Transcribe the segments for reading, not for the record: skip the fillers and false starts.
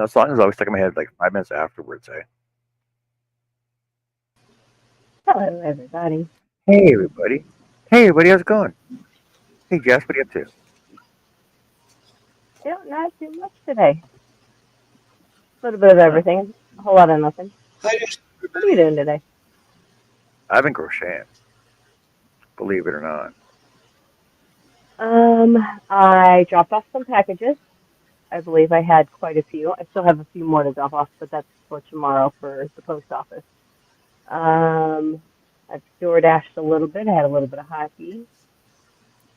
songs always stuck in my head like 5 minutes afterwards. Eh? Hello, everybody. Hey everybody. Hey everybody, how's it going? Hey Jess, what are you up to? Not too much today. A little bit of Huh. everything, a whole lot of nothing. Hi there, What are you everybody. doing today? I've been crocheting, believe it or not. Um, I dropped off some packages. I believe I had quite a few. I still have a few more to drop off, but that's for tomorrow for the post office. Um, I've door dashed a little bit. I had a little bit of hockey.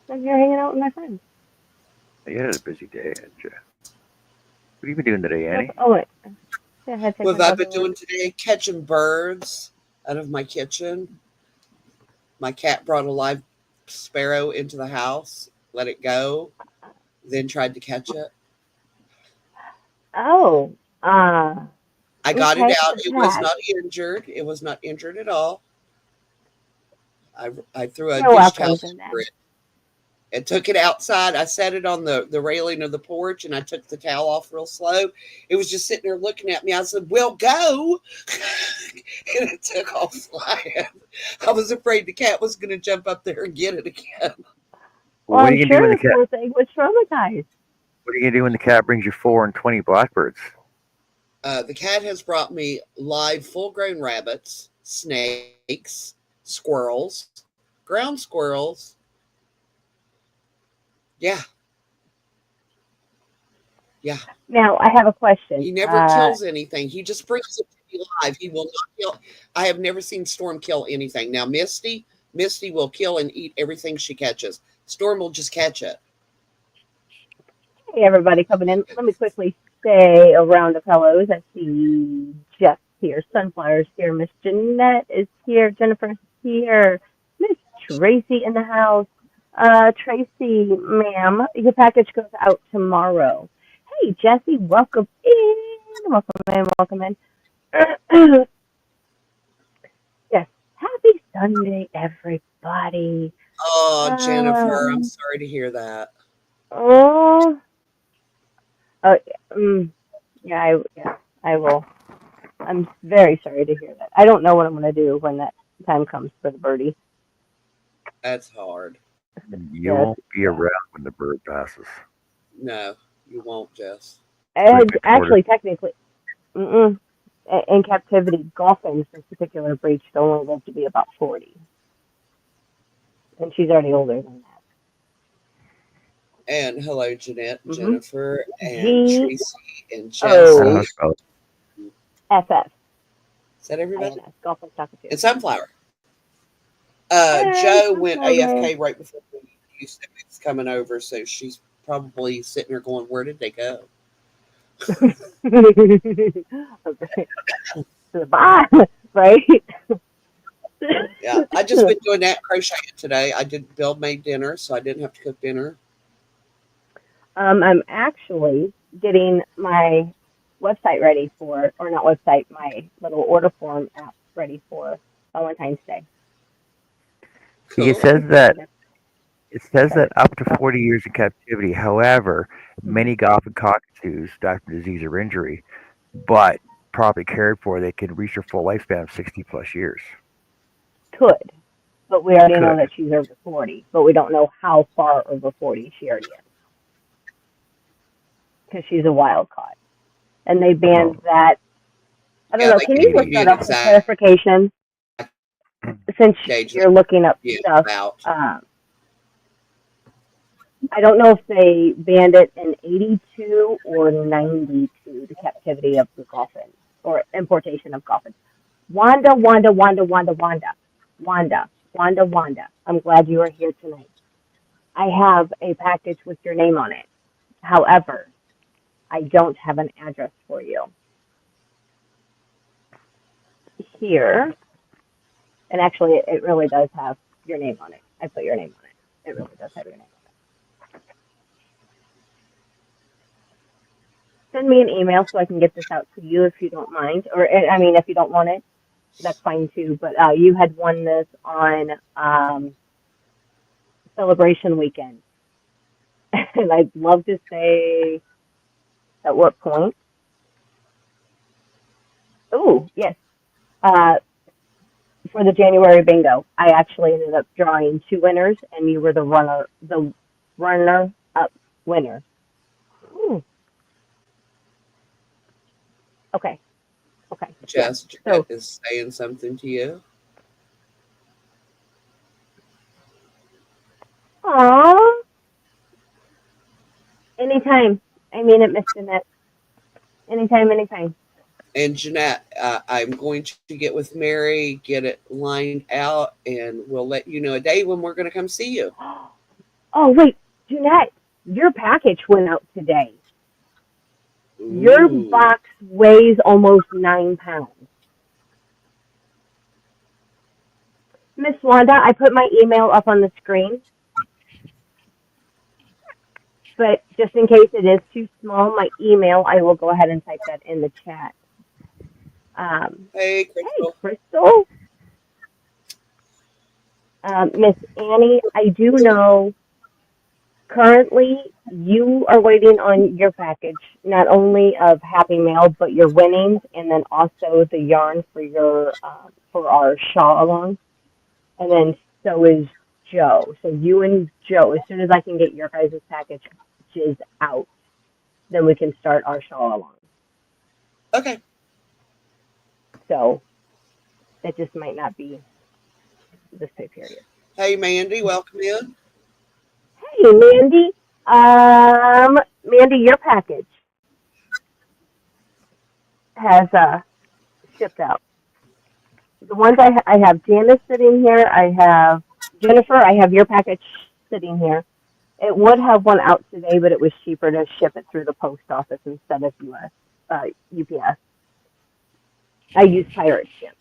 I'm here hanging out with my friends. You had a busy day, didn't you? What have you been doing today, Yep. Annie? Oh wait, yeah, I had to take my What I've dog been to work. doing today, catching birds out of my kitchen. My cat brought a live sparrow into the house, let it go, then tried to catch it. Oh, uh, I got it okay. out. It was That not injured. It was not injured at all. I threw a you're dish welcome towel to that. over it and took it outside. I set it on the railing of the porch and I took the towel off real slow. It was just sitting there looking at me. I said, "Well, go." And it took off flying. I was afraid the cat was going to jump up there and get it again. Well, Well, what are I'm you gonna do when sure the the cat? poor thing was traumatized. What are you gonna do when the cat brings you 4 and 20 blackbirds? The cat has brought me live full grown rabbits, snakes, squirrels, ground squirrels. Yeah, yeah. Now, I have a question. He never kills anything. He just brings it to me live. He will not kill. I have never seen Storm kill anything. Now, Misty will kill and eat everything she catches. Storm will just catch it. Hey, everybody coming in. Let me quickly say a round of hellos. I see Jeff here, Sunflower's here, Miss Jeanette is here, Jennifer's here, Miss Tracy in the house. Tracy, ma'am, your package goes out tomorrow. Hey, Jesse, welcome in. Welcome in, welcome in. Yes, happy Sunday, everybody. Oh, Jennifer, I'm Um, sorry to hear that. oh, oh, um, yeah, I will. I'm very sorry to hear that. I don't know what I'm going to do when that time comes for the birdie. That's hard. You Yes, won't be yeah. around when the bird passes. No, you won't, Jess. Three And and a quarter. actually, technically, mm-mm, in captivity, dolphins, this particular breed, should only live to be about 40. And she's already older than that. And hello, Jeanette, Mm-hmm. Jennifer, and G Tracy, and O Jesse. How's F F Is that I N everybody? S. Golf and Cockatoo. And Sunflower. And Joe went Sunflower. AFK right before you said he was coming over, so she's probably sitting there going, "Where did they go?" Okay. Bye. Right? Yeah, I just been doing that crocheting today. I did Bill made dinner, so I didn't have to cook dinner. I'm actually getting my website ready for, or not website, my little order form app ready for Valentine's Day. it Cool. says that Yep. it says that Excited. up to 40 years in captivity. However, Mm-hmm. many goffin cockatoos die from disease or injury, but properly cared for, they can reach their full lifespan of 60 plus years. Could, but we already know Could. that she's over 40, but we don't know how far over 40 she already is because she's a wild caught. And they Oh, banned that. I don't Yeah, know. they Can can you give look you that an up for exact clarification since age you're looking up yeah, stuff? about. I don't know if they banned it in 82 or 92, the captivity of the coffin or importation of coffins. Wanda, Wanda, Wanda, Wanda, Wanda, Wanda, Wanda, Wanda. I'm glad you are here tonight. I have a package with your name on it. However, I don't have an address for you here. And actually, it really does have your name on it. I put your name on it. It really does have your name on it. Send me an email so I can get this out to you if you don't mind. Or, I mean, if you don't want it, that's fine too. But you had won this on celebration weekend. And I'd love to say at what point. Oh, yes. Uh, for the January bingo, I actually ended up drawing two winners, and you were the runner up winner. Ooh, okay, okay, yeah. Jess, Jeanette So, is saying something to you. aw, anytime. I mean it, Miss Jeanette. Anytime, anytime. And Jeanette, I'm going to get with Mary, get it lined out, and we'll let you know a day when we're going to come see you. Oh, wait, Jeanette, your package went out today. Your Ooh. box weighs almost 9 pounds. Miss Wanda, I put my email up on the screen, but just in case it is too small, my email, I will go ahead and type that in the chat. Hey, Hey, Crystal. Crystal. Miss Annie, I do know currently you are waiting on your package, not only of Happy Mail, but your winnings, and then also the yarn for your for our shawl along. And then so is Joe. So you and Joe, as soon as I can get your guys' packages out, then we can start our shawl along. Okay. So it just might not be this pay period. Hey, Mandy, welcome in. Hey, Mandy. Mandy, your package has shipped out. The ones I have Janice sitting here. I have Jennifer. I have your package sitting here. It would have one out today, but it was cheaper to ship it through the post office instead of UPS. I use pirate ship.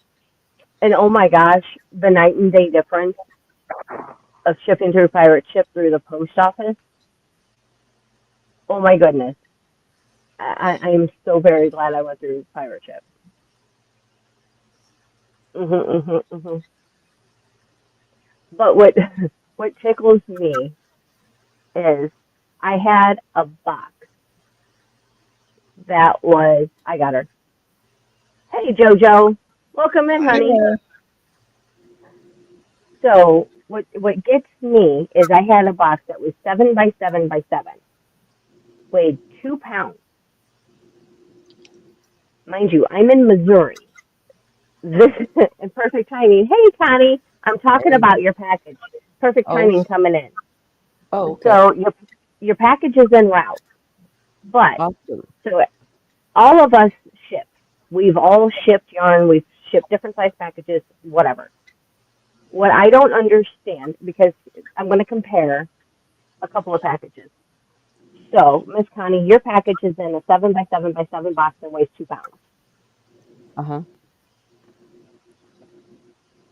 And oh my gosh, the night and day difference of shipping through pirate ship through the post office. Oh my goodness. I am so very glad I went through pirate ship. Hmm. But what what tickles me is I had a box that was I got her. Hey Jojo, welcome in, Hi. honey. Yeah. So what gets me is I had a box that was 7 by 7 by 7, weighed 2 pounds. Mind you, I'm in Missouri. This in perfect timing. Hey Connie, I'm talking Hey. about your package. Perfect Oh. timing coming in. Oh. Okay. So your package is en route, but Awesome. so all of us ship. We've all shipped yarn. We've shipped different size packages, whatever. What I don't understand, because I'm going to compare a couple of packages. So, Miss Connie, your package is in a 7 by 7 by 7 box and weighs 2 pounds. Uh-huh.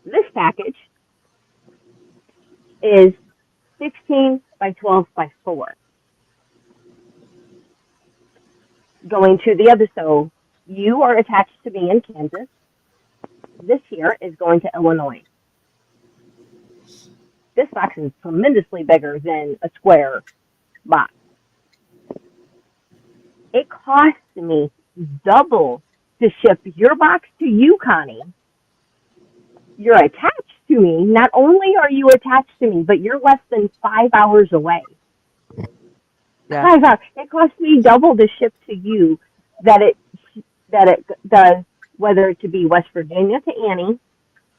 This package is 16 by 12 by 4. Going to the other, so you are attached to me in Kansas. This here is going to Illinois. This box is tremendously bigger than a square box. It cost me double to ship your box to you, Connie. You're attached to me. Not only are you attached to me, but you're less than 5 hours away. Yeah. 5 hours. It cost me double to ship to you that it does, whether it to be West Virginia to Annie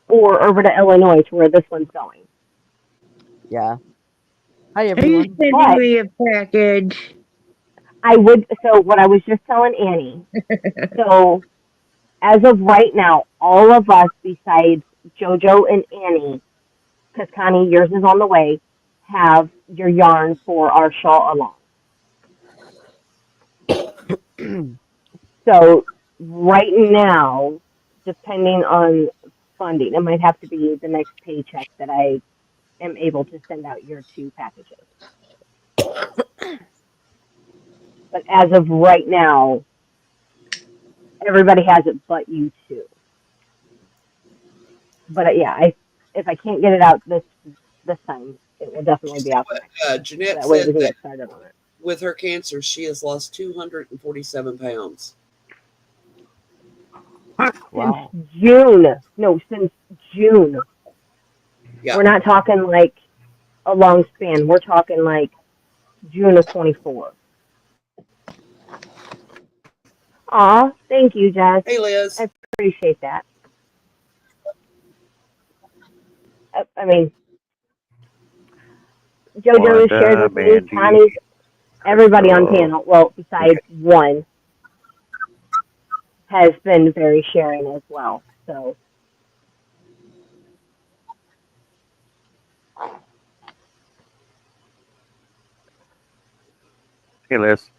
or over to Illinois to where this one's going. Yeah. Hi Are you everyone. sending But me a package? I would. So what I was just telling Annie. So as of right now, all of us besides JoJo and Annie, because Connie, yours is on the way, have your yarn for our shawl along. So right now, depending on funding, it might have to be the next paycheck that I am able to send out your two packages. But as of right now, everybody has it but you two. But yeah, if I can't get it out this time, it will definitely be out the next time. So Jeanette that way we said can that get started on it. with her cancer, she has lost 247 pounds. Since Wow. June. No, since June. Yeah. We're not talking like a long span. We're talking like June of 24. Aw, thank you, Jess. Hey, Liz. I appreciate that. I mean, JoJo has shared Wanda, with me, Mandy, Connie's, everybody on Crystal. panel, well, besides Okay. one, has been very sharing as well. So, Hey, Liz.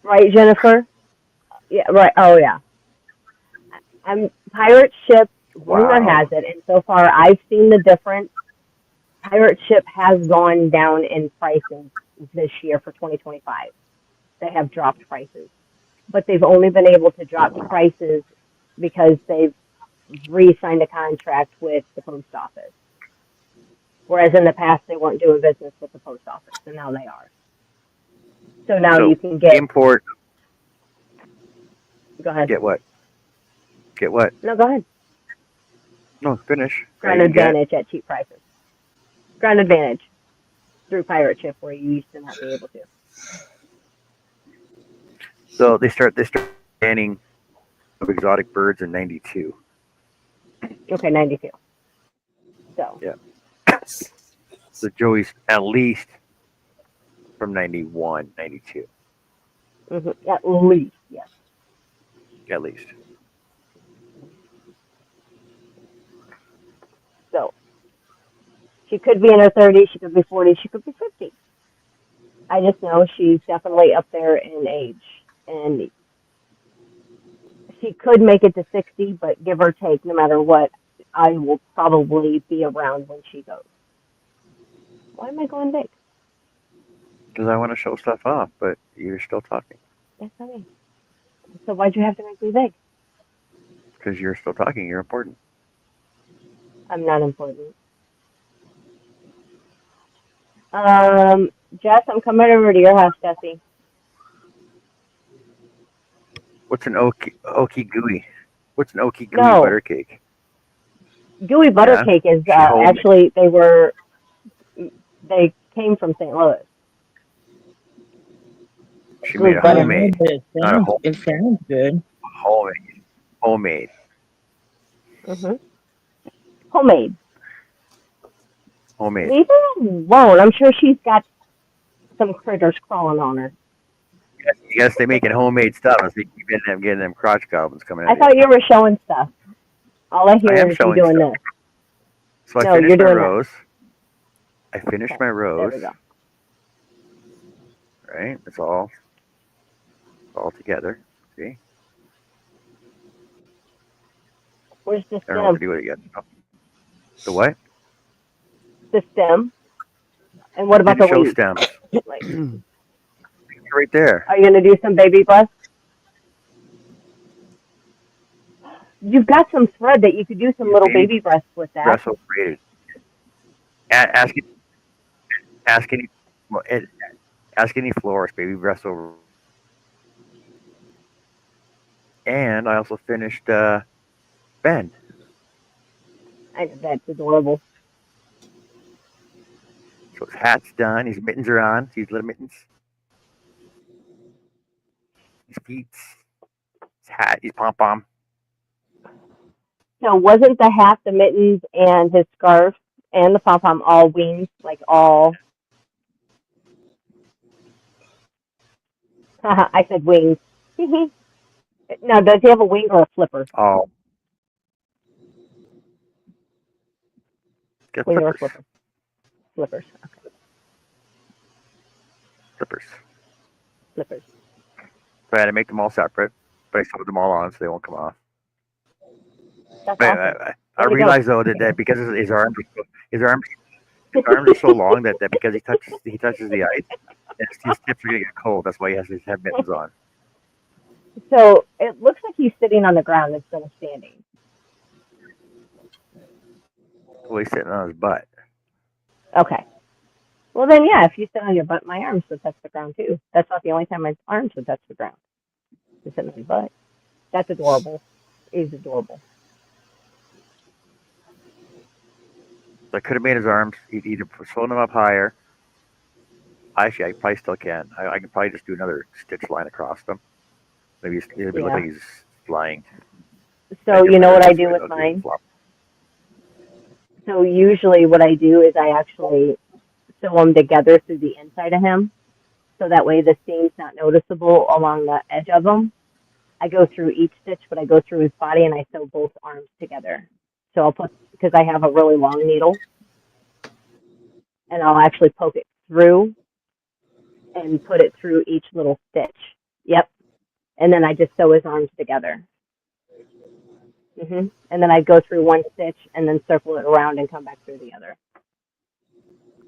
right, Jennifer? Yeah, right. Oh, yeah. Pirate Ship, rumor has Wow. it, and so far I've seen the difference. Pirate Ship has gone down in pricing this year for 2025. They have dropped prices, but they've only been able to drop prices because they've re-signed a contract with the post office. Whereas in the past they weren't doing business with the post office, and now they are. So now you So can get. import. Go ahead. Get what? Get what? No, go ahead. No, finish. So Grand you can get. Advantage at cheap prices. Grand Advantage through Pirate Ship where you used to not be able to. So they start banning of exotic birds in '92. Okay, 92. So. Yeah. So Joey's at least from 91, 92, At least, yes. at least. So she could be in her 30s, she could be 40, she could be 50. I just know she's definitely up there in age, and she could make it to 60, but give or take, no matter what, I will probably be around when she goes. Why am I going big? Because I want to show stuff off, but you're still talking. That's not me. So why'd you have to make me big? Because you're still talking. You're important. I'm not important. Um, Jess, I'm coming over to your house, Jessie. What's an okie gooey? What's an okie gooey No, butter cake? gooey butter Yeah, cake is she homemade. actually they came from St. Louis. She Gooey made a I don't butter know, homemade, cake. but not a it sounds good. homemade, homemade, Mhm. Homemade. homemade. Leave her alone. I'm sure she's got some critters crawling on her. Yes, they making homemade stuff. So you keep getting them crotch goblins coming I at you. thought you were showing stuff. All I I hear am is you showing doing stuff. this. So I No, you're finished my doing that. rows. I finished Okay, my there rows. we go. Right, it's all together. See, Where's the I don't know what to stem? do with it yet. Oh, the what? The stem. And what about Didn't the show leaves? stems. Like, Right there. are you gonna do some baby breath? You've got some thread that you could do some These little baby baby breaths with that. breasts overrated. Ask ask any well, ask any florist. Baby breasts over. And I also finished Ben. That's adorable. So his hat's done. His mittens are on. See his little mittens. His feet. His hat. His pom pom. So wasn't the hat, the mittens, and his scarf and the pom pom all wings? Like all? I said wings. Now, does he have a wing or a flipper? Oh, got Wing or a flippers. flipper? Flippers. Okay, Flippers. flippers. So I had to make them all separate, but I sewed them all on so they won't come off. That's But awesome. I Way to go. realized though that because his arms are so long that because he touches the ice, his tips are gonna get cold. That's why he has to have mittens on. So it looks like he's sitting on the ground instead of standing. Well, he's sitting on his butt. Okay. Well, then, yeah, if you sit on your butt, my arms would touch the ground, too. That's not the only time my arms would touch the ground. To sit on my butt. That's adorable. He's adorable. So I could have made his arms either sewn them up higher. Actually, I probably still can. I can probably just do another stitch line across them. Maybe it'll look Yeah. like he's flying. So you know what I do with mine? So usually what I do is I actually sew them together through the inside of him. So that way the seam's not noticeable along the edge of them. I go through each stitch, but I go through his body and I sew both arms together. So I'll put, because I have a really long needle, and I'll actually poke it through and put it through each little stitch. Yep. And then I just sew his arms together. And then I go through one stitch and then circle it around and come back through the other.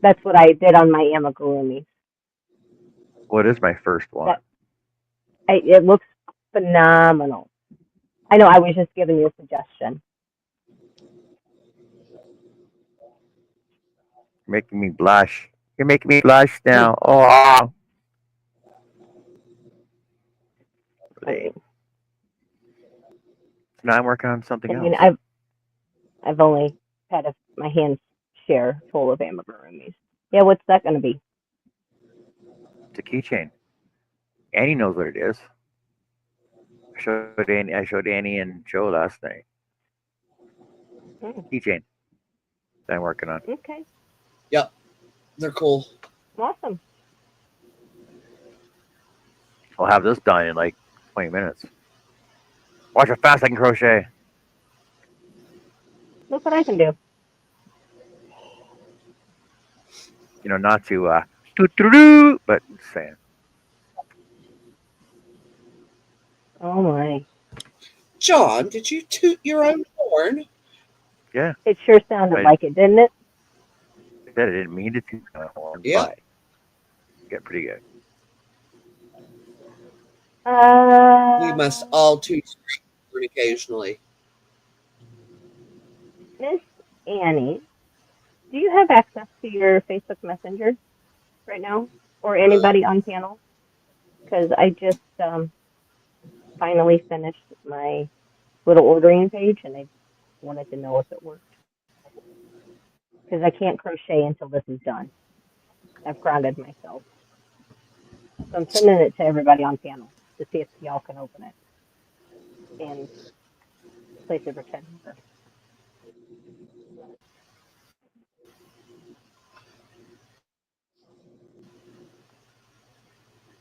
That's what I did on my amigurumi. What is my first one? It looks phenomenal. I know, I was just giving you a suggestion. You're making me blush. You're making me blush now. Oh. Now I'm working on something else. I've only had my hands share full of amigurumis. Yeah, what's that going to be? It's a keychain. Annie knows what it is. I showed Annie and Joe last night. Keychain that I'm working on. Okay. Yep. They're cool. Awesome. I'll have this done in like 20 minutes. Watch how fast I can crochet. Look what I can do. You know, not to but just saying. Oh my. John, did you toot your own horn? Yeah. It sure sounded like it, didn't it? I said I didn't mean to toot my horn, Yeah. but get pretty good. We must all toot occasionally. Miss Annie, do you have access to your Facebook Messenger right now, or anybody on panel? Because I just finally finished my little ordering page, and I wanted to know if it worked. Because I can't crochet until this is done. I've grounded myself. So I'm sending it to everybody on panel to see if y'all can open it and place a pretend order.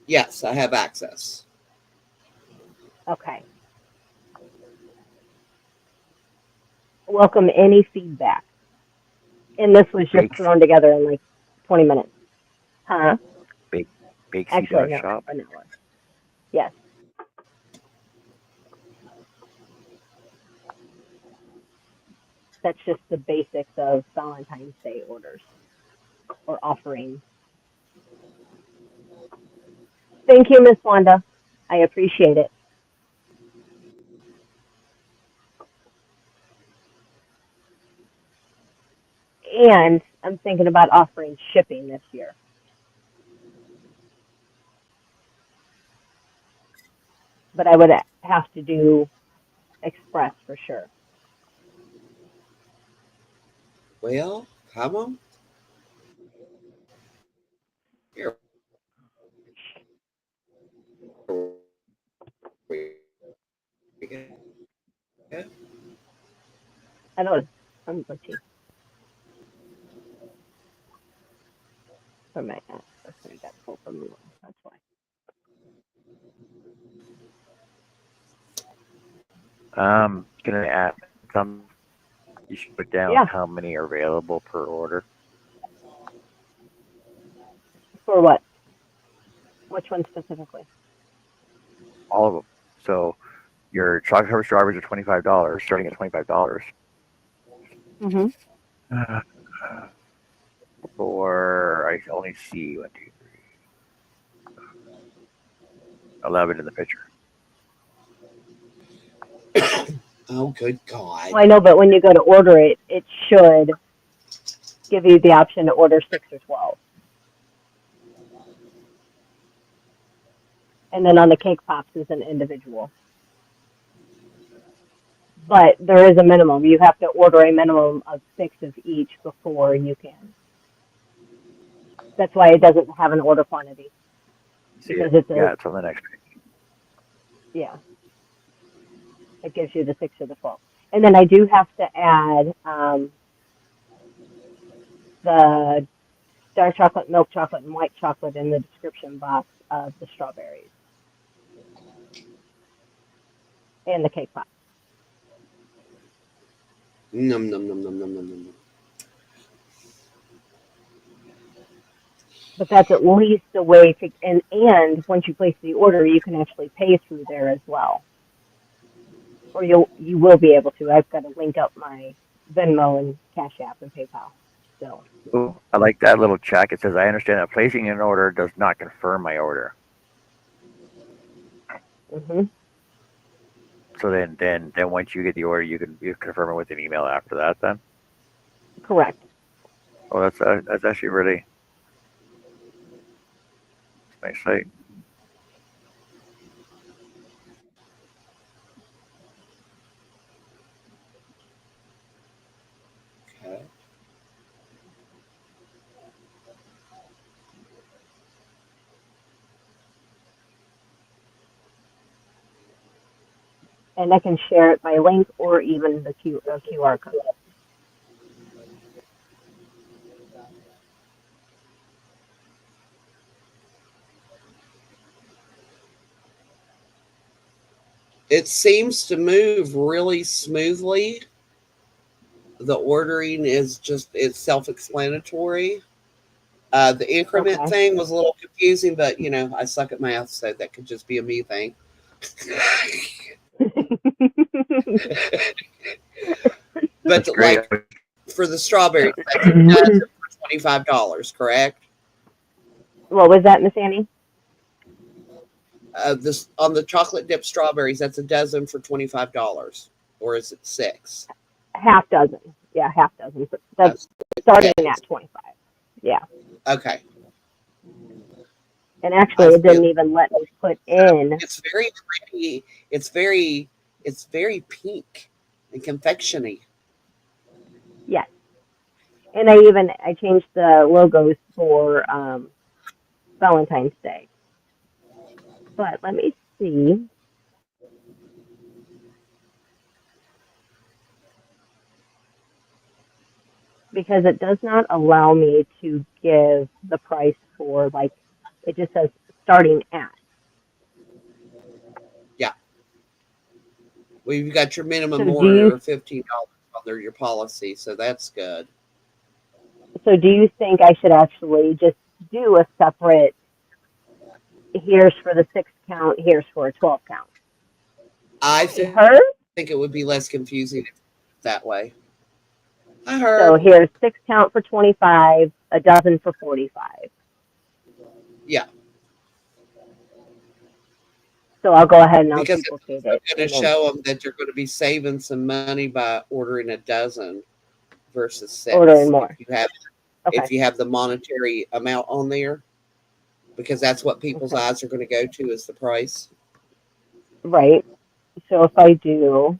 Yes, I have access. Okay. Welcome any feedback. And this was just thrown together in like 20 minutes. Huh? Actually, no, shop. vanilla. Yes. That's just the basics of Valentine's Day orders or offerings. Thank you, Miss Wanda. I appreciate it. And I'm thinking about offering shipping this year. But I would have to do express for sure. Well, come on. Here. Yeah. I know I'm glitchy. From my app. I got pulled from the one. That's why. Gonna add some. You should put down how many are available per order. For what? Which one specifically? All of them. So your chocolate covered strawberries are $25, starting at $25. For I only see 1, 2, 3, 11 in the picture. Oh, good God. Well, I know, but when you go to order it, it should give you the option to order 6 or 12. And then on the cake pops is an individual. but there is a minimum. You have to order a minimum of 6 of each before you can. That's why it doesn't have an order quantity. See Because it? it's Yeah, it's on the next page. yeah, it gives you the 6 or the 12. And then I do have to add the dark chocolate, milk chocolate, and white chocolate in the description box of the strawberries and the cake pop. Num num num num num num num. But that's at least a way to, and once you place the order, you can actually pay through there as well. Or you will be able to. I've got to link up my Venmo and Cash App and PayPal. So. Ooh, I like that little check. It says, I understand that placing an order does not confirm my order. Mhm. So then once you get the order, you confirm it with an email after that. Then. Correct. Oh, that's actually really nice site. Okay. And I can share it by link or even the QR code. It seems to move really smoothly. The ordering is just, it's self-explanatory. The increment Okay. thing was a little confusing, but you know, I suck at math, so that could just be a me thing. But That's great. like for the strawberries, that's a dozen for $25, correct? What was that, Miss Annie? This on the chocolate dip strawberries, that's a dozen for $25, or is it 6? Half dozen. Yeah, half dozen. That's starting Okay. at 25. Yeah. Okay. And actually, it didn't even let me put in. It's very pretty. It's very pink and confectiony. Yes. And I changed the logos for Valentine's Day. But let me see. Because it does not allow me to give the price for, like, it just says starting at. Yeah. Well, you've got your minimum So order of $15 under your policy, so that's good. So do you think I should actually just do a separate, here's for the 6 count, here's for a 12 count? I Her? think it would be less confusing that way. I So heard. here's 6 count for 25, a dozen for 45. Yeah. So I'll go ahead and I'll Because duplicate I'm it. going to show them that you're going to be saving some money by ordering a dozen versus 6. Ordering more. If you have the monetary amount on there, because that's what people's eyes are going to go to is the price. Right. So if I do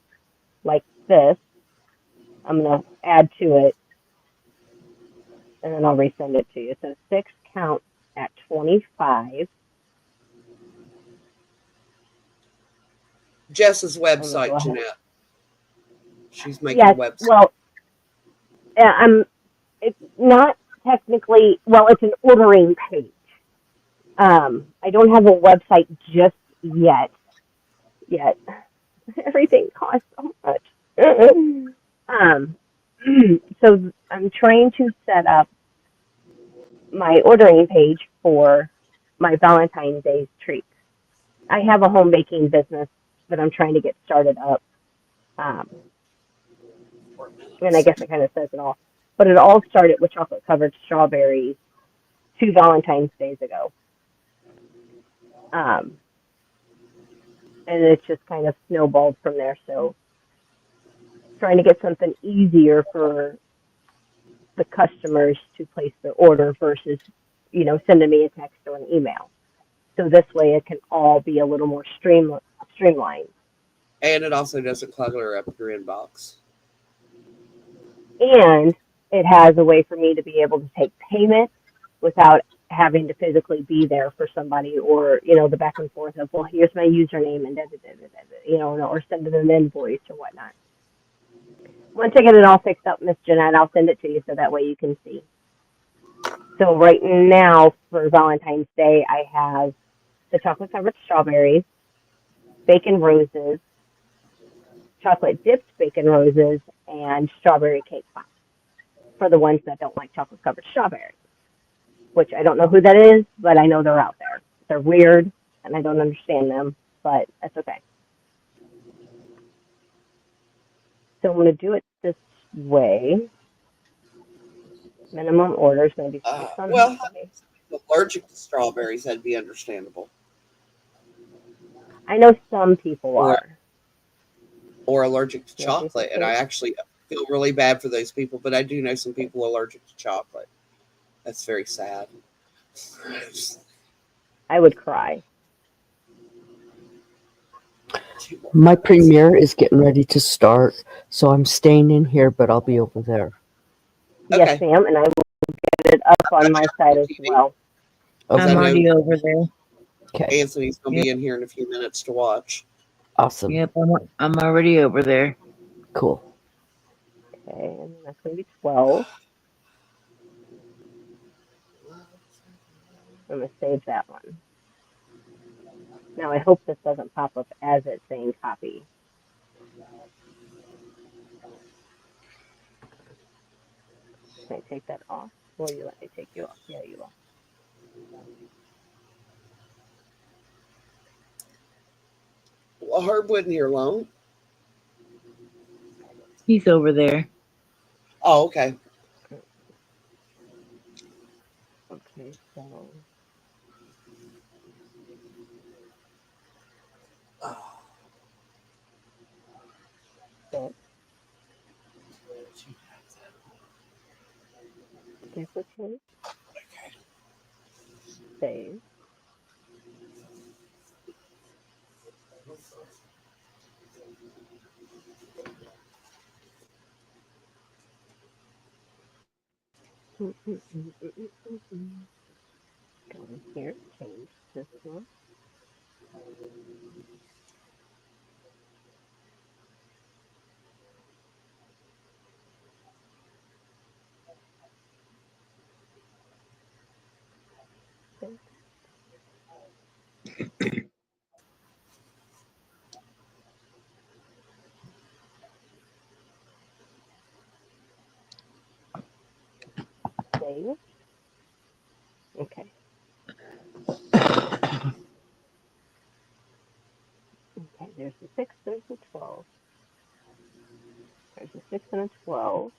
like this, I'm going to add to it, and then I'll resend it to you. So 6 count at 25. Jess's website, Jeanette. She's making yes, a website. Well, it's not technically, well, it's an ordering page. I don't have a website just yet. Everything costs so much. So I'm trying to set up my ordering page for my Valentine's Day treats. I have a home baking business that I'm trying to get started up. And I guess it kind of says it all. But it all started with chocolate covered strawberries 2 Valentine's Days ago. And it's just kind of snowballed from there. So trying to get something easier for the customers to place their order versus, sending me a text or an email. So this way it can all be a little more streamlined. And it also doesn't clutter up your inbox. And it has a way for me to be able to take payment without having to physically be there for somebody, or the back and forth of, well, here's my username and or send them an invoice or whatnot. Once I get it all fixed up, Miss Jeanette, I'll send it to you so that way you can see. So right now for Valentine's Day, I have the chocolate covered strawberries, bacon roses, chocolate dipped bacon roses, and strawberry cake pop for the ones that don't like chocolate covered strawberries, which I don't know who that is, but I know they're out there. They're weird and I don't understand them, but that's okay. So I'm going to do it this way. Minimum order is going to be Well, allergic to strawberries, that'd be understandable. I know some people are. Or allergic to chocolate, and I actually feel really bad for those people, but I do know some people allergic to chocolate. That's very sad. I would cry. My premiere is getting ready to start, so I'm staying in here, but I'll be over there. Yes, ma'am, and I will get it up on my side as well. I'm already over there. Okay. Anthony's going to be in here in a few minutes to watch. Awesome. Yep, I'm already over there. Cool. Okay, and that's going to be 12. I'm going to save that one. Now, I hope this doesn't pop up as it's saying copy. Can I take that off? Will you let me take you off? Yeah, you will. Well, Herb wasn't here long. He's over there. Oh, okay. Okay, so... Six. Duplicate. Save. Go in here, change this one. Save. Okay. Okay, there's the 6, there's the 12. There's a 6 and a 12.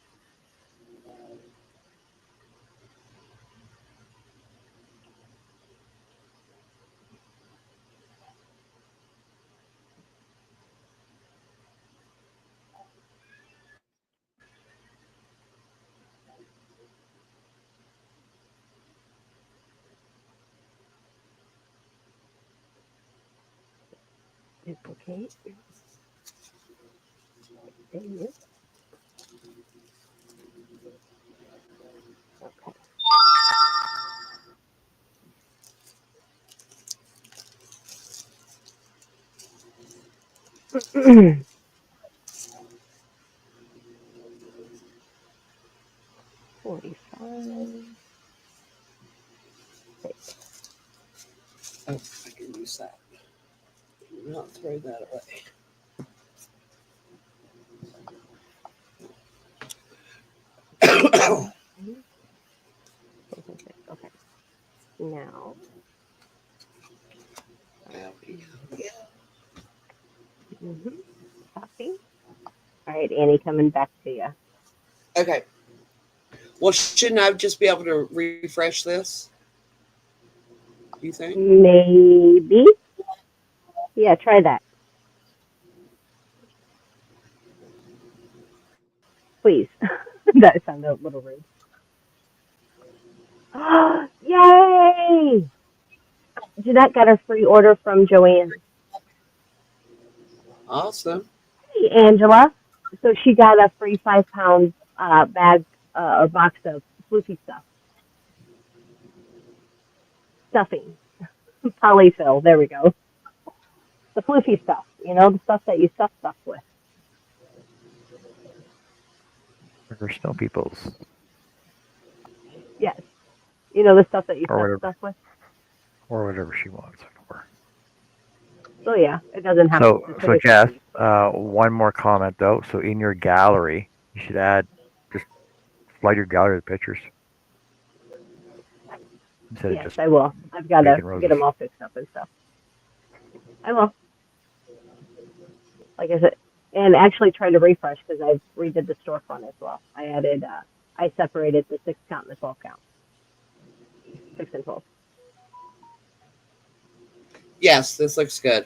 Duplicate. Save. Okay. $45. Oh, I can use that. Do not throw that away. Okay. Now. Copy. All right, Annie, coming back to you. Okay. Well, shouldn't I just be able to refresh this? Do you think? Maybe. Yeah, try that. Please. That sounded a little rude. Yay! Jeanette got a free order from Joanne. Awesome. Hey, Angela. So she got a free 5 pound bag or box of floofy stuffing, polyfill. There we go. The floofy stuff. You know, the stuff that you stuff with. Or snow peoples. Yes. You know the stuff that you Or whatever. stuff with. Or whatever she wants it for. So yeah, it doesn't have So to specifically Jess, be. one more comment though. So in your gallery, you should add just flood your gallery with pictures instead of Yes, just I will. I've got to making get roses. them all fixed up and stuff. I will. Like I said, and actually try to refresh because I redid the storefront as well. I separated the 6 count and the 12 count. 6 and 12. Yes, this looks good.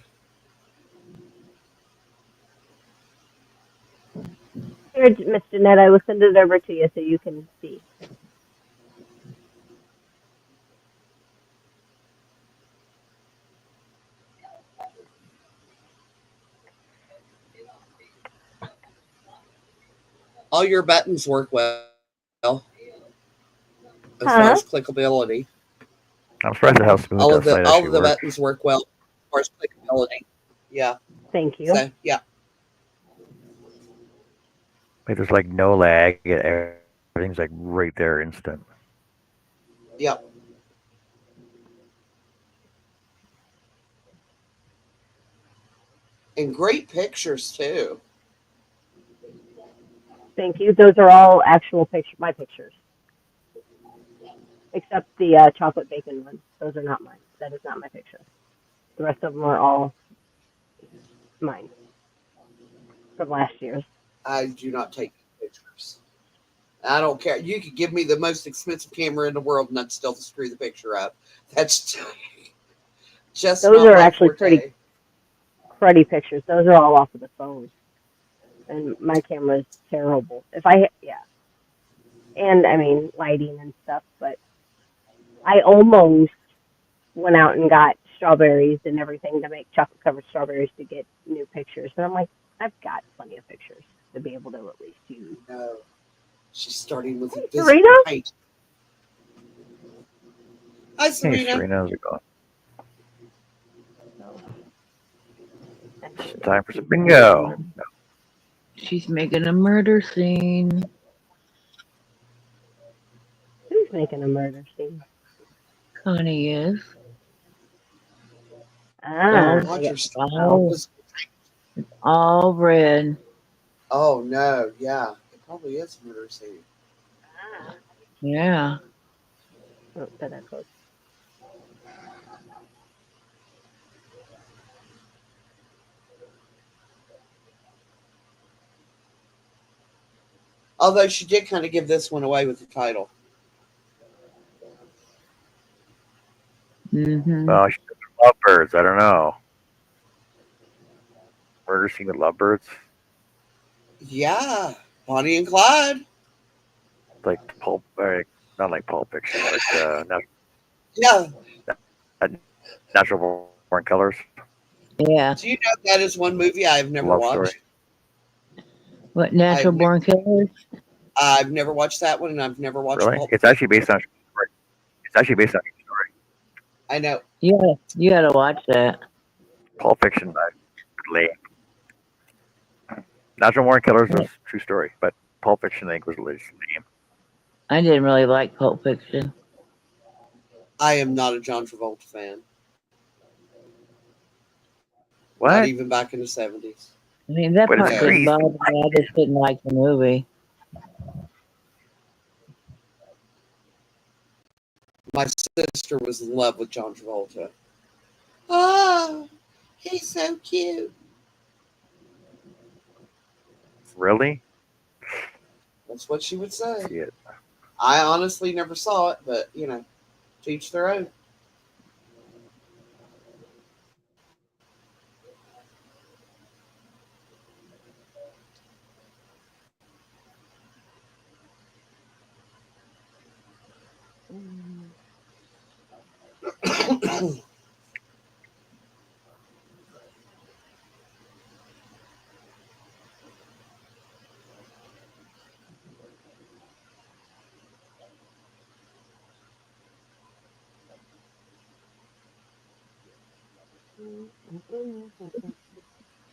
Here, Miss Jeanette, I will send it over to you so you can see. All your buttons work well as far Huh? as clickability. I'm surprised at how smooth All that of the site all actually of the works. buttons work well as far as clickability. Yeah. Thank you. So yeah. Like there's like no lag. Everything's like right there, instant. Yep. And great pictures too. Thank you. Those are all actual my pictures, except the chocolate bacon one. Those are not mine. That is not my picture. The rest of them are all mine from last year's. I do not take pictures. I don't care. You could give me the most expensive camera in the world and I'd still screw the picture up. That's just Those not are my actually forte. pretty pictures. Those are all off of the phone, and my camera is terrible. Yeah, and I mean lighting and stuff, but I almost went out and got strawberries and everything to make chocolate covered strawberries to get new pictures. But I'm like, I've got plenty of pictures to be able to at least use. No. She's starting with a Hey, physical Serena? paint. Hi, Hey, Serena. Serena, how's it going? So, It's time for some bingo. No. She's making a murder scene. who's making a murder scene? Connie is. Ah, Oh, Watch I your get, stuff. oh, all red. Oh no, yeah. It probably is a murder scene. Yeah. oh, that I close. Although she did kind of give this one away with the title. Mm-hmm. Well, she did lovebirds. I don't know. Murder scene with lovebirds. Yeah. Bonnie and Clyde. Like pulp, not like Pulp Fiction, but Yeah. Natural Born Killers. Yeah. Do you know that is one movie I've never Love watched? story. What, Natural Born Killers? I've never watched that one, and I've never watched Really? Pulp It's actually based on a true story. It's actually based on a true story. I know. Yeah, you gotta watch that. Pulp Fiction by Lee. Natural Born Killers was a true story, but Pulp Fiction, I think, was Lee's name. I didn't really like Pulp Fiction. I am not a John Travolta fan. What? Not even back in the 70s. I mean, that But it's part didn't crazy. bother me. I just didn't like the movie. My sister was in love with John Travolta. Oh, he's so cute. Really? That's what she would say. See it. I honestly never saw it, but, you know, to each their own.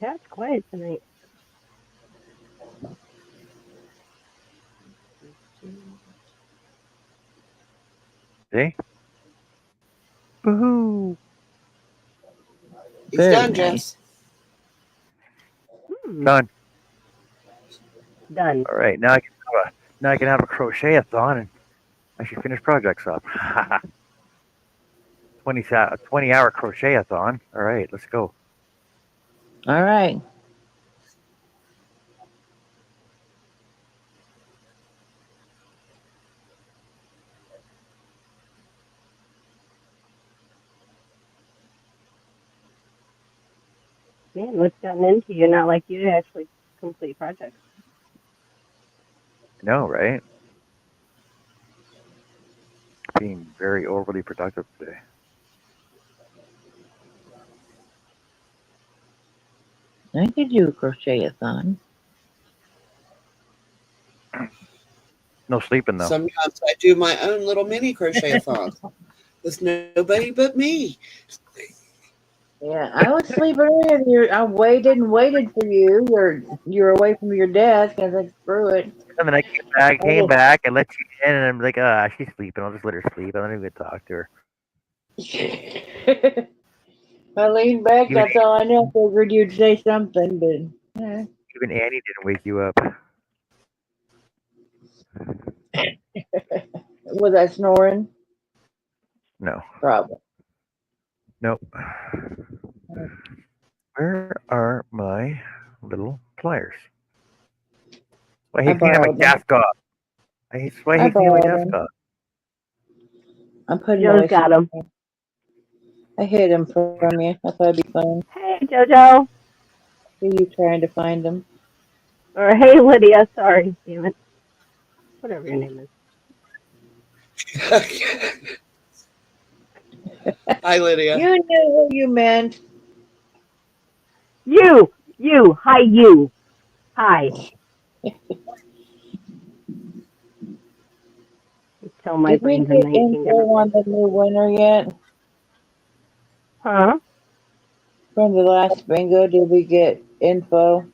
That's quiet tonight. See? Woohoo! He's Very done, nice. Jess. Done. Done. All right, now I can have a crochet-a-thon and actually finish projects up. 20-hour crochet-a-thon. All right, let's go. All right. Man, what's gotten into you? Not like you to actually complete projects. No, right? Being very overly productive today. I could do a crochet-a-thon. No sleeping though. Sometimes I do my own little mini crochet-a-thon with nobody but me. Yeah, I was sleeping earlier. I waited and waited for you. You're away from your desk. I was like, screw it. And then I came back and let you in, and I'm like, she's sleeping. I'll just let her sleep. I don't even talk to her. I leaned back. Even That's all I know. Figured you'd say something, but even Annie didn't wake you up. was I snoring? No. Probably. Nope. Where are my little pliers? I I hate cleaning my borrowed them. desk off. I hate cleaning my borrowed desk them. off. I'm putting Joe's away got some. them. I hid them from you. I thought it'd be fun. Hey, JoJo. See you trying to find them. Or hey, Lydia. Sorry, damn it. Whatever your name is. Hi, Lydia. You knew who you meant. You. Hi, you. Hi. Tell my Did we brain's in get 19 info different on the places. new winner yet? Huh? From the last bingo, did we get info?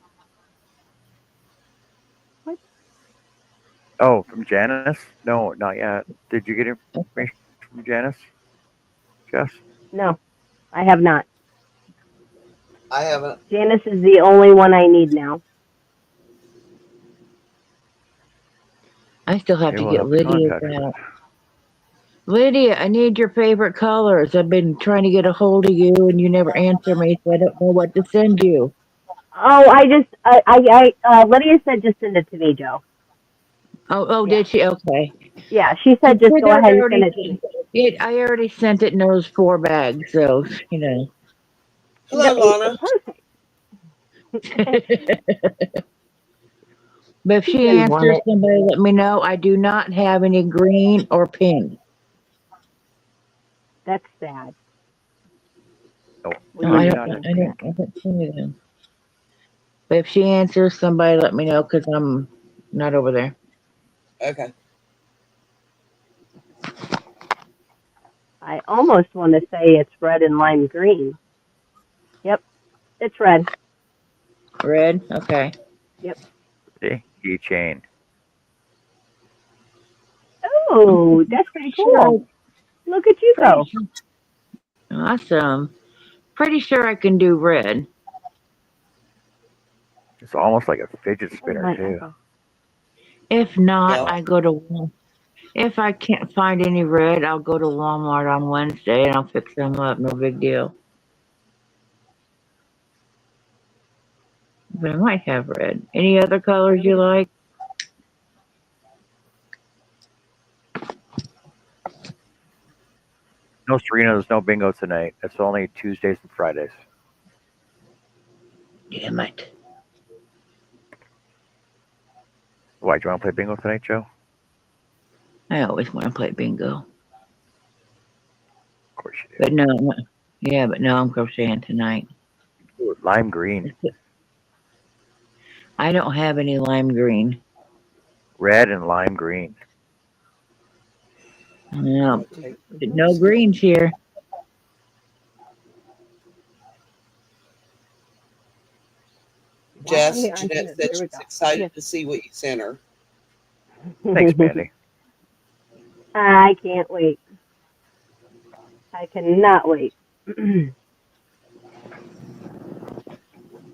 What? Oh, from Janice? No, not yet. Did you get information from Janice? Jess? No, I have not. I haven't. Janice is the only one I need now. I still have Okay, to we'll get have to Lydia's contact her. out. Lydia, I need your favorite colors. I've been trying to get a hold of you and you never answer me, so I don't know what to send you. Oh, Lydia said just send it to me, Joe. Oh, Yeah. did she? Okay. Yeah, she said just go ahead and send it to me. I already sent it in those 4 bags, so, you know. Hello, Lana. Perfect. But if She she didn't want answers, it. somebody let me know. I do not have any green or pink. That's sad. No, We No, I I do need not have don't, pink. I don't, I don't see them. But if she answers, somebody let me know because I'm not over there. Okay. I almost want to say it's red and lime green. Yep, it's red. Red? Okay. Yep. see. Keychain. Oh, that's pretty cool. Look at you go. Awesome. Pretty sure I can do red. It's almost like a fidget Oh, spinner my too. echo. If not, Yeah. I go to. If I can't find any red, I'll go to Walmart on Wednesday and I'll fix them up. No big deal. But I might have red. Any other colors you like? No Serena, there's no bingo tonight. It's only Tuesdays and Fridays. Damn it. Why, do you want to play bingo tonight, Joe? I always want to play bingo. Of course you But no, yeah, but no, I'm crocheting tonight. do. Ooh, lime green. I don't have any lime green. Red and lime green. No, Okay. no greens here. Jess, Why aren't Jeanette you? said There we she's go. excited Yes. to see what you sent her. Thanks, Mandy. I can't wait. I cannot wait.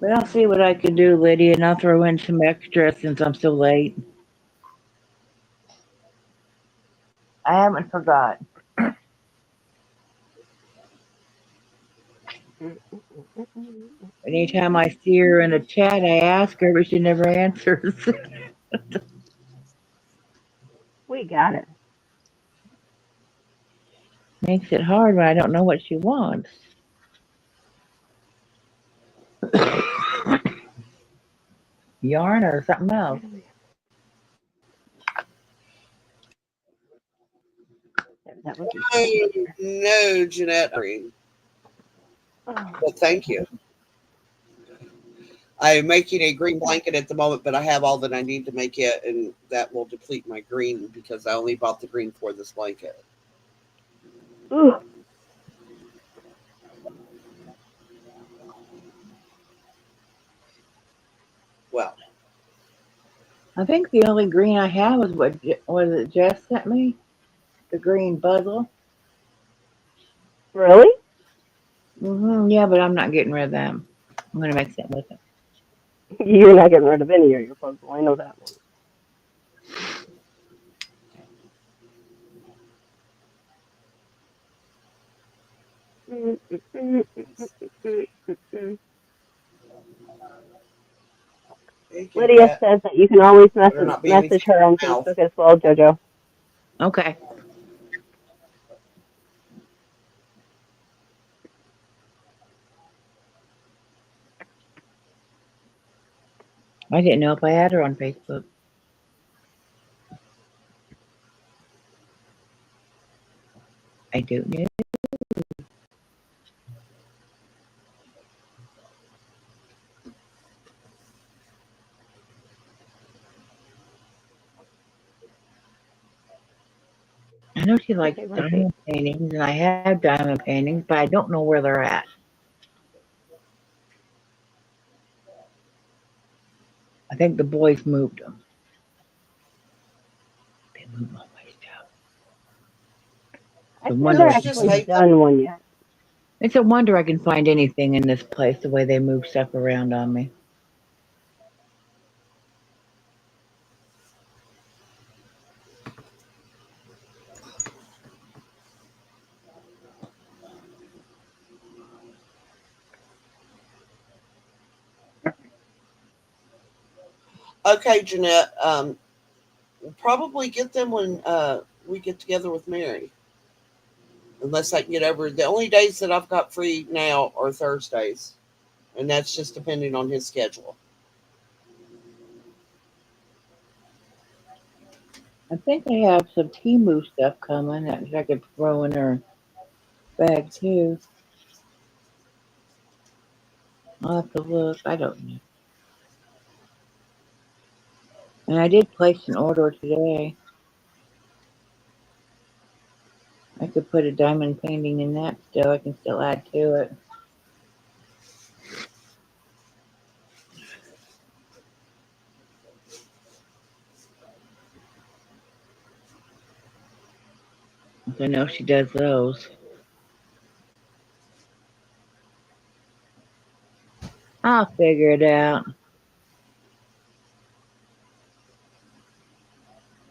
But I'll see what I can do, Lydia, and I'll throw in some extra since I'm so late. I haven't forgot. Anytime I see her in a chat, I ask her, but she never answers. We got it. Makes it hard when I don't know what she wants. Yarn or something else. That would be No, Jeanette Green. oh, Well, thank you. I'm making a green blanket at the moment, but I have all that I need to make it, and that will deplete my green because I only bought the green for this blanket. ooh. Well, I think the only green I have is what was it Jess sent me? The green puzzle. Really? Yeah, but I'm not getting rid of them. I'm gonna make something with it. You're not getting rid of any of your puzzle. I know that one. hey, kitty Lydia cat, says that you can always better not be anything message her on in your mouth. Facebook as well, JoJo. Okay. I didn't know if I had her on Facebook. I do know. I know she likes Okay, let's see. diamond paintings, and I have diamond paintings, but I don't know where they're at. I think the boys moved them. They moved all my stuff. I've No never wonder Don't I you can just actually find. hate that? done one yet. It's a wonder I can find anything in this place the way they move stuff around on me. Okay, Jeanette. We'll probably get them when we get together with Mary. Unless I can get over the only days that I've got free now are Thursdays, and that's just depending on his schedule. I think I have some Timu stuff coming that I could throw in her bag too. I'll have to look. I don't know. And I did place an order today. I could put a diamond painting in that still. I can still add to it. I know she does those. I'll figure it out.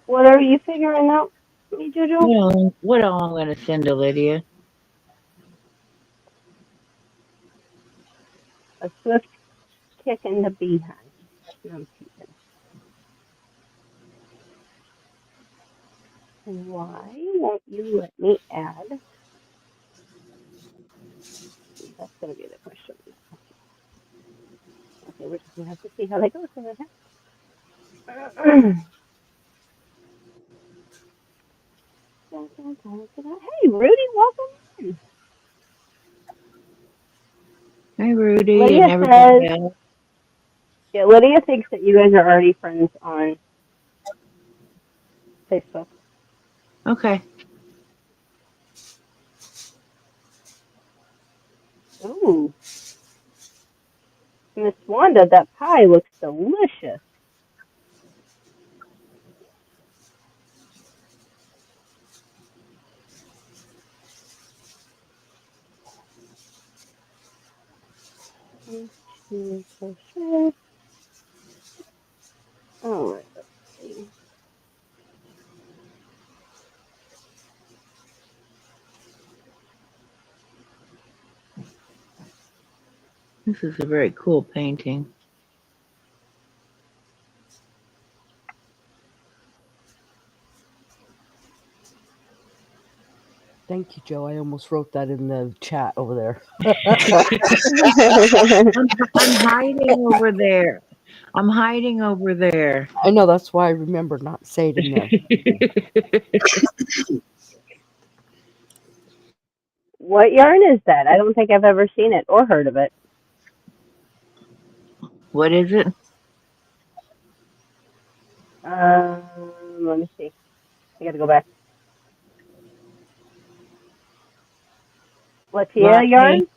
What are you figuring out, me, JoJo? What all I'm going to send to Lydia? A swift kick in the behind. No, I'm teasing. Why won't you let me add? That's going to be the question. Okay, we're just going to have to see how that goes. Hey, Rudy, welcome in. Hi, Rudy, and Lydia everybody says, else. yeah, Lydia thinks that you guys are already friends on Facebook. Okay. Ooh, Miss Wanda, that pie looks delicious. Crochet. All right, let's see. This is a very cool painting. Thank you, Joe. I almost wrote that in the chat over there. I'm hiding over there. I'm hiding over there. I know, that's why I remember not to say it in there. What yarn is that? I don't think I've ever seen it or heard of it. What is it? Let me see. I gotta go back. Latia Latte yarn?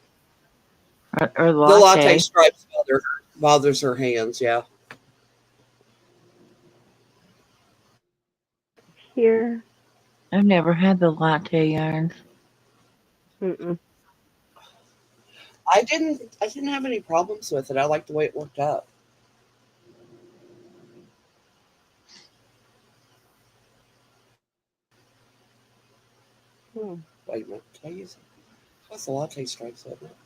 or The latte latte? stripes bothers her hands. Yeah. Here. I've never had the latte yarns. Mm-mm. I didn't have any problems with it. I like the way it worked out. Hmm. Wait a minute. Can I use it? That's the latte stripes, isn't it?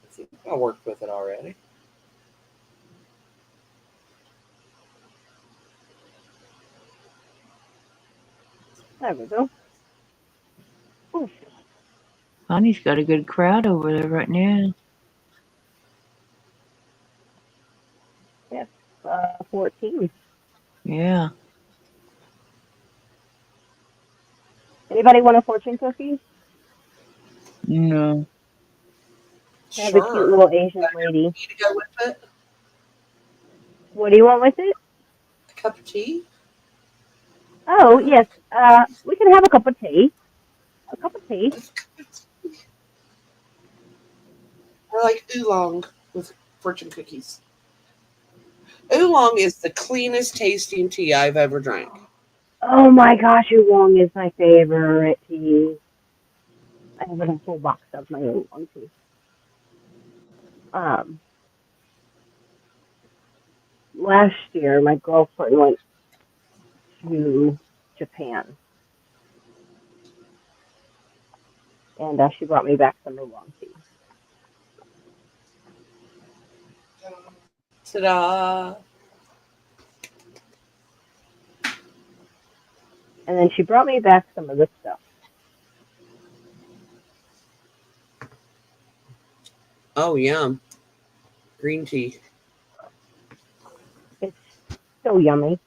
I think I worked with it already. There we go. Ooh, Connie's got a good crowd over there right now. yes. 14. Yeah. Anybody want a fortune cookie? No. I have a cute Sure. little Asian Got lady. tea to go with it? What do you want with it? A cup of tea? Oh, yes. We can have a cup of tea. A cup of tea. I like oolong with fortune cookies. Oolong is the cleanest tasting tea I've ever drank. Oh my gosh, oolong is my favorite tea. I have a full box of my oolong tea. Last year, my girlfriend went to Japan, and she brought me back some oolong tea. Ta-da! And then she brought me back some of this stuff. Oh, yum. Green tea. It's so yummy.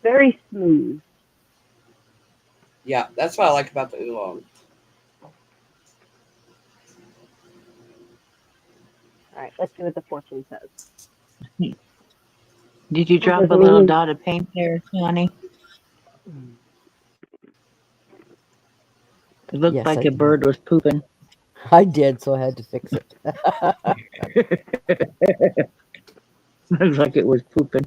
Very smooth. Yeah, that's what I like about the oolong. All right, let's see what the fortune says. Did you drop a Doesn't little mean dot of paint there, Connie? It looked Yes, I like a did. bird was pooping. I did, so I had to fix it. Looks like it was pooping.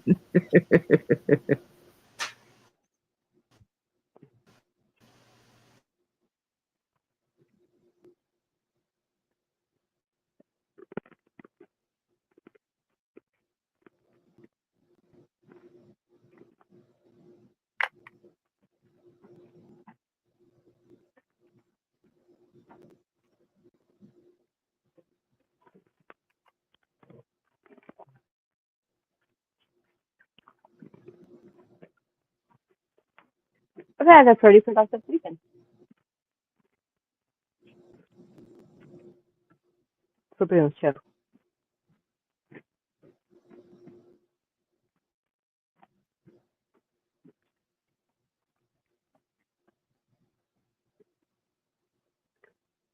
I've had a pretty productive weekend for Boone's show.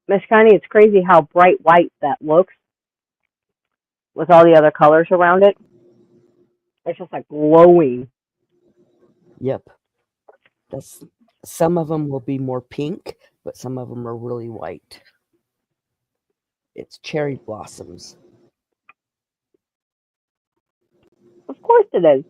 Miss Connie, it's crazy how bright white that looks with all the other colors around it. It's just like glowing. Yep. That's some of them will be more pink, but some of them are really white. It's cherry blossoms. Of course it is.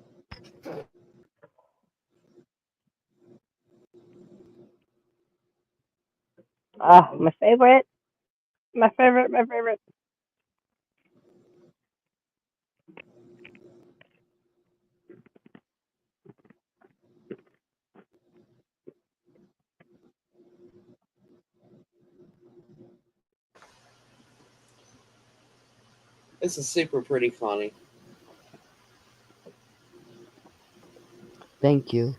My favorite. My favorite. My favorite. This is super pretty, Connie. Thank you.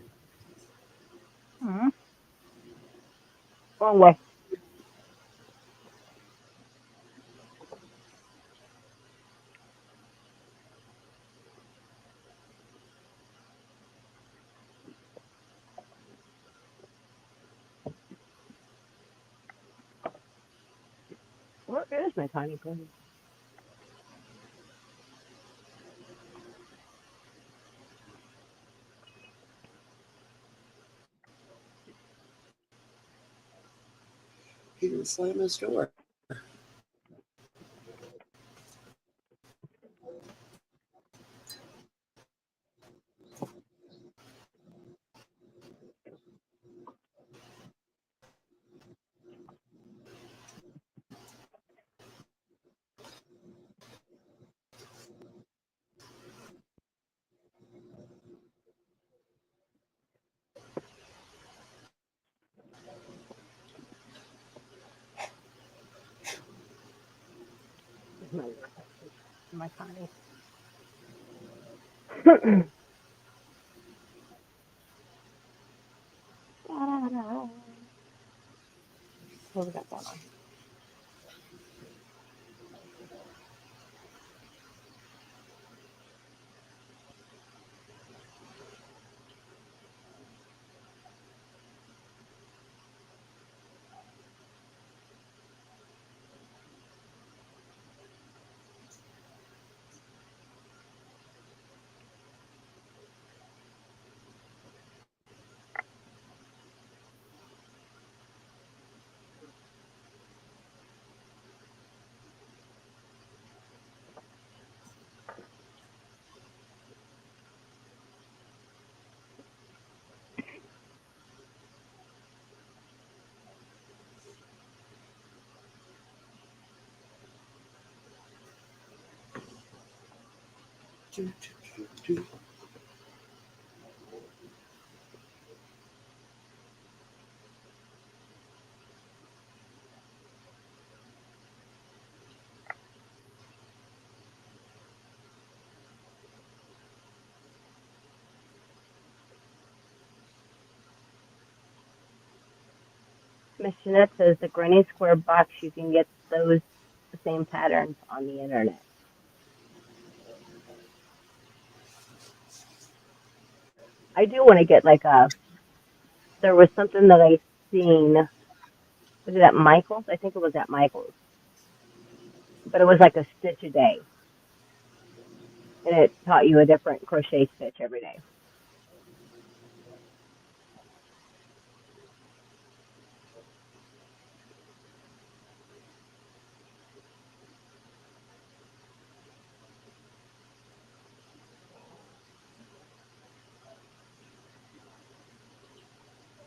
Mm-hmm. Wrong way. Where is my tiny pony? He didn't slam his door. My tiny. What we got going on? Miss Jeanette says the granny square box, you can get those same patterns on the internet. I do want to get like there was something that I seen, was it at Michael's? I think it was at Michael's. But it was like a stitch a day. And it taught you a different crochet stitch every day.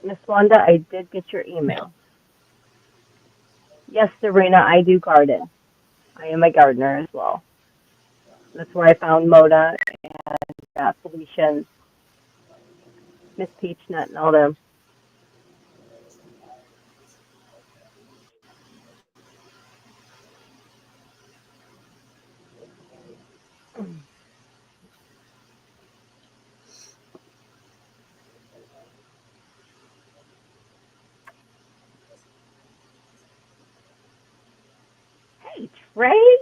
Miss Wanda, I did get your email. Yes, Serena, I do garden. I am a gardener as well. That's where I found Moda and Felicia and Miss Peachnut and all them. Hey, Trey.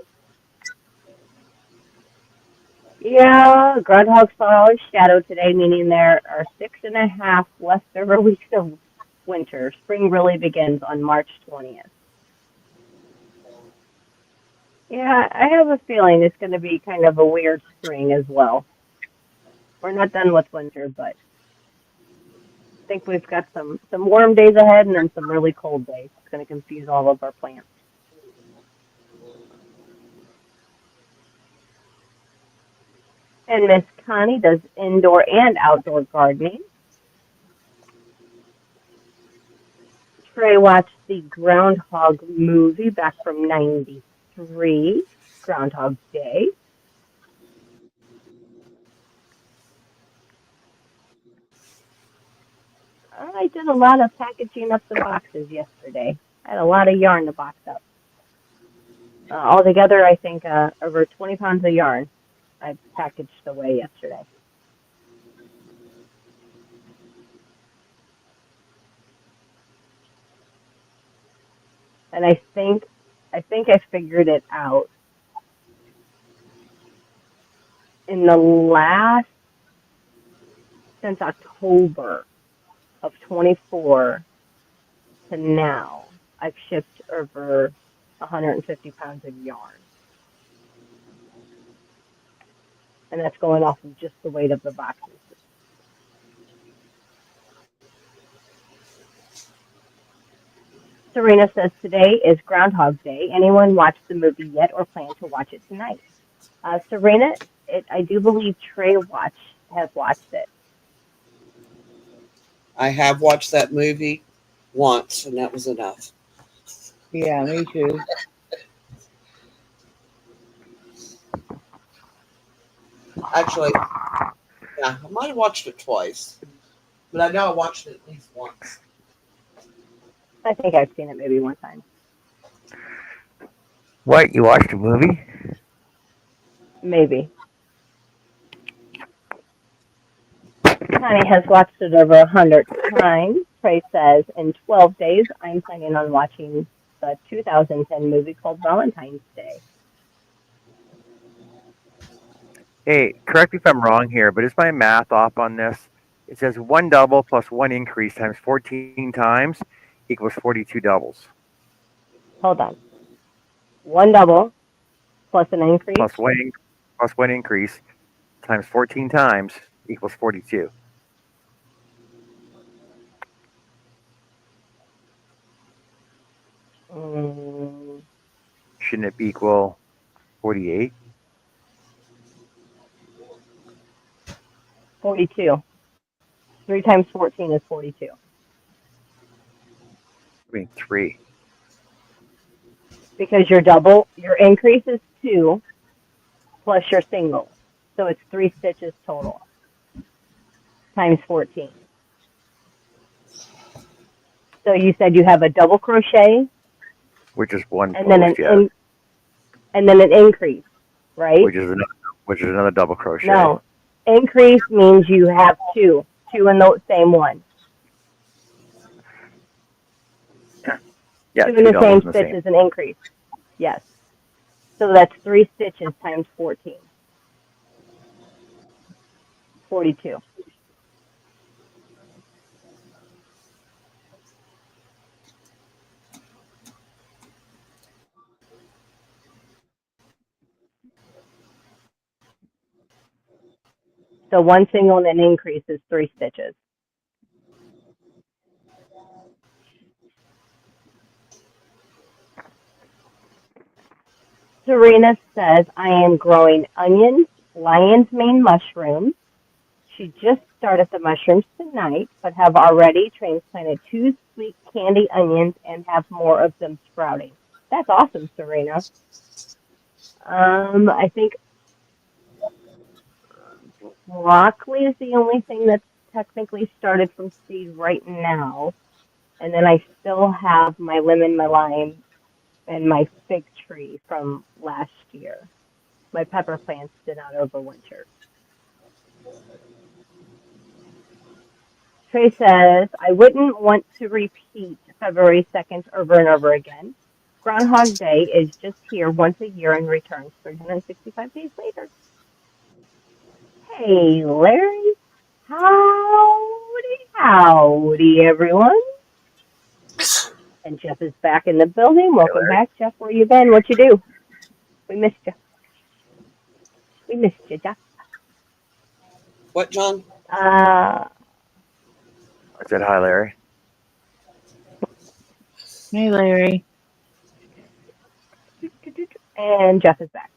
Yeah, Groundhog saw his shadow today, meaning there are 6.5 leftover weeks of winter. Spring really begins on March 20th. Yeah, I have a feeling it's going to be kind of a weird spring as well. We're not done with winter, but think we've got some warm days ahead and then some really cold days. It's going to confuse all of our plants. And Miss Connie does indoor and outdoor gardening. Trey watched the Groundhog movie back from '93, Groundhog Day. I did a lot of packaging up the boxes yesterday. I had a lot of yarn to box up. Altogether, I think over 20 pounds of yarn I packaged away yesterday. And I think I figured it out. In the last, since October of 24 to now, I've shipped over 150 pounds of yarn. And that's going off of just the weight of the boxes. Serena says today is Groundhog Day. Anyone watched the movie yet or plan to watch it tonight? Serena, I do believe Trey has watched it. I have watched that movie once, and that was enough. Yeah, me too. Actually, yeah, I might have watched it twice, but I know I watched it at least once. I think I've seen it maybe one time. What? You watched a movie? Maybe. Connie has watched it over 100 times. Trey says, in 12 days, I'm planning on watching the 2010 movie called Valentine's Day. Hey, correct me if I'm wrong here, but is my math off on this? It says 1 double plus 1 increase times 14 times equals 42 doubles. Hold on. 1 double plus an increase. Plus one increase times 14 times equals 42. Shouldn't it equal 48? 42. 3 times 14 is 42. I mean 3. Because your increase is 2 plus your single. So it's 3 stitches total times 14. So you said you have a double crochet, Which is one and post, then and then an increase, right? Which is another double crochet. No, increase means you have two in the same one. Yeah, two in the same stitch is an increase. Yes. So that's 3 stitches times 14. 42. So one single and an increase is 3 stitches. Serena says, I am growing onions, lion's mane mushrooms. She just started the mushrooms tonight, but have already transplanted 2 sweet candy onions and have more of them sprouting. That's awesome, Serena. I think broccoli is the only thing that's technically started from seed right now. And then I still have my lemon, my lime, and my fig tree from last year. My pepper plants did not overwinter. Trey says, I wouldn't want to repeat February 2nd over and over again. Groundhog Day is just here once a year and returns 365 days later. Hey, Larry. Howdy, everyone. And Jeff is back in the building. Welcome back, Jeff. Where you been? What you do? We missed you. Jeff. What, John? I said hi, Larry. Hey, Larry. And Jeff is back.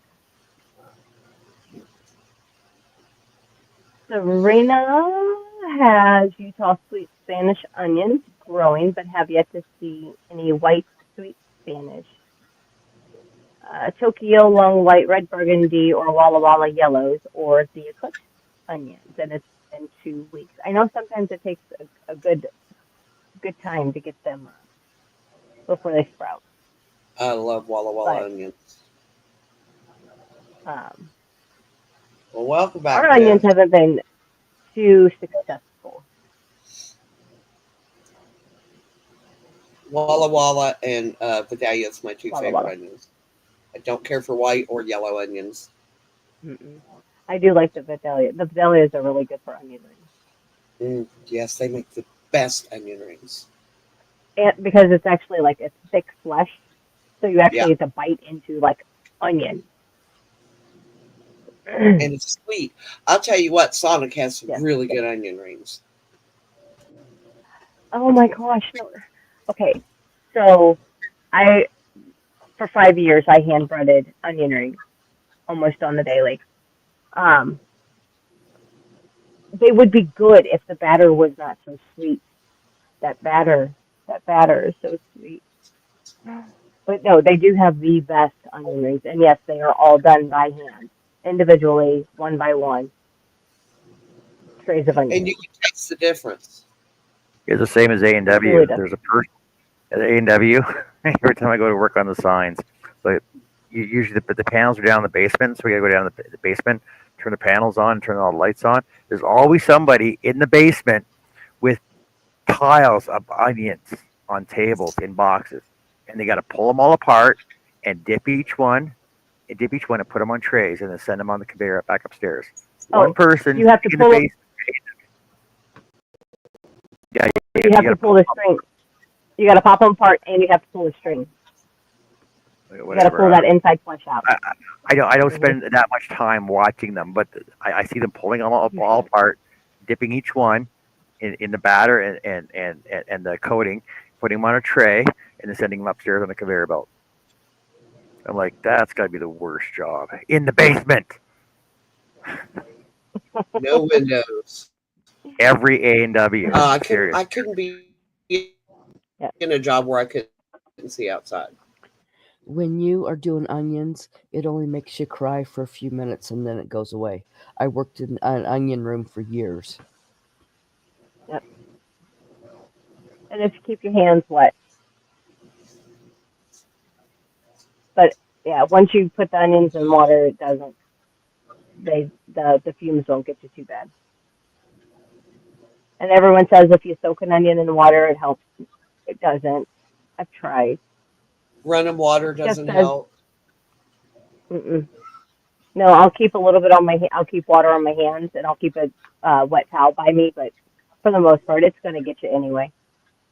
Serena has Utah sweet Spanish onions growing, but have yet to see any white sweet Spanish. Tokyo long white, red burgundy, or Walla Walla yellows, or the eclipse onions, and it's in 2 weeks. I know sometimes it takes a good time to get them before they sprout, I love Walla Walla but onions. um, Well, welcome back, our onions Jeff. haven't been too successful. Walla Walla and Vidalia is my two Walla favorite Walla. onions. I don't care for white or yellow onions. Mm-mm. I do like the Vidalia. The Vidalias are really good for onion rings. Yes, they make the best onion rings. And because it's actually like it's thick flesh, so you actually Yeah, have to bite into like onion. and it's sweet. I'll tell you what, Sonic has some Yeah. really good onion rings. Oh my gosh. No. Okay. So I for 5 years I hand breaded onion rings almost on the daily. Um, they would be good if the batter was not so sweet. That batter, that batter is so sweet. But no, they do have the best onion rings, and yes, they are all done by hand, individually, one by one, trays of And onions. you can taste the difference. It's the same as A&W. Really does. There's a person at A&W. Every time I go to work on the signs, but usually the panels are down in the basement, so we gotta go down the basement, turn the panels on, turn all the lights on. There's always somebody in the basement with piles of onions on tables in boxes, and they got to pull them all apart and dip each one and put them on trays, and then send them on the conveyor back upstairs. One Oh, person you have to in the pull. basement. Yeah, You have you to got to pull the string. You got to pop them apart, and you have to pull the string. You got to pull whatever. that inside flesh out. I don't Mhm. spend that much time watching them, but I see them pulling them all apart, dipping each one in the batter and the coating, putting them on a tray, and then sending them upstairs on a conveyor belt. I'm like, that's got to be the worst job in the basement. No windows. Every A&W, serious. I couldn't be Yeah. in a job where I couldn't see outside. When you are doing onions, it only makes you cry for a few minutes and then it goes away. I worked in an onion room for years. Yep. And if you keep your hands wet, but yeah, once you put the onions in water, it doesn't. The fumes don't get you too bad. And everyone says if you soak an onion in water, it helps. It doesn't. I've tried. Running water Jeff doesn't says, help. mm-mm. No, I'll keep a little bit on my. I'll keep water on my hands, and I'll keep a wet towel by me. But for the most part, it's going to get you anyway.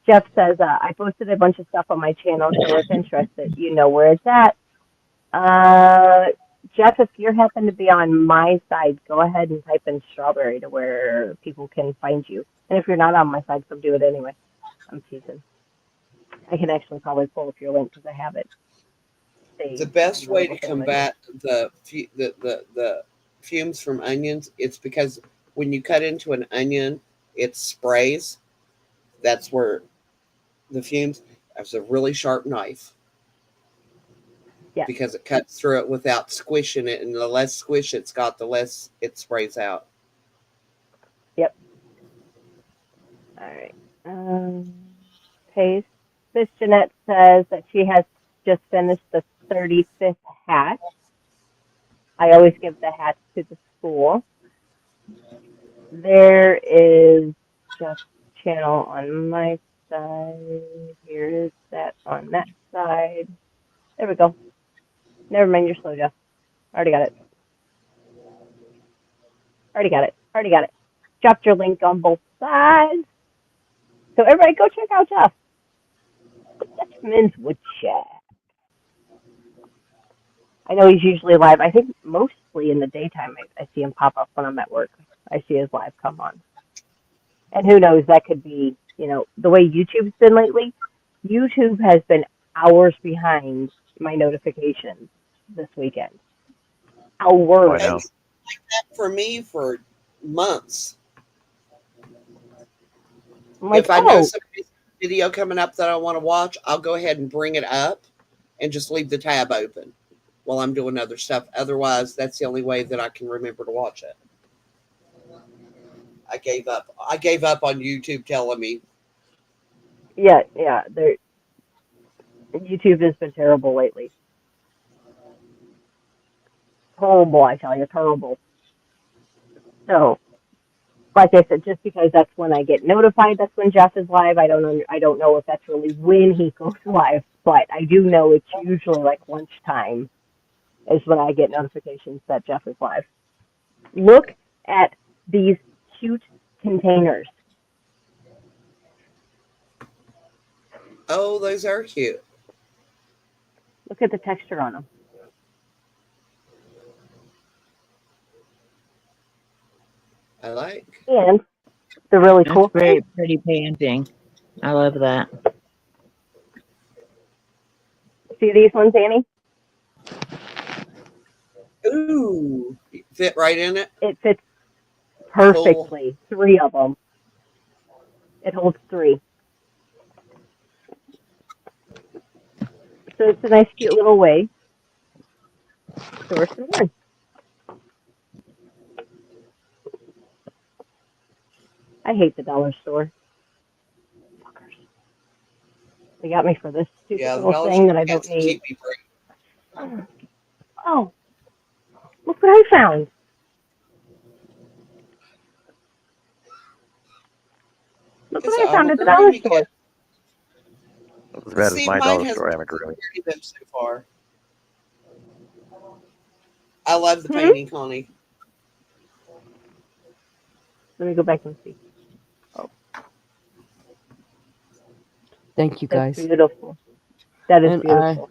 Jeff says I posted a bunch of stuff on my channel, so if interested, you know where it's at. Uh, Jeff, if you happen to be on my side, go ahead and type in strawberry to where people can find you. And if you're not on my side, come do it anyway. I'm teasing. I can actually probably pull up your link because I have it The saved best way to before my. combat the fumes from onions, it's because when you cut into an onion, it sprays. That's where the fumes. That's a really sharp knife Yeah. because it cuts through it without squishing it, and the less squish it's got, the less it sprays out. Yep. All right. Paste. Miss Jeanette says that she has just finished the 35th hat. I always give the hats to the school. There is just channel on my side. Here is that on that side. There we go. Never mind, you're slow, Jeff. Already got it. Already got it. Already got it. Dropped your link on both sides. So everybody go check out Jeff. Dutchman's Woodshed. I know he's usually live. I think mostly in the daytime I see him pop up when I'm at work. I see his live come on. And who knows, that could be, the way YouTube's been lately. YouTube has been hours behind my notifications this weekend. Oh, I Hours. know. It's like that for me for months. I'm like, If I know oh, somebody's video coming up that I want to watch, I'll go ahead and bring it up and just leave the tab open while I'm doing other stuff. Otherwise, that's the only way that I can remember to watch it. I gave up. I gave up on YouTube telling me. yeah. YouTube has been terrible lately. Terrible, I tell you, terrible. So, like I said, just because that's when I get notified, that's when Jeff is live. I don't know if that's really when he goes live, but I do know it's usually like lunchtime is when I get notifications that Jeff is live. Look at these cute containers. Oh, those are cute. Look at the texture on them. I like. And the really That's cool very thing, pretty painting. I love that. see these ones, Annie? Ooh, fit right in it. It fits Cool. perfectly. 3 of them. It holds 3. So it's a nice, cute little way to store some yarn. I hate the dollar store. Fuckers. They got me for this stupid Yeah, the little dollar thing store that I don't cats need. keep me free. Oh, look what I found. Look It's what an I found at the dollar amigurumi store. kit. Not as bad as See, my mine dollar has store amigurumi. them so far. I love the Hmm? painting, Connie. Let me go back and see. Oh, Thank you, that's guys. beautiful. That is And beautiful.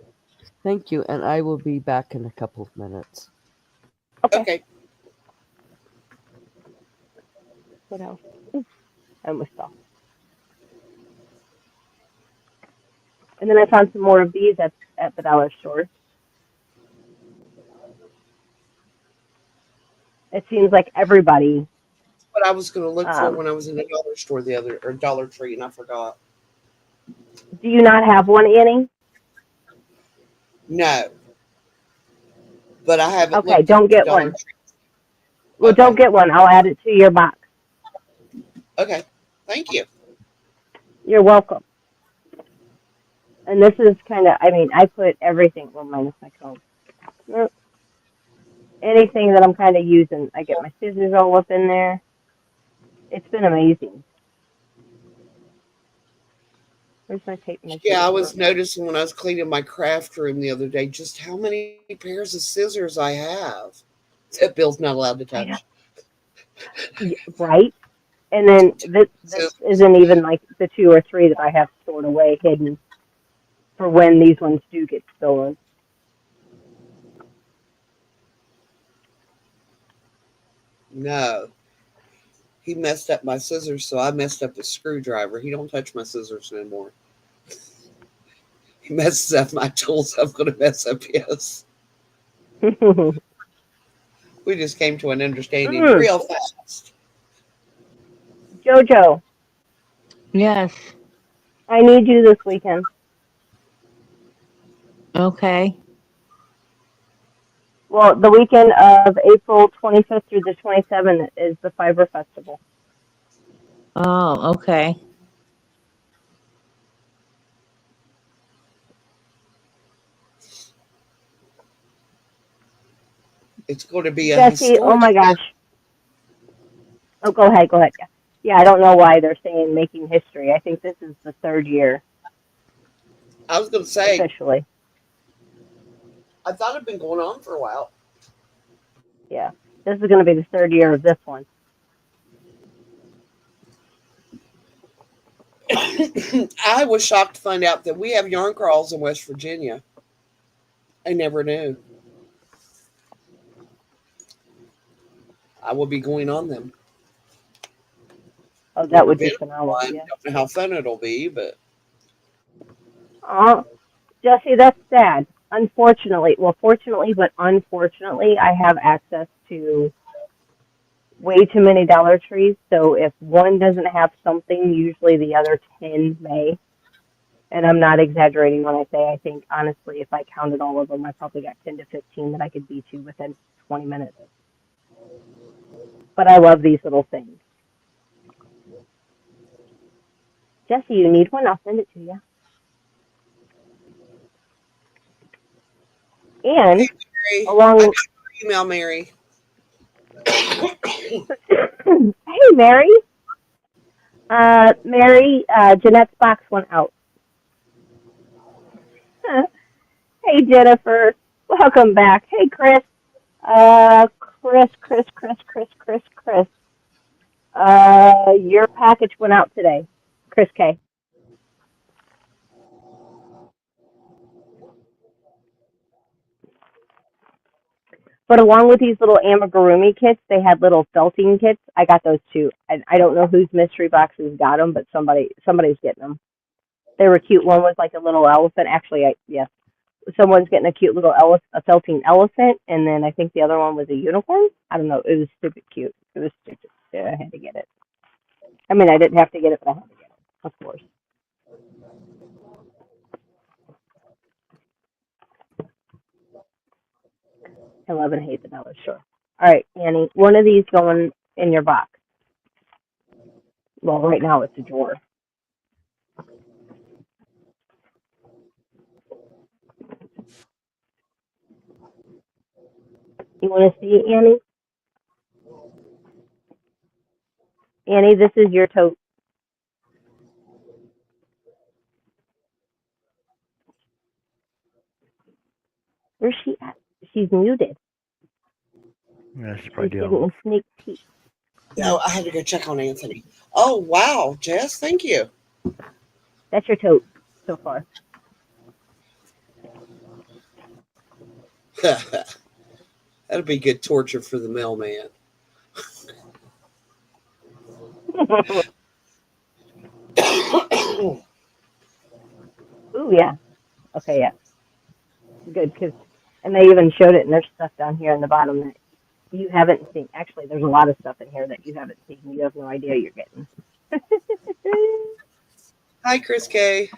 thank you. And I will be back in a couple of minutes. Okay. Okay. What else? Ooh, I almost fell. And then I found some more of these at the dollar store. It seems like everybody. What I was going to look for Um, when I was in the dollar store or Dollar Tree, and I forgot. do you not have one, Annie? No, but I haven't Okay, looked at don't the get Dollar one. Tree. Well, don't Okay. get one. I'll add it to your box. Okay. Thank you. You're welcome. And this is kind of, I put everything, well, minus my comb. Nope. Anything that I'm kind of using, I get my scissors all up in there. It's been amazing. Where's my tape measure? Yeah, I was noticing when I was cleaning my craft room the other day just how many pairs of scissors I have that Bill's not allowed to I know. touch. Right? And then this Scissors. isn't even like the 2 or 3 that I have stored away, hidden for when these ones do get stolen. No. He messed up my scissors, so I messed up the screwdriver. He don't touch my scissors anymore. He messes up my tools, I'm going to mess up his. We just came to an understanding real fast. Jojo, Yes. I need you this weekend. Okay. Well, the weekend of April 25th through the 27th is the Fiber Festival. Oh, okay. It's going to be a Jesse, oh historic my event. gosh. Oh, go ahead. Yeah. Yeah, I don't know why they're saying making history. I think this is the 3rd year I was going to say, officially. I thought it'd been going on for a while. Yeah. This is going to be the 3rd year of this one. I was shocked to find out that we have yarn crawls in West Virginia. I never knew. I will be going on them. Oh, that Never would been be on phenomenal. one. Yeah. Don't know how fun it'll be, but Oh, Jesse, that's sad. Unfortunately, well, fortunately, but unfortunately, I have access to way too many Dollar Trees. So if one doesn't have something, usually the other 10 may. And I'm not exaggerating when I say I think, honestly, if I counted all of them, I probably got 10 to 15 that I could beat you within 20 minutes. But I love these little things. Jesse, you need one? I'll send it to you. And Mary, I along, got your email, Mary. hey, Mary. Mary, Jeanette's box went out. Hey, Jennifer. Welcome back. Hey, Chris. Chris. Your package went out today. Chris K. But along with these little amigurumi kits, they had little felting kits. I got those too. I don't know whose mystery boxes got them, but somebody's getting them. They were cute. One was like a little elephant. Actually, yes, someone's getting a cute little a felting elephant, and then I think the other one was a unicorn. I don't know. It was stupid cute. It was stupid. Yeah, I had to get it. I mean, I didn't have to get it, but I had to get it, of course. I love and hate the dollar store. All right, Annie, one of these going in your box. Well, right now it's a drawer. You want to see, Annie? Annie, this is your tote. Where's she at? She's muted. Yeah, she's She's probably getting dealing. a sneak peek. No, I had to go check on Anthony. Oh, wow, Jess, thank you. That's your tote so far. That'll be good torture for the mailman. Ooh, yeah. Okay, yeah. Good, and they even showed it, and there's stuff down here in the bottom that you haven't seen. Actually, there's a lot of stuff in here that you haven't seen. You have no idea you're getting. Hi, Chris K.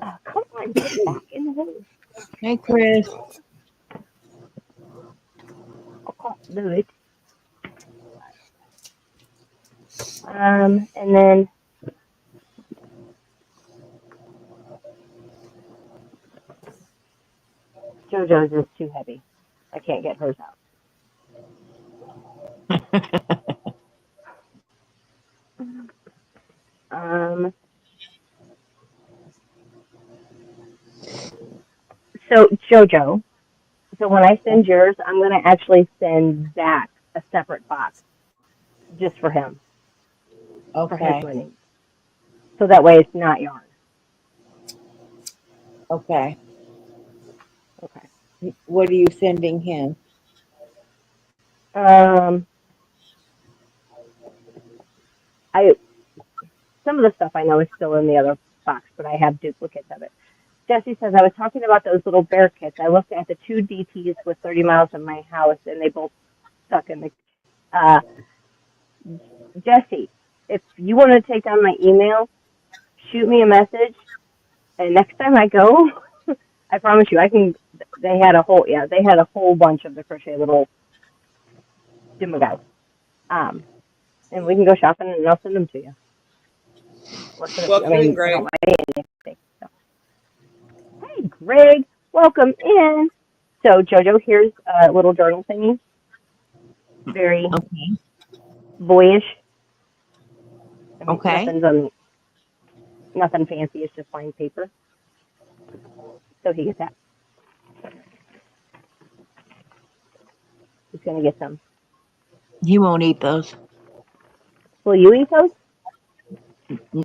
Oh, come on, get back in the hole. Hey, Chris. I can't do it. And then JoJo's is too heavy. I can't get hers out. So JoJo, so when I send yours, I'm gonna actually send Zach a separate box just for him, for his Okay. winning. So that way it's not yarn. Okay. Okay. What are you sending him? Some of the stuff I know is still in the other box, but I have duplicates of it. Jesse says, I was talking about those little bear kits. I looked at the two DTs with 30 miles in my house, and they both stuck in the. Jesse, if you want to take down my email, shoot me a message, and next time I go, I promise you, I can. They had a whole bunch of the crochet little Dima guys. And we can go shopping, and I'll send them to you. Welcome in, I Greg. don't weigh anything. So. Hey, Greg, welcome in. So, JoJo, here's a little journal thingy. Very Okay. boyish. I mean, Okay. nothing fancy. It's just plain paper. So he gets that. He's gonna get some. He won't eat those. Will you eat those?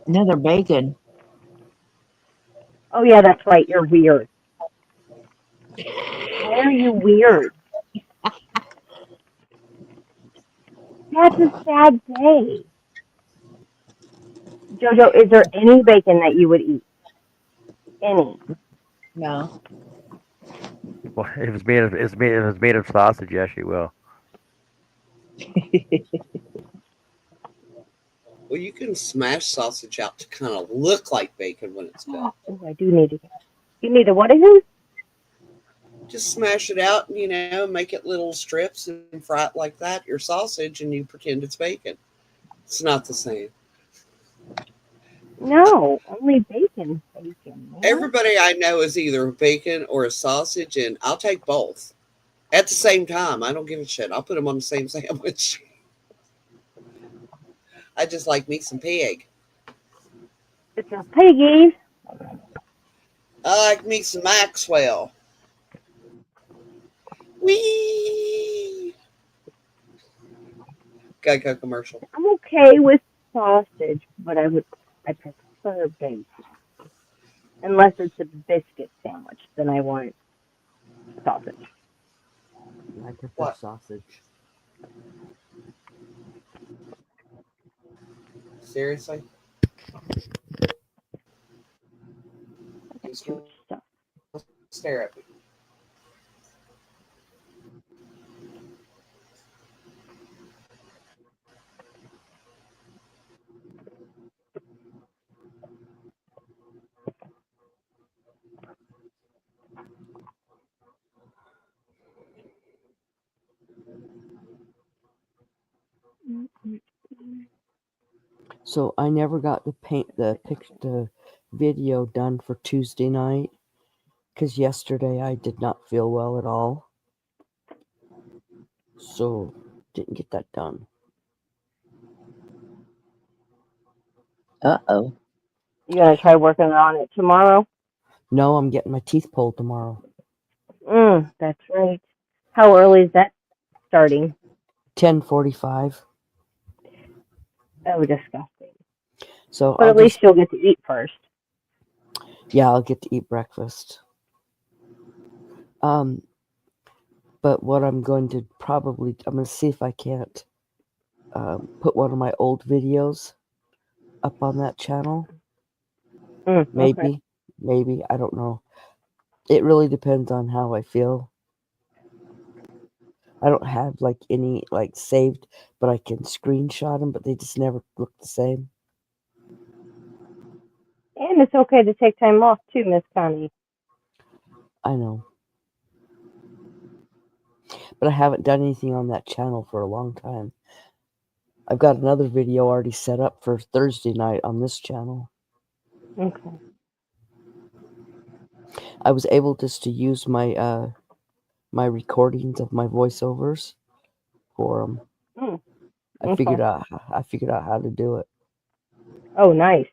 No, they're bacon. Oh yeah, that's right. You're weird. Why are you weird? That's a sad day. Jojo, is there any bacon that you would eat? Any? No. Well, if it's made of sausage, yes, you will. Well, you can smash sausage out to kind of look like bacon when it's good. Oh, I do need to. You need a what again? Just smash it out and, make it little strips and fry it like that, your sausage, and you pretend it's bacon. It's not the same. No, only bacon. Bacon. What? Everybody I know is either a bacon or a sausage, and I'll take both at the same time. I don't give a shit. I'll put them on the same sandwich. I just like me some pig. It's a piggy. I like me some Maxwell. Wee! Geico commercial. I'm okay with sausage, but I prefer bacon. Unless it's a biscuit sandwich, then I want sausage. I prefer What? sausage. Seriously? Too much stuff. Stare at me. So I never got the video done for Tuesday night because yesterday I did not feel well at all. So didn't get that done. Uh-oh. You gonna try working on it tomorrow? No, I'm getting my teeth pulled tomorrow. That's right. How early is that starting? 10:45. Oh, disgusting. So But I'll at least you'll get to eat first. I'll get to eat breakfast. But what I'm going to see if I can't put one of my old videos up on that channel. Okay. Maybe, I don't know. It really depends on how I feel. I don't have any saved, but I can screenshot them, but they just never look the same. And it's okay to take time off too, Miss Connie. I know. But I haven't done anything on that channel for a long time. I've got another video already set up for Thursday night on this channel. Okay. I was able just to use my my recordings of my voiceovers for them. I figured out how to do it. Oh, nice.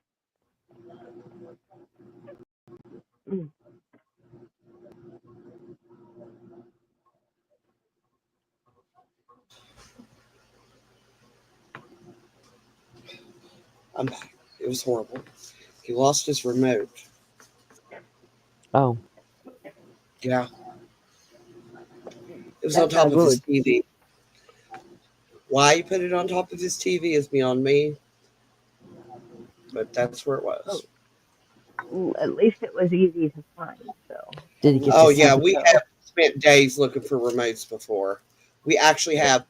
I'm back. It was horrible. He lost his remote. Oh. Yeah. It was That's on top not of his good. TV. Why he put it on top of his TV is beyond me. But that's where it was. At least it was easy to find. So. Did he get Oh, to see yeah. the We have spent days looking for remotes before. We actually have.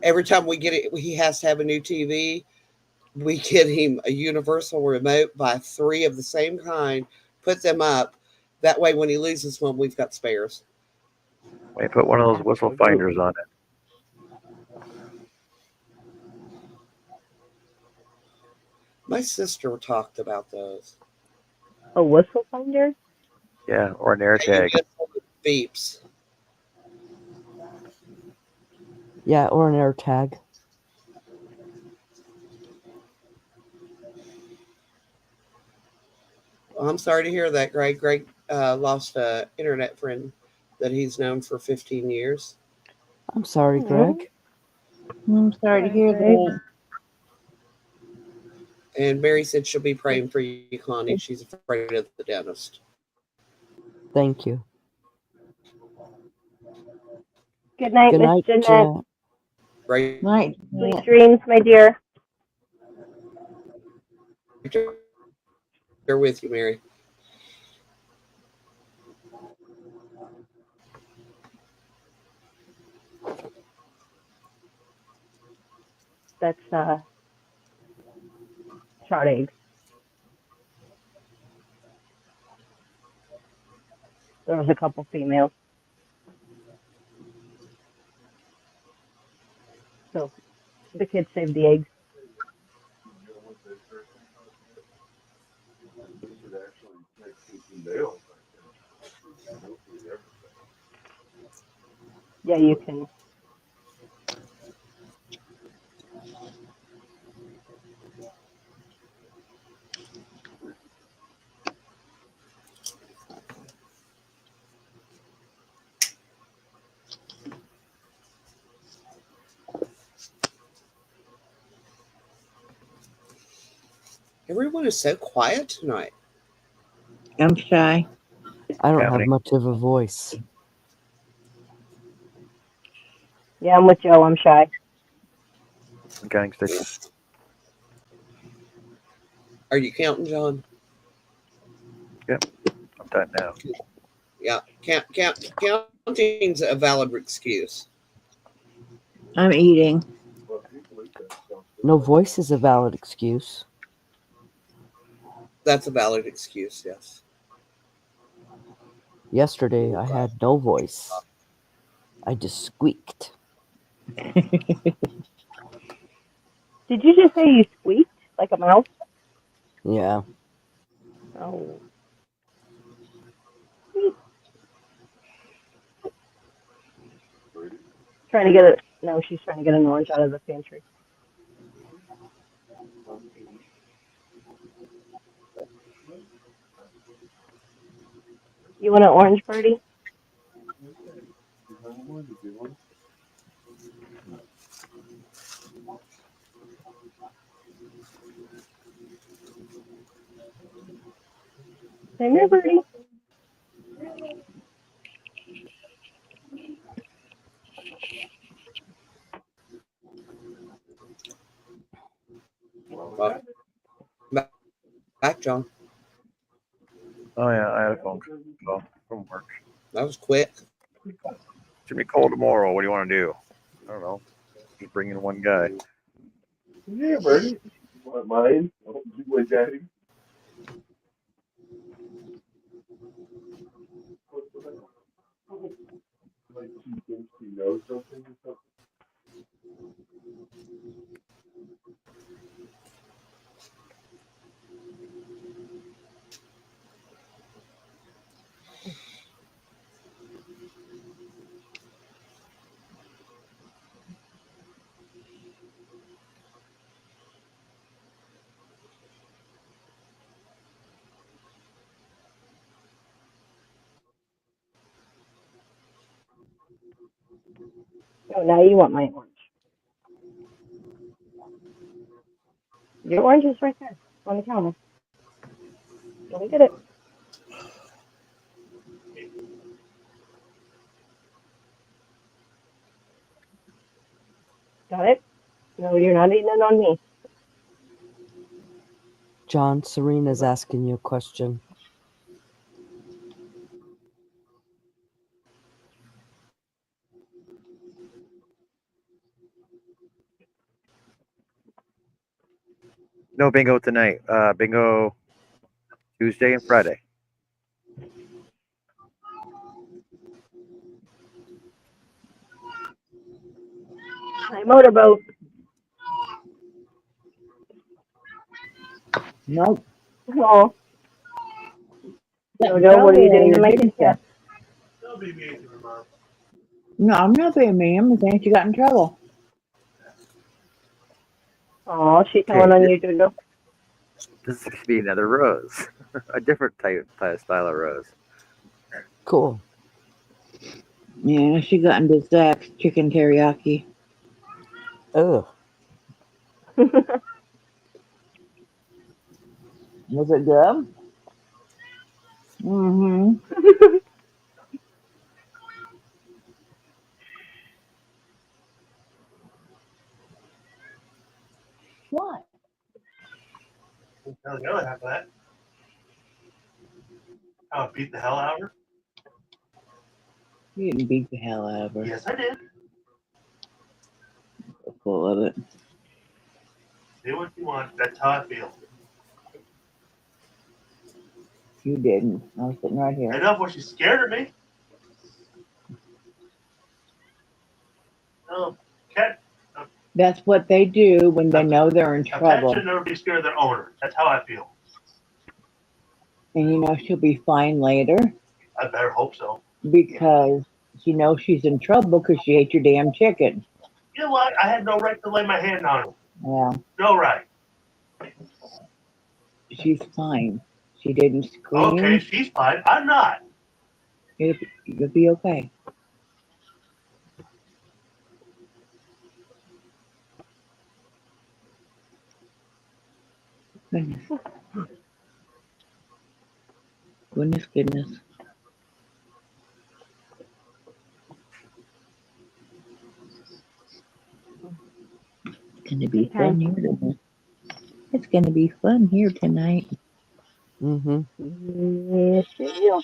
Every time we get it, he has to have a new TV. We get him a universal remote, buy 3 of the same kind, put them up. That way, when he loses one, we've got spares. We put one of those whistle finders on it. My sister talked about those. A whistle finder? Yeah, or an air Yeah, tag. you whistle, it beeps. Yeah, or an air tag. Well, I'm sorry to hear that, Greg. Greg lost an internet friend that he's known for 15 years. I'm sorry, Greg. I'm sorry to hear that. And Mary said she'll be praying for you, Connie. She's afraid of the dentist. Thank you. Good night, Good Miss night, Jeanette. Jeanette. Right? Night. Sweet dreams, my dear. here with you, Mary. That's shot eggs. There was a couple females. So the kids saved the eggs. Yeah, you can. Everyone is so quiet tonight. I'm shy. I don't have Happening. much of a voice. Yeah, I'm with Joe. I'm shy. I'm counting sticks. Are you counting, John? I'm done now. Yeah, counting's a valid excuse. I'm eating. No voice is a valid excuse. That's a valid excuse, yes. Yesterday, I had no voice. I just squeaked. Did you just say you squeaked like a mouse? Yeah. Oh. Trying to get it. No, she's trying to get an orange out of the pantry. You want an orange, Birdie? Come here, Birdie. Well, back, John. Oh yeah, I had a phone call from work. That was quick. It's gonna be cold tomorrow. What do you want to do? I don't know. Just bring in one guy. Yeah, Bernie. You want mine? I'll do my daddy. Like she thinks she knows something or something. Oh, now you want my orange. Your orange is right there on the counter. Let me get it. Got it? No, you're not eating it on me. John, Serena's asking you a question. No bingo tonight. Bingo Tuesday and Friday. My motorboat. Nope. Oh, Jojo, what are you doing to my kitchen? No, I'm not being mean. I'm saying she got in trouble. Oh, she's Okay, telling on you, Jojo. this could be another rose, a different type style of rose. Cool. Yeah, she got into Zach's chicken teriyaki. Ugh. Was it good? Mm-hmm. What? Now the other half of that. I would beat the hell out of her. You didn't beat the hell out of her. Yes, I did. Full of it. Do what you want. That's how I feel. You didn't. I was sitting right here. Enough when she's scared of me. No, cat. That's what they do when they know they're in A cat trouble. should never be scared of their owner. That's how I feel. And you know she'll be fine later I better hope so. because you know she's in trouble because she ate your damn chicken. You know what? I had no right to lay my hand on her. Yeah, No right. she's fine. She didn't scream. Okay, she's fine. I'm not. You'll be okay. Goodness. Goodness. It's gonna be fun here tonight. It's gonna be fun here tonight. Mm-hmm. Yes, it will.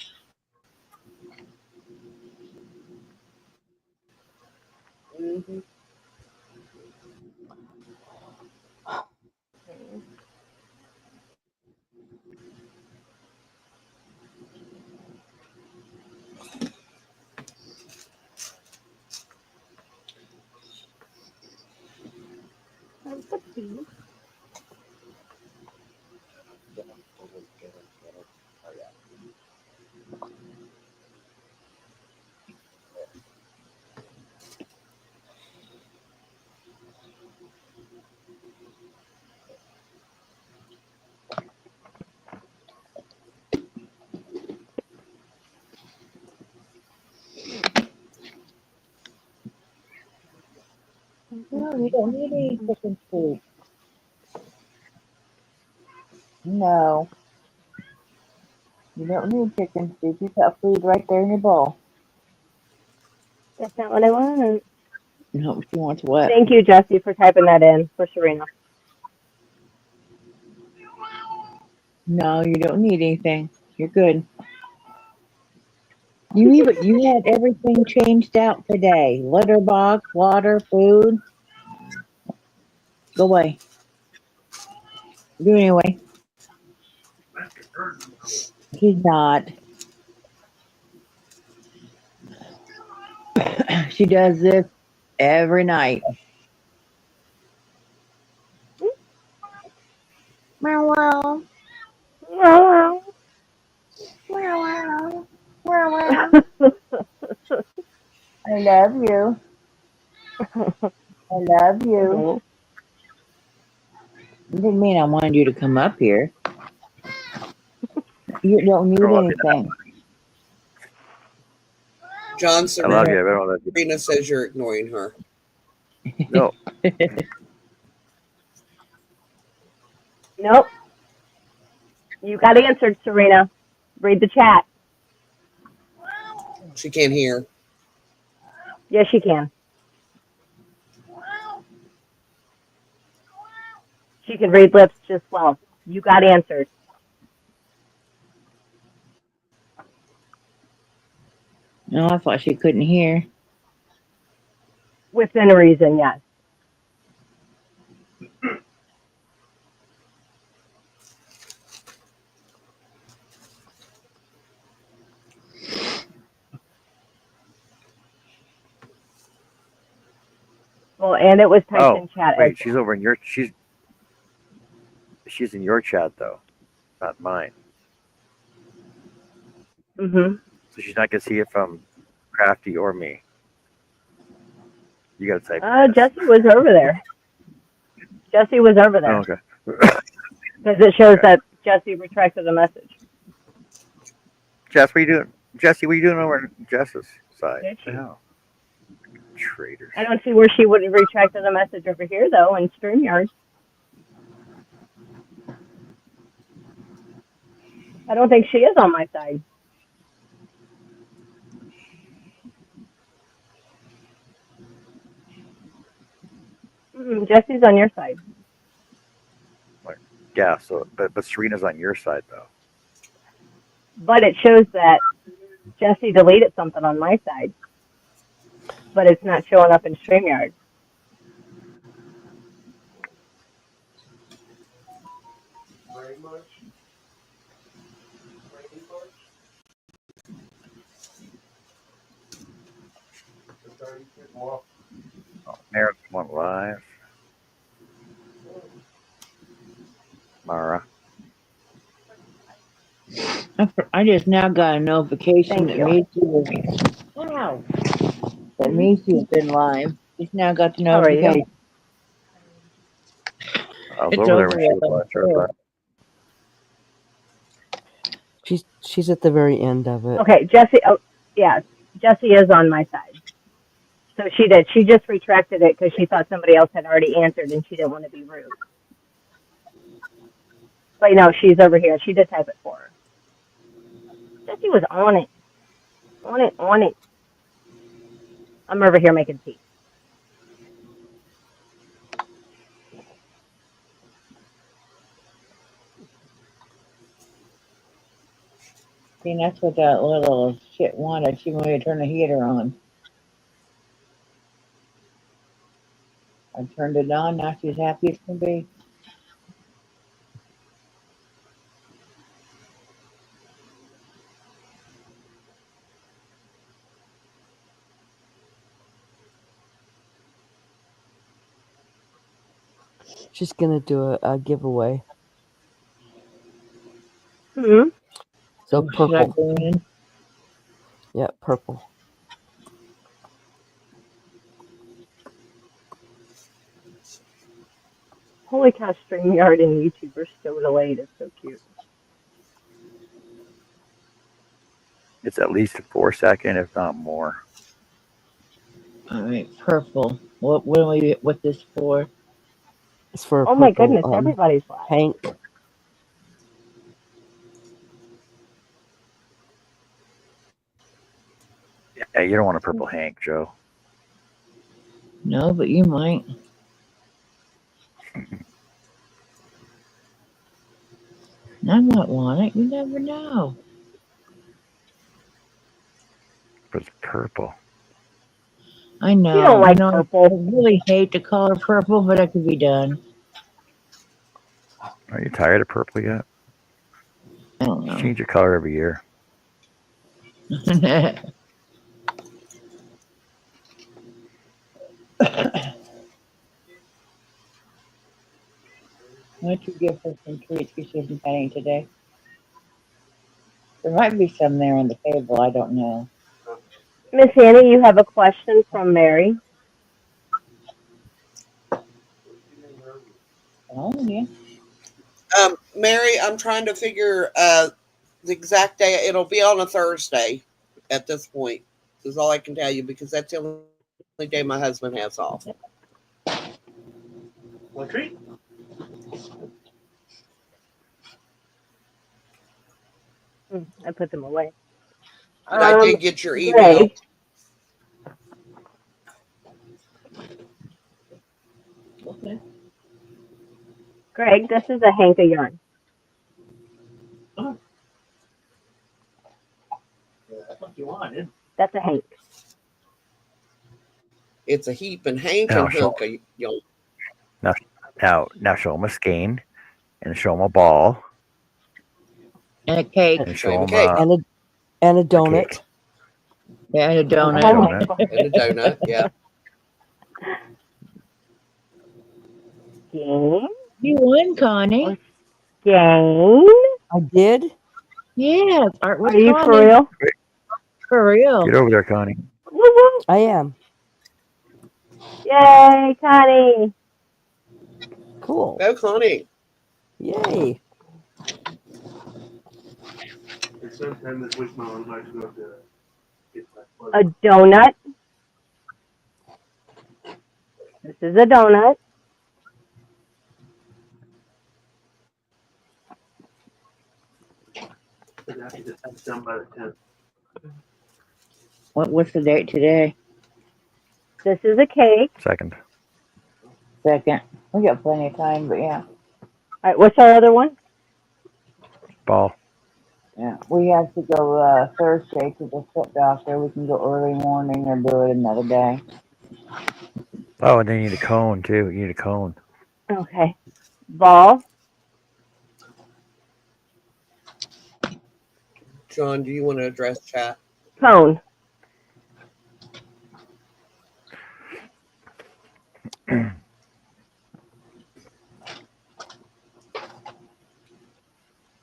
Mm-hmm. No, you don't need any chicken soup. No, you don't need chicken soup. You got food right there in your bowl. That's not what I want. No, she wants what? Thank you, Jesse, for typing that in for Serena. No, you don't need anything. You're good. You had everything changed out today. Litter box, water, food. Go away. Do it anyway. He's not. She does this every night. Meow wow. Wow. Meow wow. Meow wow. I love you. I love you. Didn't mean I wanted you to come up here. You don't need Grow up, you anything. John I love Serena you. I don't know that. says you're ignoring her. No. Nope. You got answered, Serena. Read the chat. She can't hear. Yes, she can. She can read lips just well. You got answered. No, I thought she couldn't hear. Within a reason, yes. Well, and it was typed in chat. Wait, she's over in your she's in your chat though, not mine. Mm-hmm. So she's not gonna see it from Crafty or me. You gotta type. Jesse was over there. Jesse was over there. Oh, okay. Because it shows that Jesse retracted the message. Jess, what are you doing? Jesse, what are you doing over on Jess's side? Did she? No. Traitors. I don't see where she would have retracted the message over here, though, in StreamYard. I don't think she is on my side. Jesse's on your side. Right. Yeah. So, but Serena's on your side though. But it shows that Jesse deleted something on my side, but it's not showing up in StreamYard. Very much. Very much. It's already getting off. Oh, Mary's going live. Mara. I just now got a notification Thank that you. Macy's been live. Just now got the How are you? notification. I was It's over there over when she with. was I'm last sure. She's at the very end of it. Okay, Jesse. Oh, yeah, Jesse is on my side. So she did. She just retracted it because she thought somebody else had already answered and she didn't want to be rude. But no, she's over here. She did type it for her. Jesse was on it. On it, on it. I'm over here making tea. See, that's what that little shit wanted. She wanted to turn the heater on. I turned it on. Now she's happy as can be. She's gonna do a giveaway. Hmm. So Should I purple. go in? Yeah, purple. Holy cow, StreamYard and YouTube are so delayed. It's so cute. It's at least a 4 second, if not more. All right, purple. What's this for? It's for a Oh my purple goodness, everybody's live. Hank. Yeah, you don't want a purple Hank, Joe. No, but you might. I might want it. You never know. But it's purple. I know. You don't like I purple. really hate the color purple, but it could be done. Are you tired of purple yet? I don't You know. change your color every year. Why don't you give her some treats because she isn't petting today? There might be some there on the table. I don't know. Miss Annie, you have a question from Mary. Oh, yeah. Mary, I'm trying to figure the exact day. It'll be on a Thursday at this point, is all I can tell you, because that's the only day my husband has off. One treat? I put them away. But I did get your email. Greg. Okay. Greg, this is a hank of yarn. Oh. Yeah, that's what you wanted. That's a hank. It's a heap and hank Now and show, hunk of yarn. now show them a skein, and show them a ball, And a cake. and show And a them cake. And a donut. cake. Yeah, and a Oh donut. my Donut. God. And a donut, yeah. Game You won, Connie. game. I did. Yeah, art with Are you Connie. for real? For real. Get over there, Connie. Woo-woo. I am. Yay, Connie. Cool. Go, Connie. Yay. Sometime this week, my wife's going to get my A donut. This is a donut. But I have to get that done by the 10th. What's the date today? This is a cake. Second. Second. We got plenty of time, but yeah. right, what's our other one? Ball. Yeah, we have to go Thursday to the foot doctor. We can go early morning or do it another day. Oh, and then you need a cone too. You need a cone. Okay. Ball. John, do you want to address chat? Cone.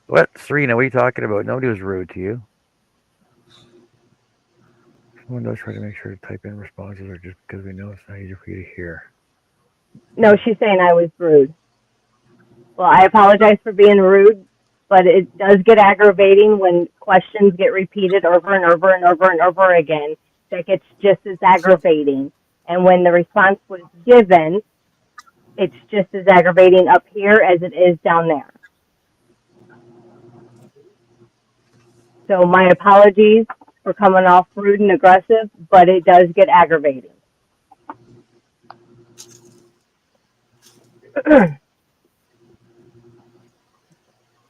What, Serena? What are you talking about? Nobody was rude to you. Someone does try to make sure to type in responses, or just because we know it's not easy for you to hear. No, she's saying I was rude. Well, I apologize for being rude, but it does get aggravating when questions get repeated over and over and over and over again. That gets just as aggravating. And when the response was given, it's just as aggravating up here as it is down there. So my apologies for coming off rude and aggressive, but it does get aggravating.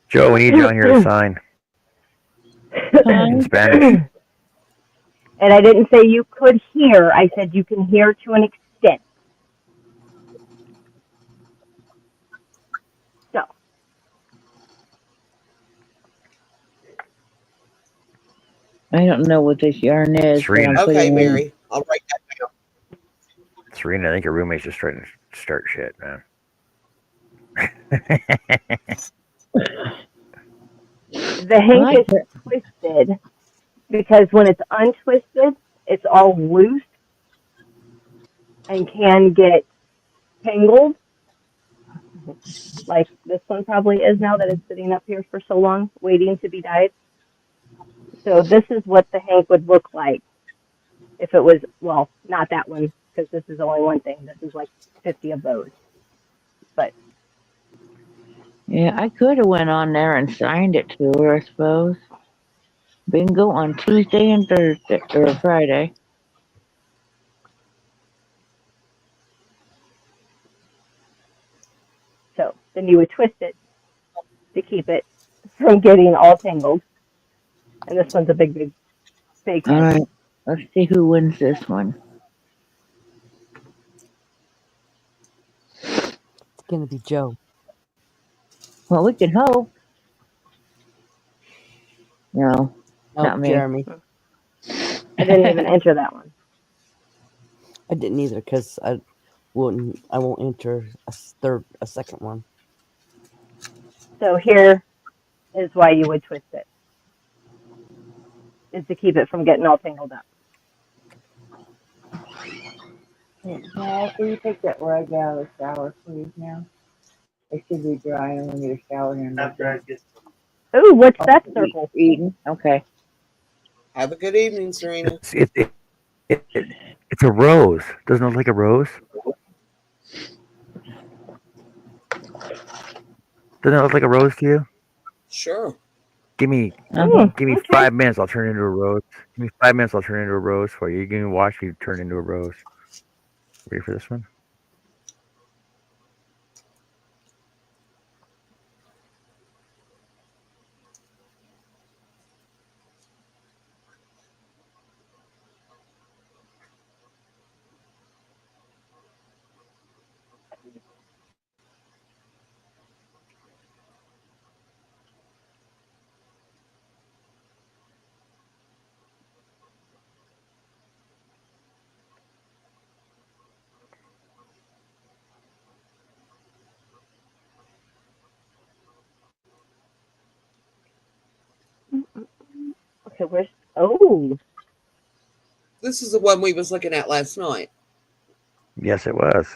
Joe, we need you on here to sign in Spanish. And I didn't say you could hear. I said you can hear to an extent. So. I don't know what this yarn is. But Serena. I'm Okay, putting in- Mary. I'll write that down. Serena, I think your roommate's just trying to start shit, man. The hank is twisted because when it's untwisted, it's all loose and can get tangled. Like this one probably is now that it's sitting up here for so long, waiting to be dyed. So this is what the hank would look like if it was, well, not that one, because this is only one thing. This is like 50 of those. But Yeah, I could have went on there and signed it to her, I suppose. Bingo on Tuesday and Thursday or Friday. so then you would twist it to keep it from getting all tangled. And this one's a big All head. right, let's see who wins this one. It's gonna be Joe. Well, we can hope. No, No, not me. Jeremy. I didn't even enter that one. I didn't either because I won't enter a second one. So here is why you would twist it, is to keep it from getting all tangled up. Yeah, can you take that rug out of the shower, please, now? It should be dry and when you're showering. After I get Ooh, what's that circle? Eden, okay. Have a good evening, Serena. It's a rose. Doesn't it look like a rose? Doesn't it look like a rose to you? Sure. Give me Okay. 5 minutes. I'll turn it into a rose. Give me 5 minutes. I'll turn it into a rose for you. You can watch me turn into a rose. Ready for this one? Okay, where's, oh, This is the one we was looking at last night. Yes, it was.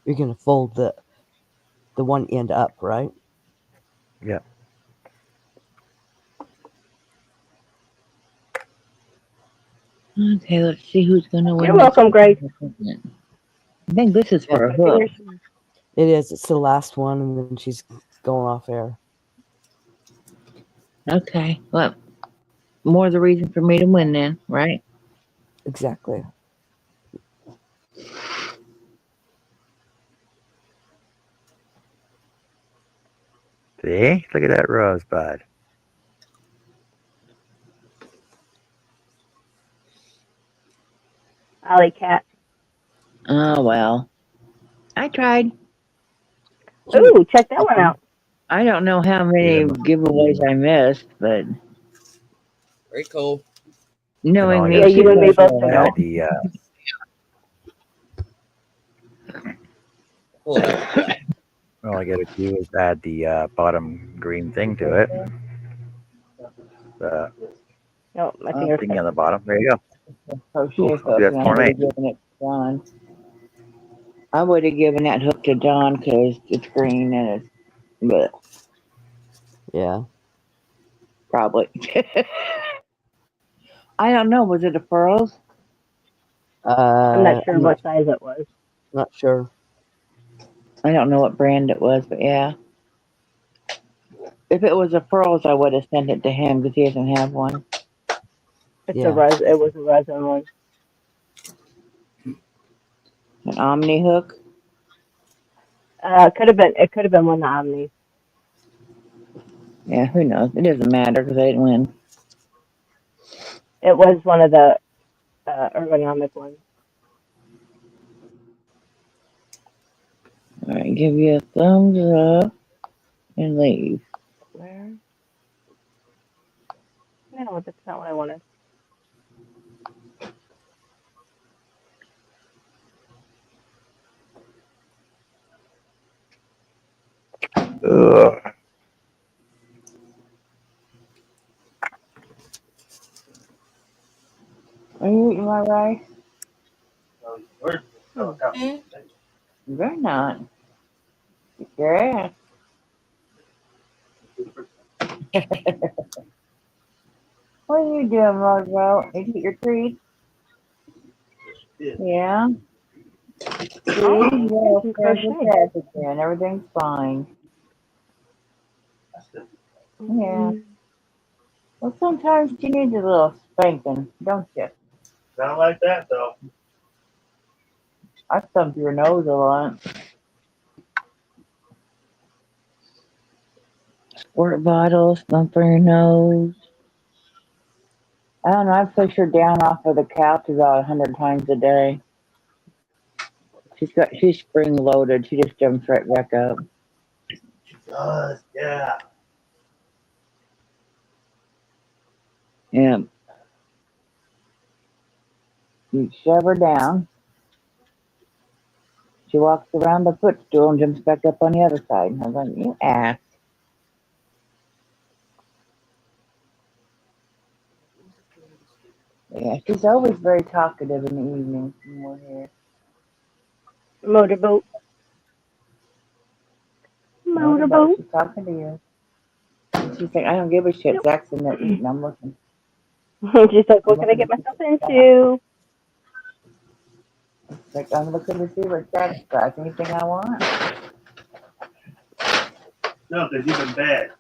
You're gonna fold the one end up, right? Yeah. Okay, let's see who's gonna win. you're welcome, Grace. I think this is for a hook. It is. It's the last one, and then she's going off air. Okay, well, more the reason for me to win then, right? Exactly. See? Look at that rosebud. Alley cat. Oh, well. I tried. Ooh, check that one out. I don't know how many giveaways I missed, but Very cool. knowing all me, you gotta Yeah, you and do me is both to add know. the Pull it up. Yeah. all I gotta do is add the bottom green thing to it. The No, my finger's thingy on the touching. bottom. There you go. crochet I'll do hook, that and I tomorrow would night. have given it to Don. I would have given that hook to Don because it's green and it's, but Yeah. probably. I don't know. Was it a pearls? I'm not sure I'm what size it was. not sure. I don't know what brand it was, but yeah. If it was a pearls, I would have sent it to him because he doesn't have one. It's a Yeah. it was a resin one. An Omni hook. It could have been one of the Omnis. Yeah, who knows? It doesn't matter because I didn't win. It was one of the ergonomic ones. All right, give you a thumbs up and leave. Where? No, that's not what I wanted. Ugh. Are you eating my rice? Hmm. You're not. Your ass. What are you doing, Mojo? Did you eat your treat? Yeah. See, Oh, you're you all can friends with crochet. Tess again. Everything's fine. Yeah. Well, sometimes you need a little spanking, don't you? Not like that though. I thump your nose a lot. Squirt bottles, thump your nose. I don't know. I push her down off of the couch about 100 times a day. She's spring loaded. She just jumps right back up. Does, yeah. Yeah. You shove her down. She walks around the footstool and jumps back up on the other side. I was like, you ass. Yeah, she's always very talkative in the evenings when we're here. Motorboat. What about Motorboat. she's talking to you? And she's like, I don't give a shit. Nope. Zach's in there eating. I'm looking. She's like, I'm what can I looking get to see myself what Zach. into? Like, I'm looking to see what Zach's got. Anything I want? No, because you've been bad.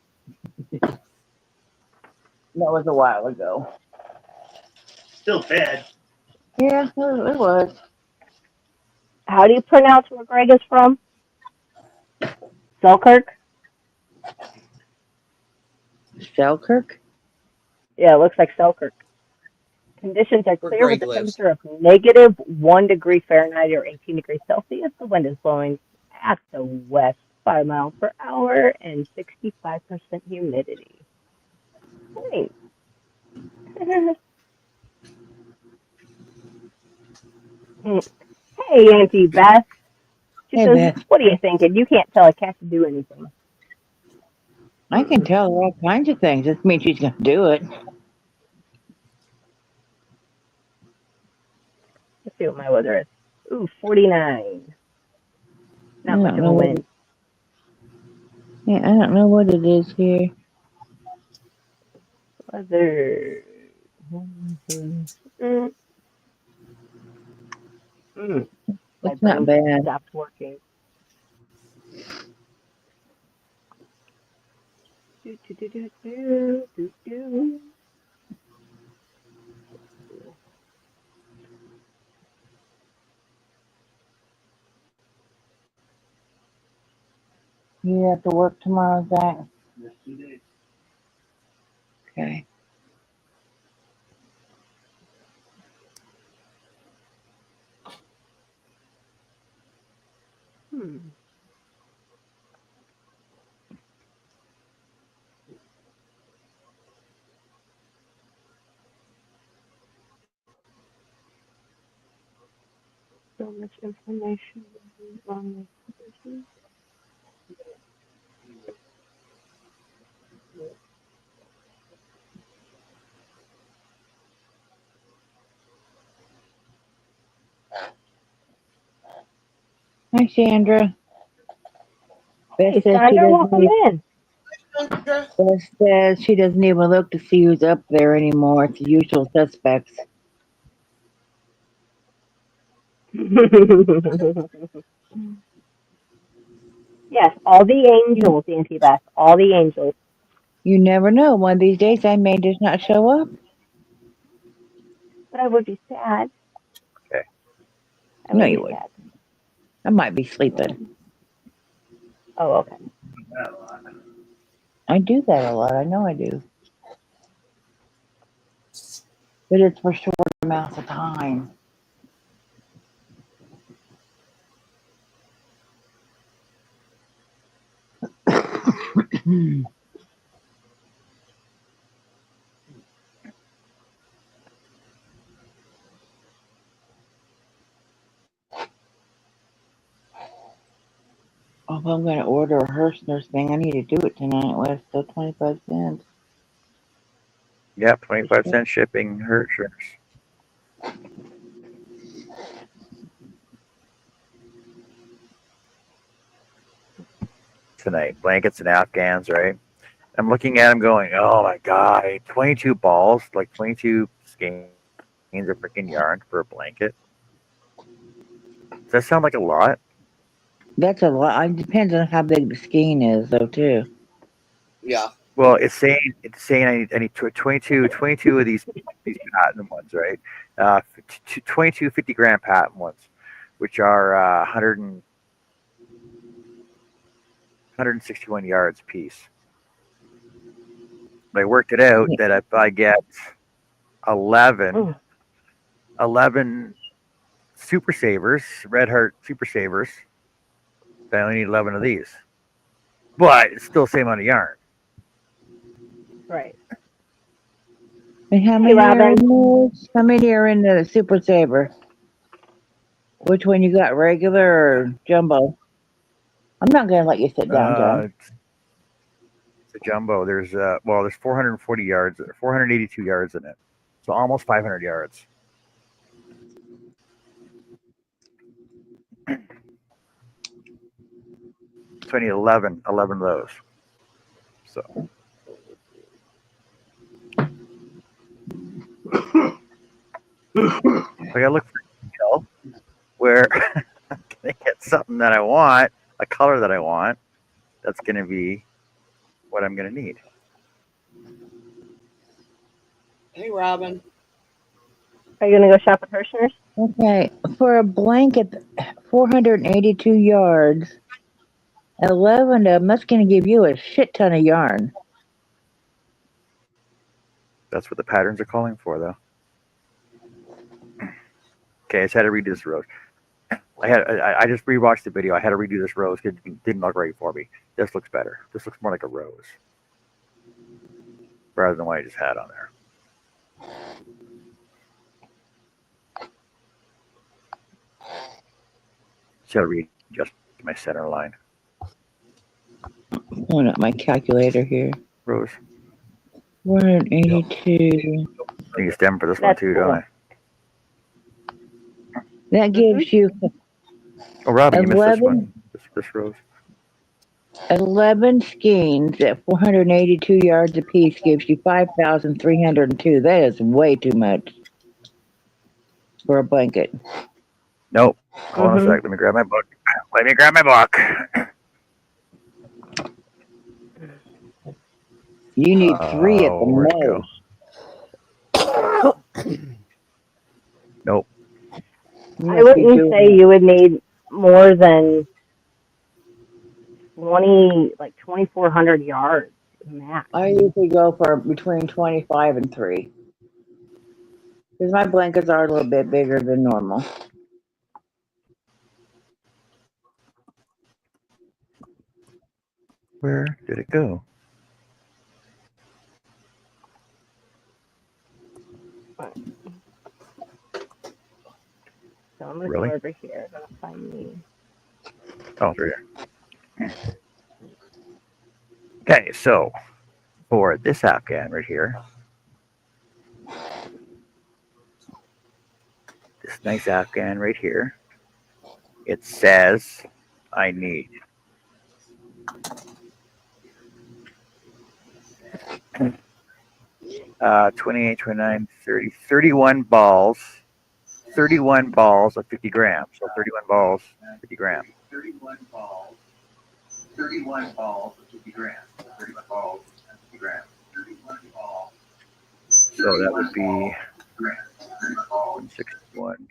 That was a while ago. Still bad. Yeah, it was. How do you pronounce where Greg is from? Selkirk? Selkirk? Yeah, it looks like Selkirk. Conditions are Where clear with Greg a lives. temperature of -1 degree Fahrenheit or 18 degrees Celsius. The wind is blowing at the west 5 miles per hour and 65% humidity. Nice. Hey, Auntie Beth. She Hey, says, Beth. what are you thinking? You can't tell a cat to do anything. I can tell her all kinds of things. Doesn't mean she's going to do it. Let's see what my weather is. Ooh, 49. I Not much don't of know a what wind. I don't know what it is here. Weather. Mm, my It's not brain bad. stopped working. Do, do, do, do, do, do, do. You have to work tomorrow, Zach? Okay. Hmm. So much information on this person. Hi, Sandra. Beth Hey, says she Sandra, doesn't welcome even, in. Sandra? Beth says she doesn't even look to see who's up there anymore. It's the usual suspects. Yes, all the angels, Auntie Beth. All the angels. You never know. One of these days I may just not show up. But I would be sad. Okay. I No, would you be would. sad. I might be sleeping. Oh, okay. I do that a lot. I know I do. But it's for short amounts of time. Oh, if I'm going to order a Hirschner's thing, I need to do it tonight. Well, it's still 25 cents. Yep, 25-cent shipping. Hers. Tonight, blankets and afghans, right? I'm looking at them going, oh my god, 22 balls, like 22 skeins of freaking yarn for a blanket. Does that sound like a lot? That's a lot. It depends on how big the skein is, though, too. Yeah. Well, it's saying I need 22 of these patent ones, right? 22 50-gram patent ones, which are 161 yards a piece. But I worked it out that if I get 11, Mm, 11 super savers, red heart super savers, then I only need 11 of these. But it's still the same amount of yarn. right. And how Hey, many are in Robin. those? How many are in the Super Saver? Which one you got, regular or jumbo? I'm not going to let you sit down, John. It's a jumbo. There's 440 yards, 482 yards in it, so almost 500 yards. So I need 11 of those. So I gotta look for a detail where I'm gonna get something that I want, a color that I want. That's gonna be what I'm gonna need. Hey, Robin. Are you going to go shop at Hirschner's? Okay, for a blanket, 482 yards, 11 of them, that's going to give you a shit ton of yarn. That's what the patterns are calling for, though. Okay, I just had to redo this rose. I just rewatched the video. I had to redo this rose because it didn't look right for me. This looks better. This looks more like a rose rather than what I just had on there. Just got to readjust my center line. Pulling up my calculator here. Rose. 482. I need a stem for this one That's too, cool. don't I? That gives you Oh, Robin, you missed this 11, one. This rose. 11 skeins at 482 yards apiece gives you 5,302. That is way too much for a blanket. Nope. Hold on a sec. Let me grab my book. Let me grab my book. You need 3 at the Where'd it go? most. Nope. I wouldn't say you would need more than 2400 yards Max. I usually go for between 25 and 3. Because my blankets are a little bit bigger than normal. Where did it go? So I'm gonna Really? come over here. I'm gonna find me. Oh, it's right here. Okay, so for this Afghan right here, this nice Afghan right here, it says I need 28, 29, 30, 31 balls. 31 balls of 50 grams. So 31 balls, 50 grams. 31 balls. 31 balls of 50 grams. 31 balls, 50 grams. 31 balls. So that would be 161.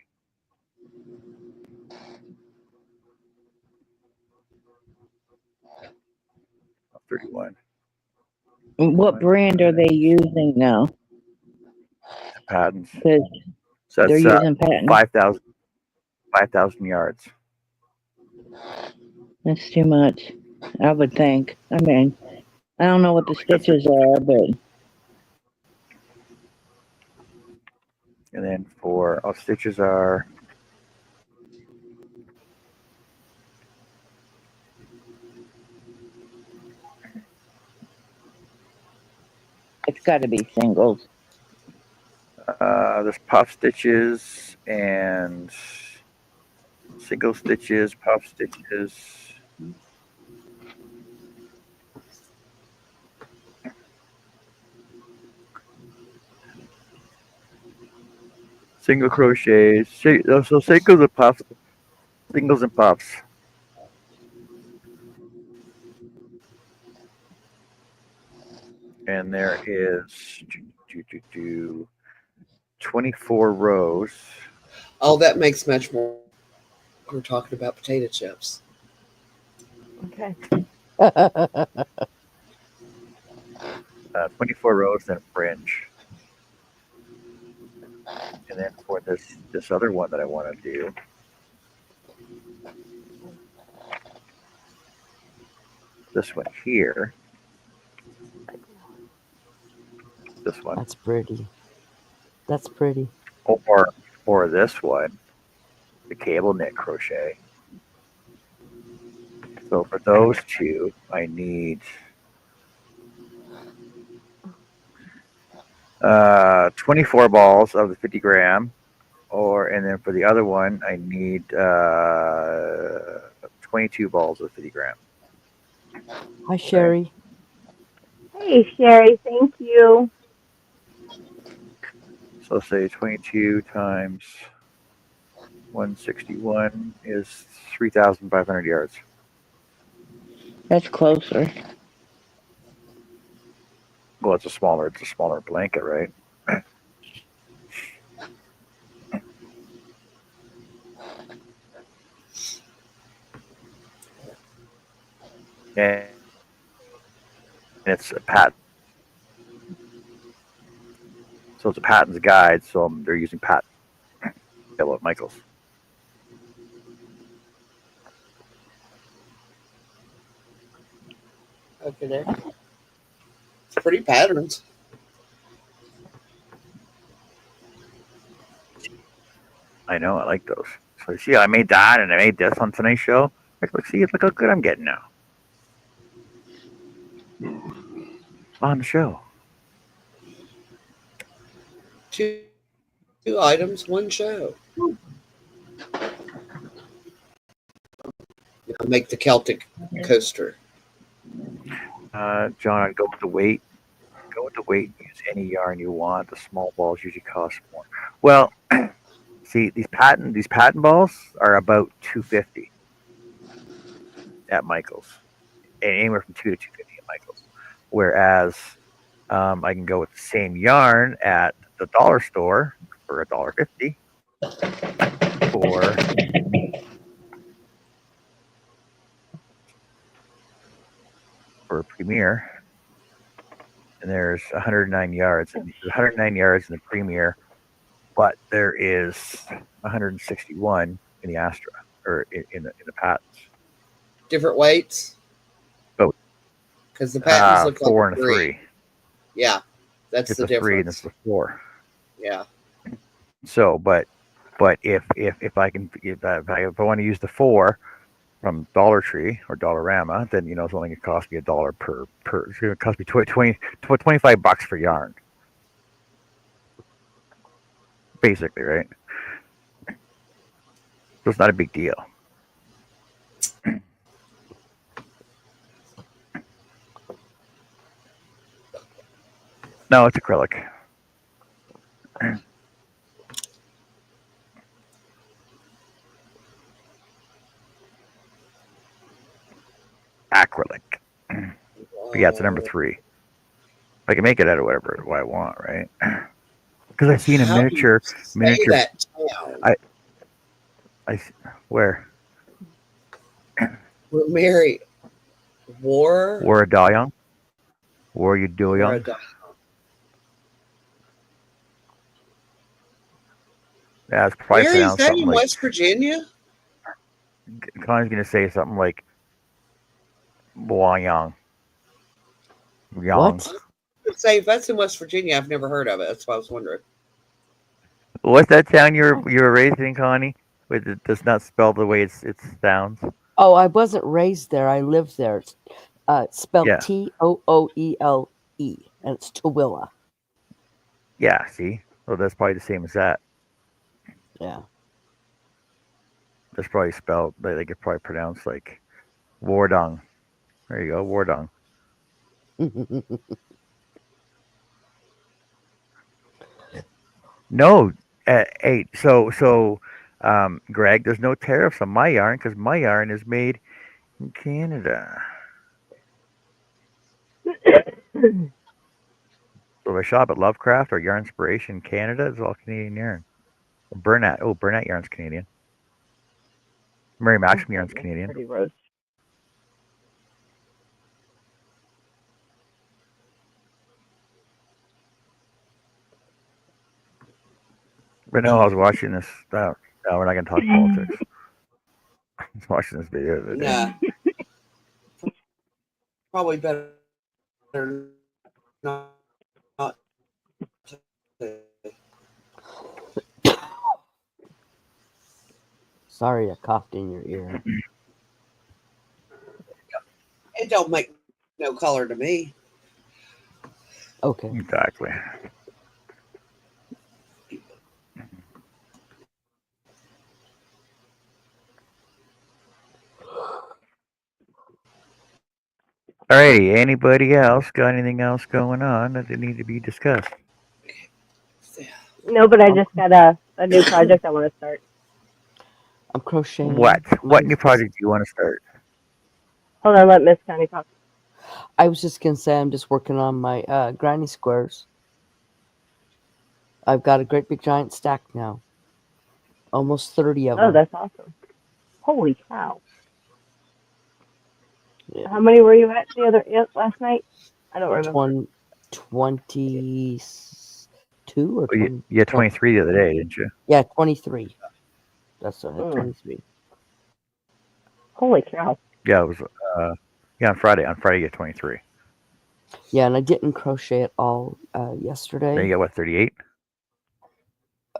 31. What brand are they using now? Patents. Because So they're that's using patents. 5,000 yards. That's too much, I would think. I mean, I don't know what the stitches are, but And then for stitches are it's got to be singles. there's puff stitches and single stitches, puff stitches. Single crochets. So singles and puffs. Singles and puffs. And there is 24 rows. Oh, that makes much more. We're talking about potato chips. Okay. 24 rows and a fringe. And then for this other one that I want to do, this one here, this one, That's pretty. That's pretty. or this one, the cable knit crochet. So for those two, I need 24 balls of the 50 gram, and then for the other one, I need 22 balls of 50 gram. Hi, Sherry. Hey, Sherry. Thank you. So say 22 times 161 is 3,500 yards. That's closer. Well, it's a smaller blanket, right? And it's a patent. So it's a patent's guide. So they're using patent. Hello, Michaels. Okay, there. It's pretty patterns. I know. I like those. So see, I made that, and I made this on tonight's show. Look, see, look how good I'm getting now on the show. Two items, one show. I'll make the Celtic coaster. John, I'd go with the weight. Go with the weight. Use any yarn you want. The small balls usually cost more. Well, see, these patent balls are about $250 at Michaels, and anywhere from $2 to $250 at Michaels. Whereas I can go with the same yarn at the dollar store for $1.50 for a Premier. and there's 109 yards. And there's 109 yards in the Premier, but there is 161 in the Astra or in the patents. Different weights? Oh. Because the patents look 4 like and a 3. Yeah, that's It's the a difference. 3 and it's a 4. Yeah. So, but if I want to use the 4 from Dollar Tree or Dollarama, then it's only going to cost me $1 per. It's going to cost me $25 for yarn, basically, right? So it's not a big deal. No, it's acrylic. Acrylic. But yeah, it's a number 3. I can make it out of whatever I want, right? Because I've seen a How do you say that town? Where? We're married. War Waradalyong. Waradalyong. Waradalyong. Yeah, it's probably Where is pronounced that something in like. West Virginia? Connie's gonna say something like Wyong. What? Say if that's in West Virginia, I've never heard of it. That's why I was wondering. What's that town you were raised in, Connie? It does not spell the way it sounds. Oh, I wasn't raised there. I lived there. It's spelled Yeah. Tooele, and it's Tooele. Yeah, see? Well, that's probably the same as that. Yeah. That's probably spelled, they could probably pronounce like Wardong. There you go, Wardong. No, hey, so, Greg, there's no tariffs on my yarn because my yarn is made in Canada. So if I shop at Lovecraft or Yarn Inspiration Canada, it's all Canadian yarn. Burnett yarn's Canadian. Mary Maxim yarn's Canadian. Pretty roast. But no, I was watching this. No, we're not going to talk politics. I was watching this video the other day. Nah. Probably better not. Sorry, I coughed in your ear. It don't make no color to me. Okay. Exactly. Alrighty, anybody else got anything else going on that need to be discussed? No, but I just got a new project I want to start. I'm crocheting. What new project do you want to start? Hold on, let Miss Connie talk. I was just gonna say I'm just working on my granny squares. I've got a great big giant stack now. Almost 30 of them. Oh, that's awesome. Holy cow. Yeah. How many were you at last night? I don't remember. 22 or 20? You had 23 the other day, didn't you? Yeah, 23. That's what I had, 23. Holy cow. Yeah, it was. On Friday. On Friday, you had 23. Yeah, and I didn't crochet at all yesterday. Then you got what, 38?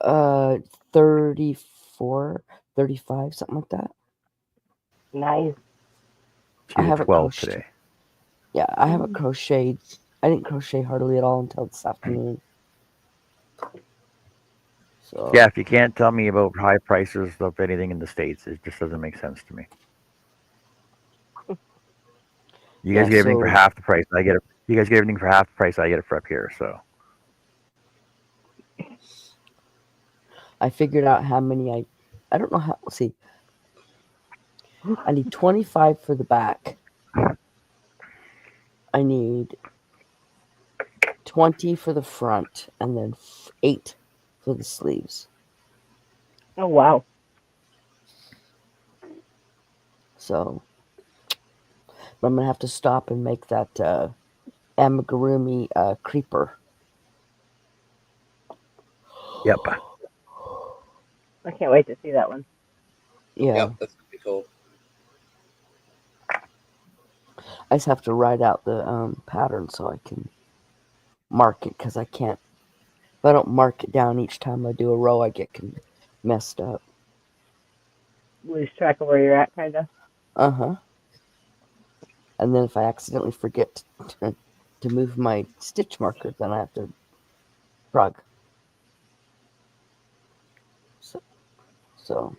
34, 35, something like that. Nice. I have 12 today. Yeah, I haven't crocheted. I didn't crochet hardly at all until this afternoon. So yeah, if you can't tell me about high prices of anything in the States, it just doesn't make sense to me. You guys get everything for half the price. You guys get everything for half the price. I get it for up here. So I figured out how many I don't know how. Let's see. I need 25 for the back. I need 20 for the front, and then 8 for the sleeves. Oh, wow. So, but I'm going to have to stop and make that amigurumi creeper. Yep. I can't wait to see that one. Yeah, Yep, that's pretty cool. I just have to write out the pattern so I can mark it, because I can't. If I don't mark it down each time I do a row, I get messed up. Lose track of where you're at, kind of. Uh-huh. And then if I accidentally forget to move my stitch marker, then I have to frog. So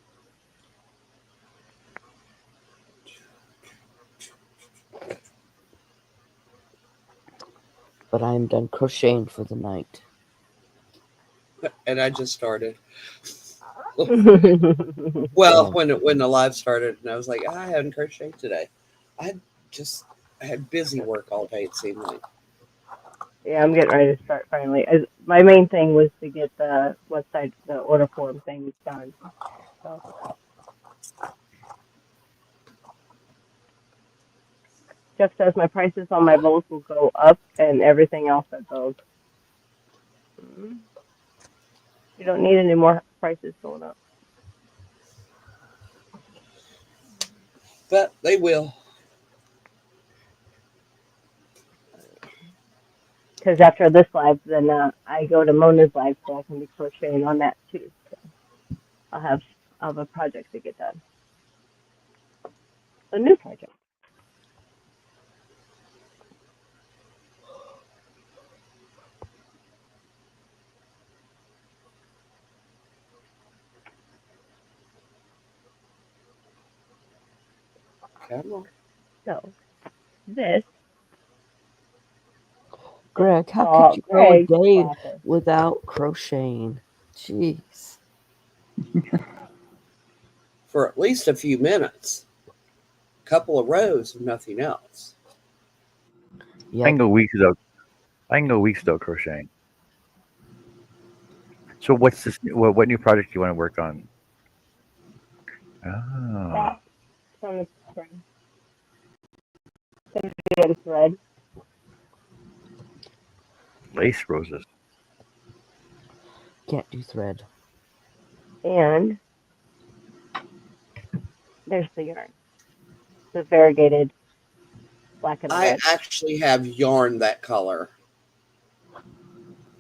but I am done crocheting for the night. And I just started. Yeah, Well, when the live started, and I was like, I haven't crocheted today. I had busy work all day. It seemed like. I'm getting ready to start finally. My main thing was to get the website, the order form things done. So Jeff says my prices on my bowls will go up and everything else that goes. You don't need any more prices going up. But they will. Because after this live, then I go to Mona's live so I can be crocheting on that too. So I'll have a project to get done. A new project. Come on. So this Greg, how all could you go a Greg's day classes. without crocheting? Jeez. For at least a few minutes. A couple of rows of nothing else. I Yep. can go weeks without crocheting. So what's this? What new project do you want to work on? Oh, That from the spring. Gonna be in thread. lace roses. Can't do thread. And there's the yarn. The variegated black and I red. actually have yarn that color.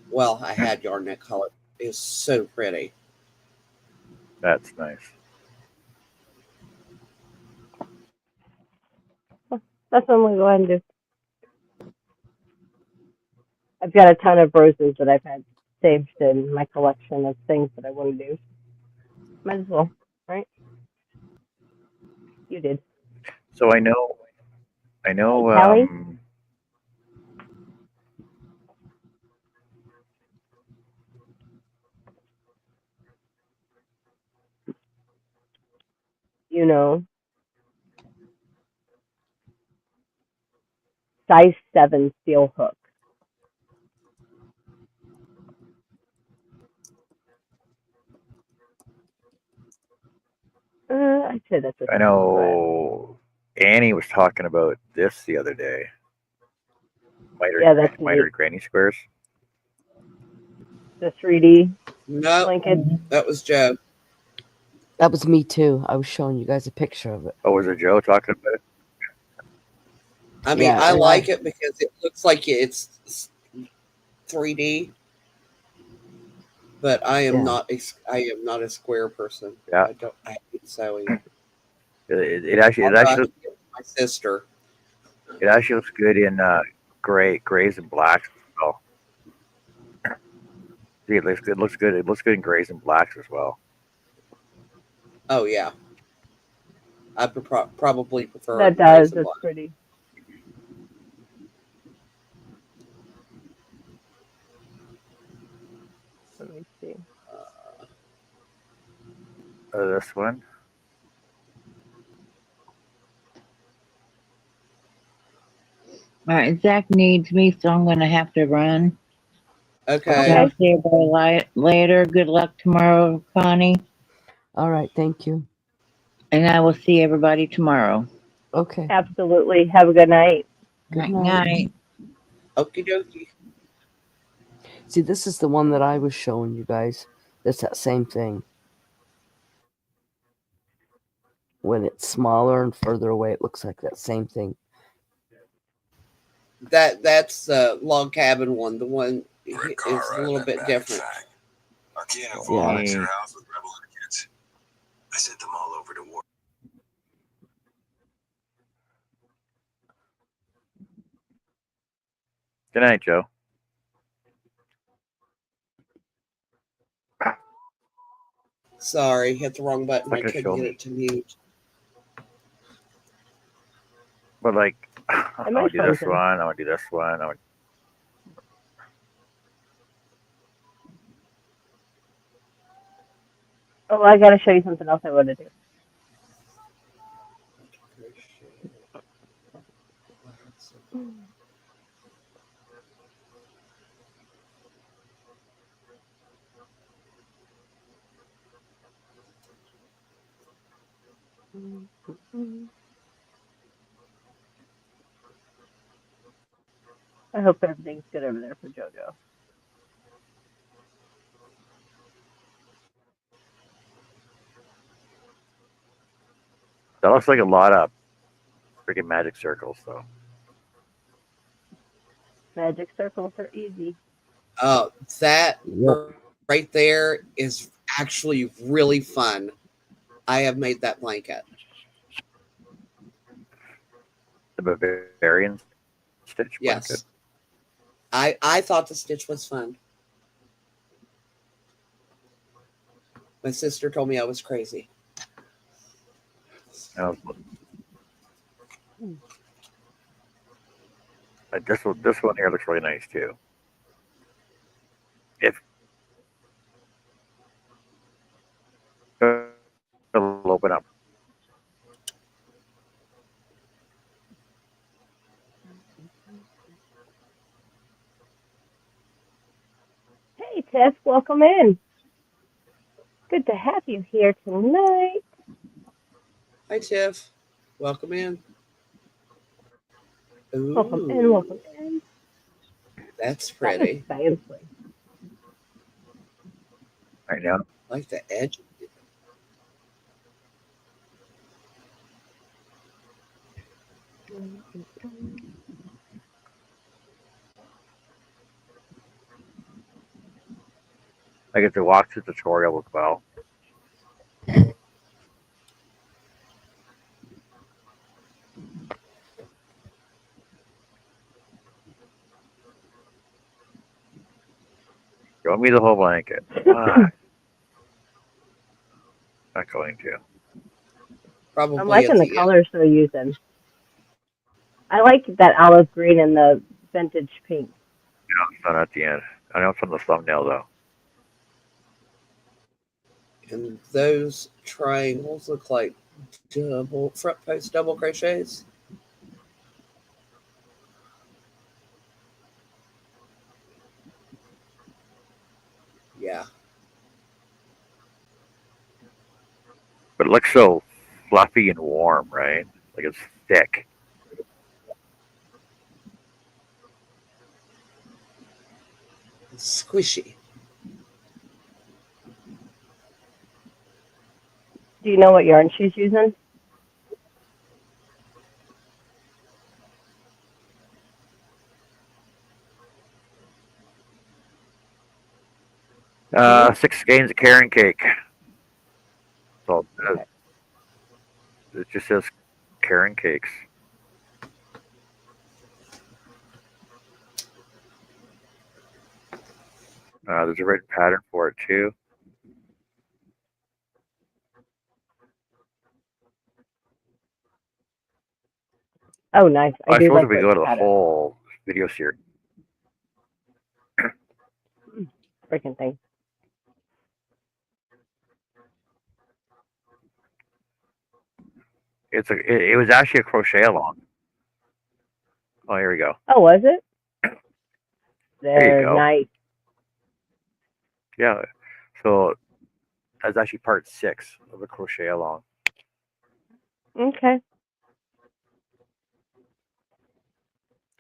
Well, I had yarn that color. It's so pretty. That's nice. That's what I'm gonna go ahead and do. I've got a ton of roses that I've had saved in my collection of things that I want to do. Might as well, right? You did. So I know. Hey, Callie. You know, size 7 steel hook. I'd say that's a I know. Annie was talking about this the other day. that's Mitered granny squares. the 3D No, blanket. that was Joe. That was me too. I was showing you guys a picture of it. Oh, was it Joe talking about it? I mean, Yeah, I and like it because it looks like it's 3D. But I am Yeah. not a square person. Yeah. I hate sewing. It actually Although I looks, can give it to my sister. it actually looks good in grays and blacks as well. See, it looks good. It looks good in grays and blacks as well. Oh yeah, I probably prefer That it in grays does. and It's black. pretty. Let me see. This one. All right, Zach needs me, so I'm going to have to run. Okay. I'll see everybody later. Good luck tomorrow, Connie. All right, thank you. And I will see everybody tomorrow. Okay. Absolutely. Have a good night. Good Night, night. night. Okie dokie. See, this is the one that I was showing you guys. It's that same thing. When it's smaller and further away, it looks like that same thing. That's the log cabin one. The one is a little bit different. Our key and Yeah. at your house with rebel kids. I sent them all over to war. Good night, Joe. Sorry, hit the wrong button. I Like a couldn't show get me. it to mute. But like, I Am I want to do this frozen? one. I want to do this one. Oh, I got to show you something else I want to do. I hope everything's good over there for JoJo. That looks like a lot of freaking magic circles, though. Magic circles are easy. That Yep. right there is actually really fun. I have made that blanket. The Bavarian stitch blanket. Yes. I thought the stitch was fun. My sister told me I was crazy. This one here looks really nice too. If it'll open up. Hey, Tiff, welcome in. Good to have you here tonight. Hi, Tiff. Welcome in. Ooh, Welcome in, welcome in. that's That looks pretty. fancy. Right now, I like the edge. I get to walk through the tutorial as well. Show me the whole blanket. Not going to. Probably I'm liking at the the end. colors they're using. I like that olive green and the vintage pink. No, it's not at the end. I know it's on the thumbnail though. And those triangles look like front post double crochets. Yeah. But it looks so fluffy and warm, right? Like it's thick. Squishy. Do you know what yarn she's using? Mm-hmm. 6 skeins of carrot cake. So Okay. it just says carrot cakes. There's a written pattern for it too. Oh, nice. I I do suppose like if we the go to the pattern. whole video series. Freaking thing. It was actually a crochet along. Oh, here we go. Oh, was it? There you go. Nice. Yeah. So that's actually part 6 of the crochet along. Okay.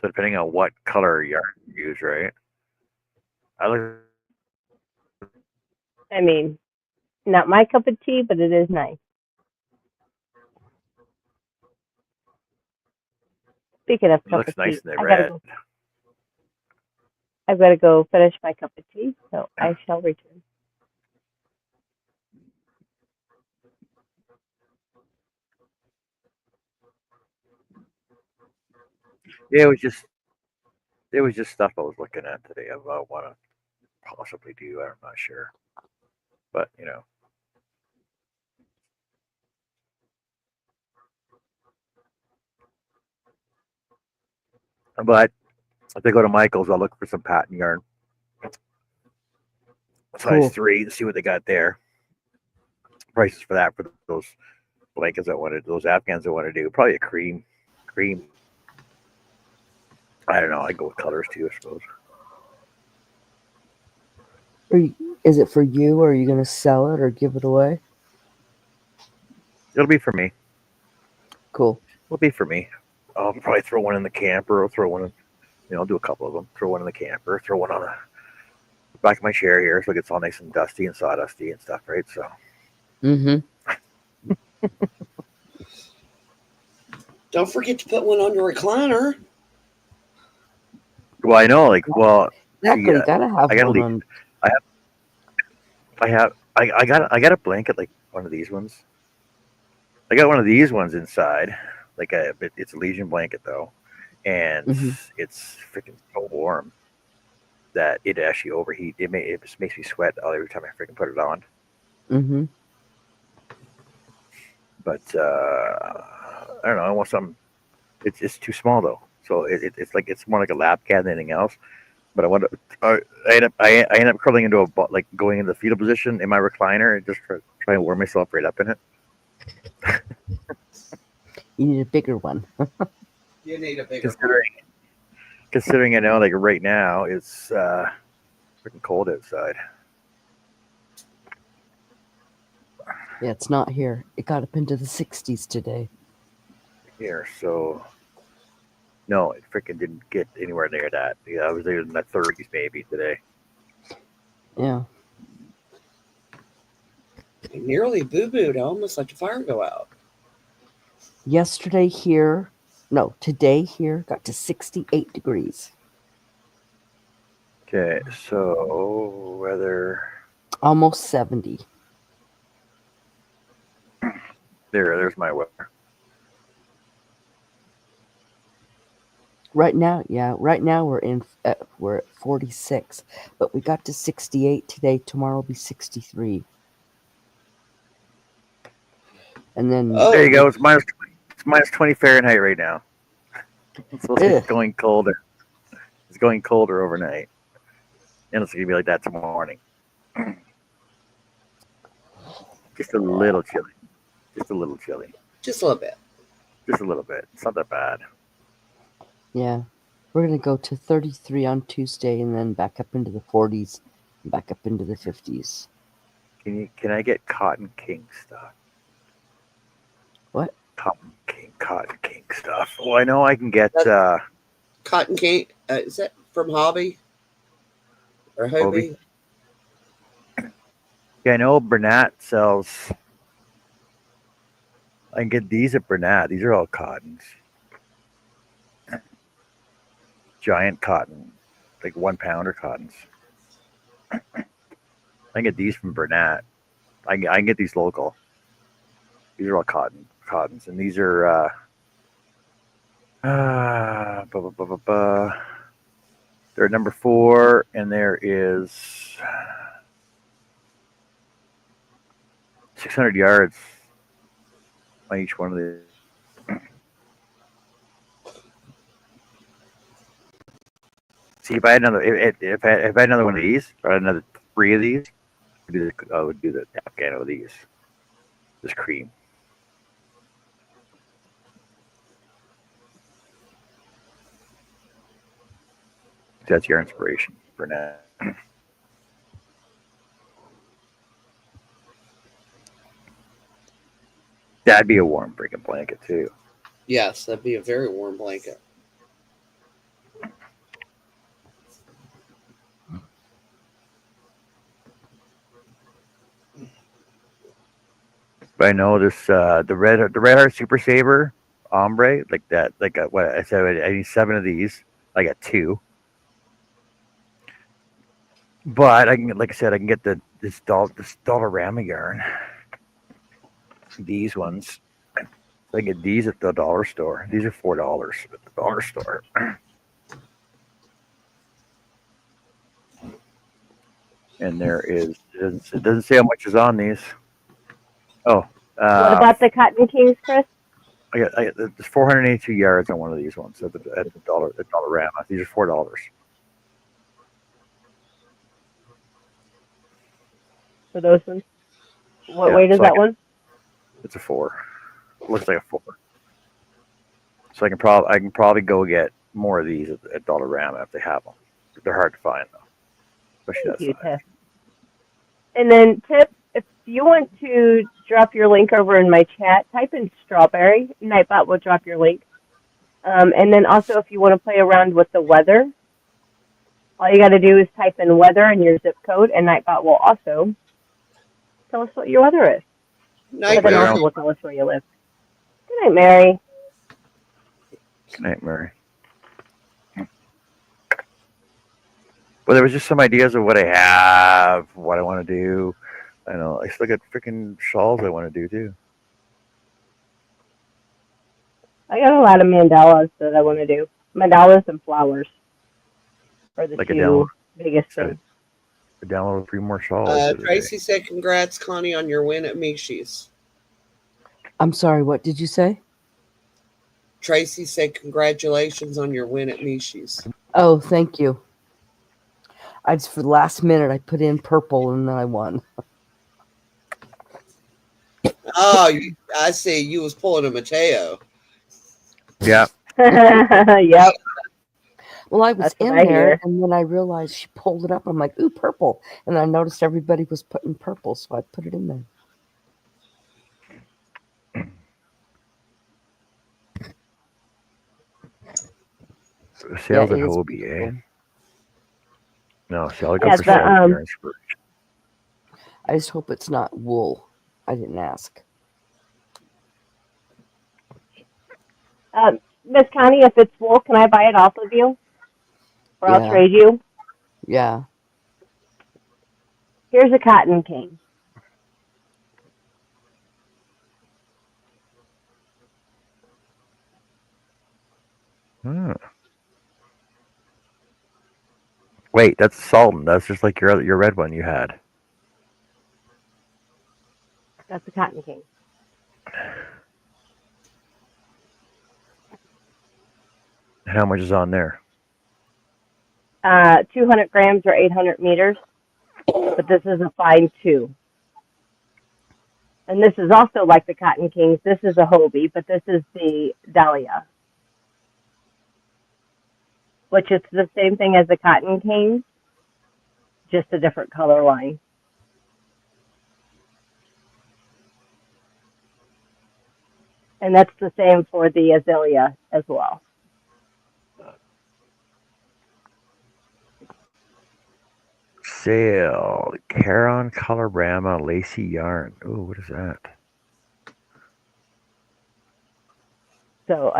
So depending on what color yarn you use, right? I look. I mean, not my cup of tea, but it is nice. Speaking of It cup looks of nice tea, in the red. I've got to go finish my cup of tea, so I shall return. Yeah, it was just stuff I was looking at today. I want to possibly do. I'm not sure, but you know. But if I go to Michael's, I'll look for some pattern yarn, size Cool. 3, to see what they got there. Prices for that, for those blankets I wanted, those Afghans I want to do. Probably a cream. I don't know. I go with colors too, I suppose. Is it for you, or are you going to sell it or give it away? It'll be for me. Cool. It'll be for me. I'll probably throw one in the camper. I'll throw one in. I'll do a couple of them. Throw one in the camper. Throw one on the back of my chair here, so it gets all nice and dusty and sawdusty and stuff, right? So. Mm-hmm. Don't forget to put one on your recliner. Well, I know, like, Exactly. see, Gotta have I gotta one leave. on. I got a blanket like one of these ones. I got one of these ones inside, it's a Legion blanket though, and it's freaking so warm that it actually overheat. It just makes me sweat every time I freaking put it on. Mm-hmm. But I don't know. I want some. It's too small though, so it's more like a lap cat than anything else. But I end up curling into going into the fetal position in my recliner and just try and warm myself right up in it. You need a bigger one. You need a bigger. Considering I know, like right now it's freaking cold outside. Yeah, it's not here. It got up into the 60s today. Here, so no, it freaking didn't get anywhere near that. Yeah, I was there in the 30s maybe today. Yeah. I nearly boo-booed. I almost let the fire go out. Today here got to 68 degrees. Okay, so weather. Almost 70. There's my weather. Right now we're at 46, but we got to 68 today. Tomorrow will be 63. And then There you go. It's minus 20 Fahrenheit right now. So it's going colder. It's going colder overnight, and it's gonna be like that tomorrow morning. Just a little chilly. Just a little chilly. Just a little bit. Just a little bit. It's not that bad. yeah, we're gonna go to 33 on Tuesday, and then back up into the 40s, and back up into the 50s. Can I get Cotton King stuff? What? Cotton King stuff. Well, I know I can get Cotton King. Is that from Hobby or Hobie? Yeah, I know Bernat sells. I can get these at Bernat. These are all cottons. Giant cotton, like 1 pounder cottons. I can get these from Bernat. I can get these local. These are all cottons, and these are they're number 4, and there is 600 yards on each one of these. See, if I had another one of these, or another 3 of these, I would do the Afghan of these. This cream. That's your inspiration for now. That'd be a warm freaking blanket too. Yes, that'd be a very warm blanket. But I know this the red heart super saver ombre like that what I said I need 7 of these. I got 2. But I can like I said I can get this Dollarama yarn. These ones. So I can get these at the dollar store. These are $4 at the dollar store. And there is it doesn't say how much is on these. Oh, What about the Cotton Kings, Chris? I got there's 482 yards on one of these ones at the Dollarama. These are $4. For those ones? What Yeah, weight is so that one? It's a 4. It looks like a 4. So I can probably go get more of these at Dollarama if they have them. They're hard to find though, especially Thank you, that size. Tiff. And then, Tiff, if you want to drop your link over in my chat, type in strawberry. Nightbot will drop your link. And then also, if you want to play around with the weather, all you got to do is type in weather and your zip code, and Nightbot will also tell us what your weather is. Night, But Mary. also will tell us where you live. Good night, Mary. Good night, Mary. Well, there was just some ideas of what I have, what I want to do. I know. I still got freaking shawls I want to do too. I got a lot of mandalas that I want to do. Mandalas and flowers are the Like a two biggest Got things. I downloaded 3 more shawls. the other day. Tracy said, "Congrats, Connie, on your win at Mishi's." I'm sorry, what did you say? Tracy said, "Congratulations on your win at Mishi's." Oh, thank you. I just, for the last minute, I put in purple and then I won. Oh, I see. You was pulling a Mateo. Yeah. Yep. Well, I was That's what in I there, hear. and then I realized she pulled it up. I'm like, ooh, purple. And I noticed everybody was putting purple, so I put it in there. Sales Yeah, at it is Hobie, eh? beautiful. No, see, I'll go Yeah, for the, sales at Yarn Spur. I just hope it's not wool. I didn't ask. Miss Connie, if it's wool, can I buy it off of you? Or I'll Yeah. trade you? Yeah. Here's a Cotton King. Hmm. Wait, that's Sultan. That's just like your red one you had. That's a Cotton King. How much is on there? 200 grams or 800 meters. But this is a fine 2. And this is also like the Cotton Kings. This is a Hobie, but this is the Dahlia, which is the same thing as the Cotton Kings, just a different color line. And that's the same for the Azalea as well. Sale. Caron Colorama Lacy Yarn. Ooh, what is that? So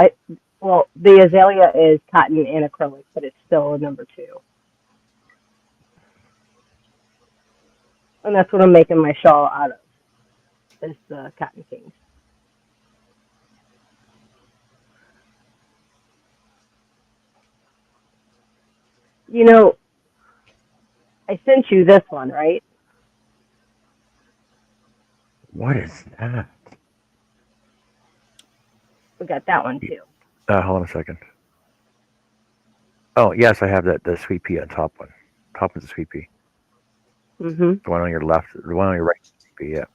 the Azalea is cotton and acrylic, but it's still a number 2. And that's what I'm making my shawl out of, is the Cotton Kings. You know, I sent you this one, right? What is that? We got that one too. Hold on a second. Oh, yes, I have the sweet pea on top one. Top one's a sweet pea. Mm-hmm. The one on your left, the one on your right, sweet pea, yeah.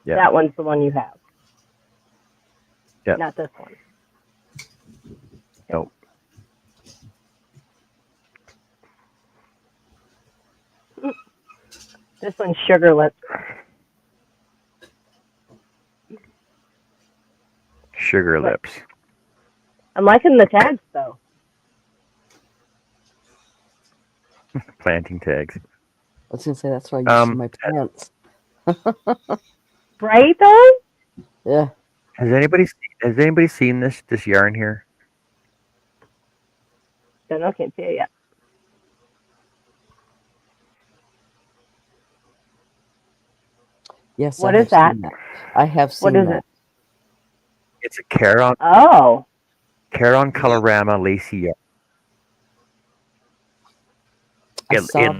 Yeah. That one's the one you have. Yeah. Not this one. Nope. This one's Sugar Lips. Sugar Lips. I'm liking the tags though. Planting tags. I was going to say, that's what I use for my plants. Right though? Yeah. Has anybody seen this yarn here? Don't know, can't see it yet. Yes, What I is have that? seen that. I have What seen is that. it? It's a Caron Oh. Colorama lacy yarn. I It saw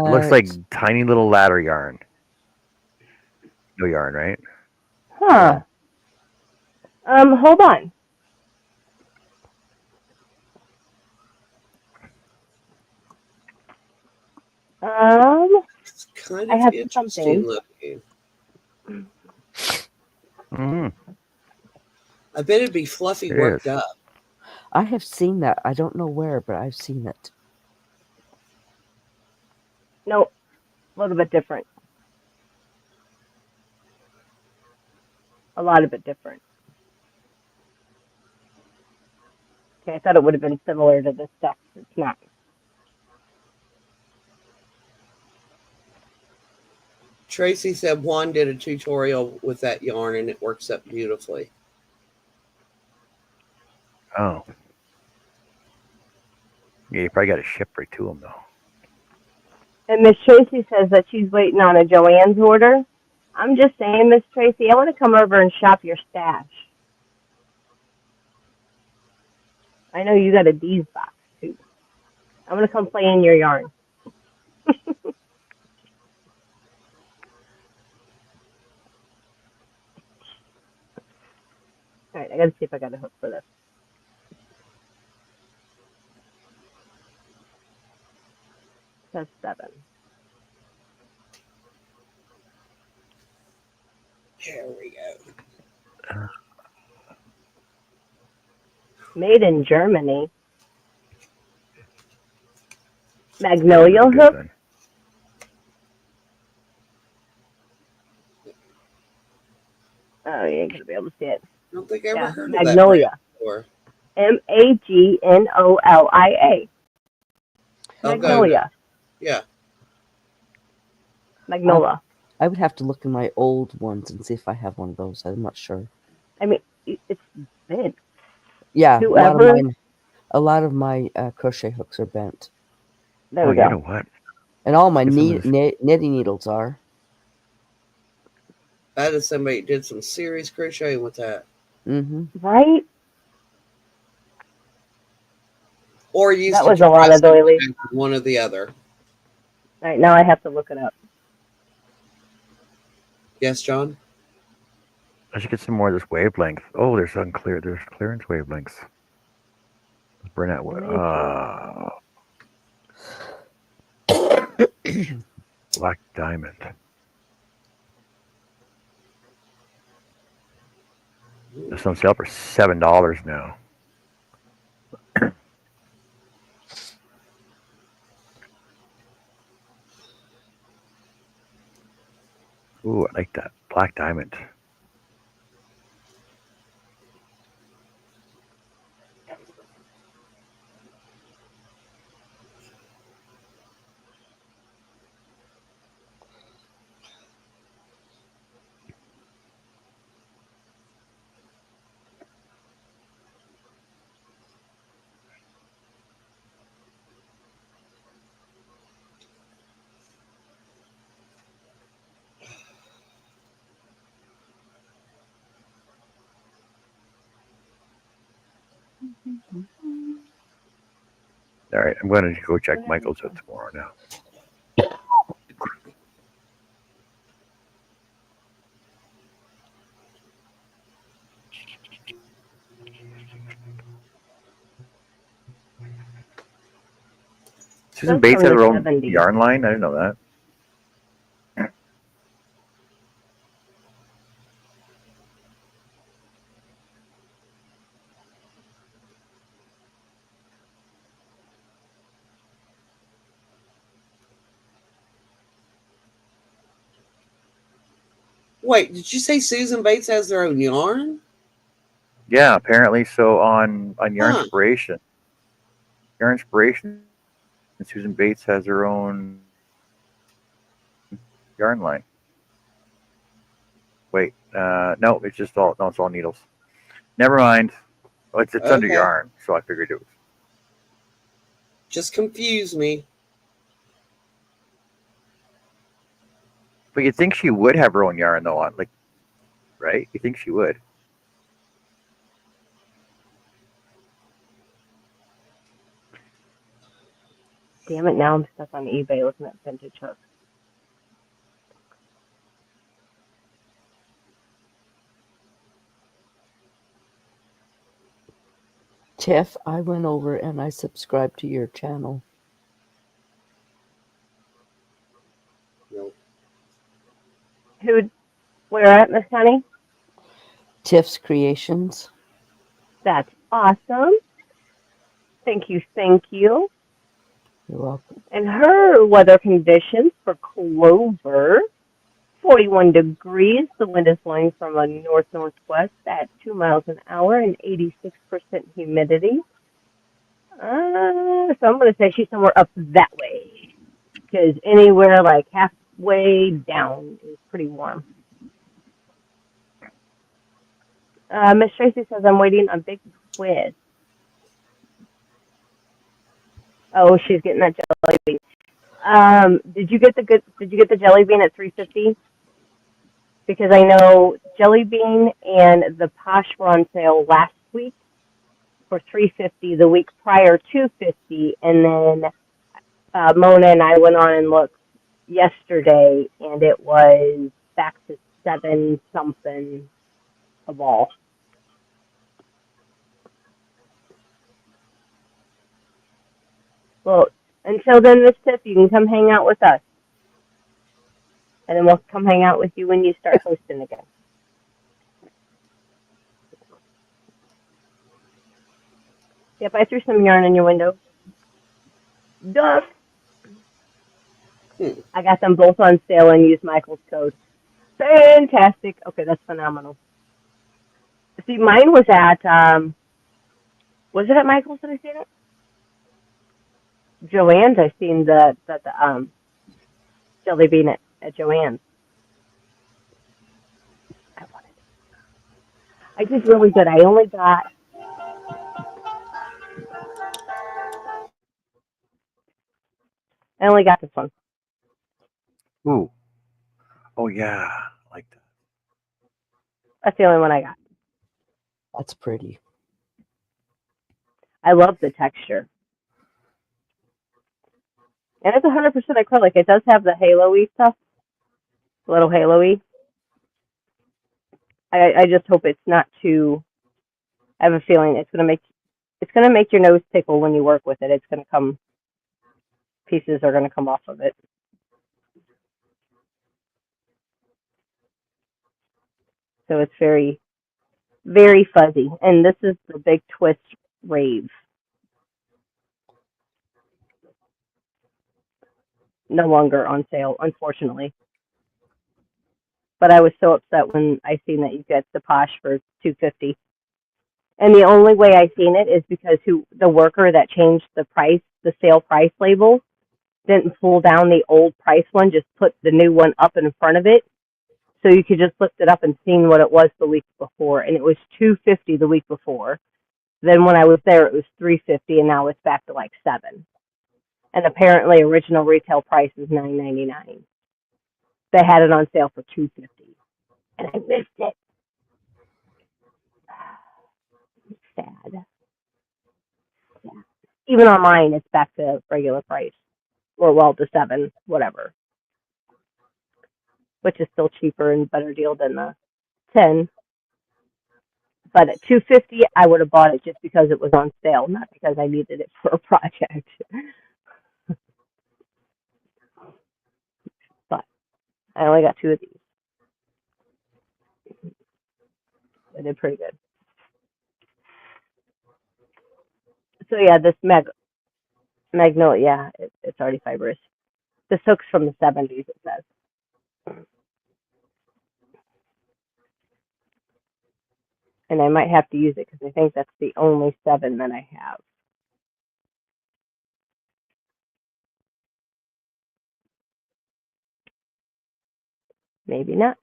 looks like that. tiny little ladder yarn. No yarn, right? Huh. Hold on. It's kind I of have interesting something. looking. Mm, I bet it'd be fluffy it worked is. up. I have seen that. I don't know where, but I've seen it. No, a little bit different. A lot of it different. Okay, I thought it would have been similar to this stuff. It's not. Tracy said Juan did a tutorial with that yarn and it works up beautifully. Oh. Yeah, you probably got to ship right to them, though. And Miss Tracy says that she's waiting on a Joanne's order. I'm just saying, Miss Tracy, I want to come over and shop your stash. I know you got a D's box, too. I'm going to come play in your yarn. All right, I got to see if I got a hook for this. That's 7. There we go. Made in Germany. Magnolia Good, hook? then. Oh, you ain't going to be able to see it. I don't think I ever Yeah, heard of that brand Magnolia. before. Magnolia. Magnolia. Yeah. Magnolia. I would have to look in my old ones and see if I have one of those. I'm not sure. I mean, it's big. Yeah, Whoever. a lot of my crochet hooks are bent, There Oh, we you go. know what? and all my Get some of this- knitting needles are. That is somebody did some serious crocheting with that. Mm-hmm. Right? Or used That it was to a lot press of doilies. one or the other. All right, now I have to look it up. Yes, John? I should get some more of this wavelength. Oh, there's unclear. There's clearance wavelengths. Burn out. Black diamond. This on sale for $7 now. Ooh, I like that. Black diamond. All right, I'm going to go check Michael's out tomorrow now. Susan That's Bates from has the her own 70s. yarn line. I didn't know that. Wait, did you say Susan Bates has their own yarn? Yeah, apparently so on Yarn Huh. Inspiration. Yarn Inspiration, Susan Bates has her own yarn line. Wait, no, it's just all no, it's all needles. Never mind. Well, it's under Okay. yarn, so I figured it was. Just confuse me. But you'd think she would have her own yarn though, on like, right? You think she would? Damn it! Now I'm stuck on eBay looking at vintage hooks. Tiff, I went over and I subscribed to your channel. Nope. Who? Where at, Miss Honey? Tiff's Creations. That's awesome. Thank you, thank you. You're welcome. And her weather conditions for Clover, 41 degrees. The wind is blowing from a north-northwest at 2 miles an hour and 86% humidity. So I'm going to say she's somewhere up that way. Because anywhere like halfway down is pretty warm. Miss Tracy says, I'm waiting on Big Quiz. Oh, she's getting that jelly bean. Did you get the jelly bean at 350? Because I know jelly bean and the Posh were on sale last week for 350, the week prior 250, and then Mona and I went on and looked yesterday, and it was back to 7 something a ball. Well, until then, Miss Tiff, you can come hang out with us. And then we'll come hang out with you when you start hosting again. Yep, I threw some yarn in your window. Duh. I got them both on sale and used Michael's code. Fantastic. Okay, that's phenomenal. See, mine was at, was it at Michael's that I seen it? Joanne's, I seen the jelly bean at Joanne's. I did really good. I only got, this one. Ooh. Oh yeah, I like that. That's the only one I got. That's pretty. I love the texture. And it's 100% acrylic. It does have the halo-y stuff, a little halo-y. I just hope it's not too. I have a feeling it's gonna make your nose tickle when you work with it. It's gonna come. Pieces are gonna come off of it. So it's very, very fuzzy. And this is the Big Twist Rave. No longer on sale, unfortunately. But I was so upset when I seen that you get the Posh for $250. And the only way I seen it is because the worker that changed the price, the sale price label, didn't pull down the old price one, just put the new one up in front of it. So you could just lift it up and see what it was the week before. And it was $250 the week before. Then when I was there, it was $350, and now it's back to like $7. And apparently, original retail price is $9.99. They had it on sale for $250, and I missed it. Sad. Yeah. Even on mine, it's back to regular price, or well, to $7, whatever, which is still cheaper and better deal than the 10. But at $250, I would have bought it just because it was on sale, not because I needed it for a project. But I only got 2 of these. I did pretty good. So yeah, this Magnolia, it's already fibrous. This hook's from the 70s, it says. And I might have to use it because I think that's the only 7 that I have. Maybe not.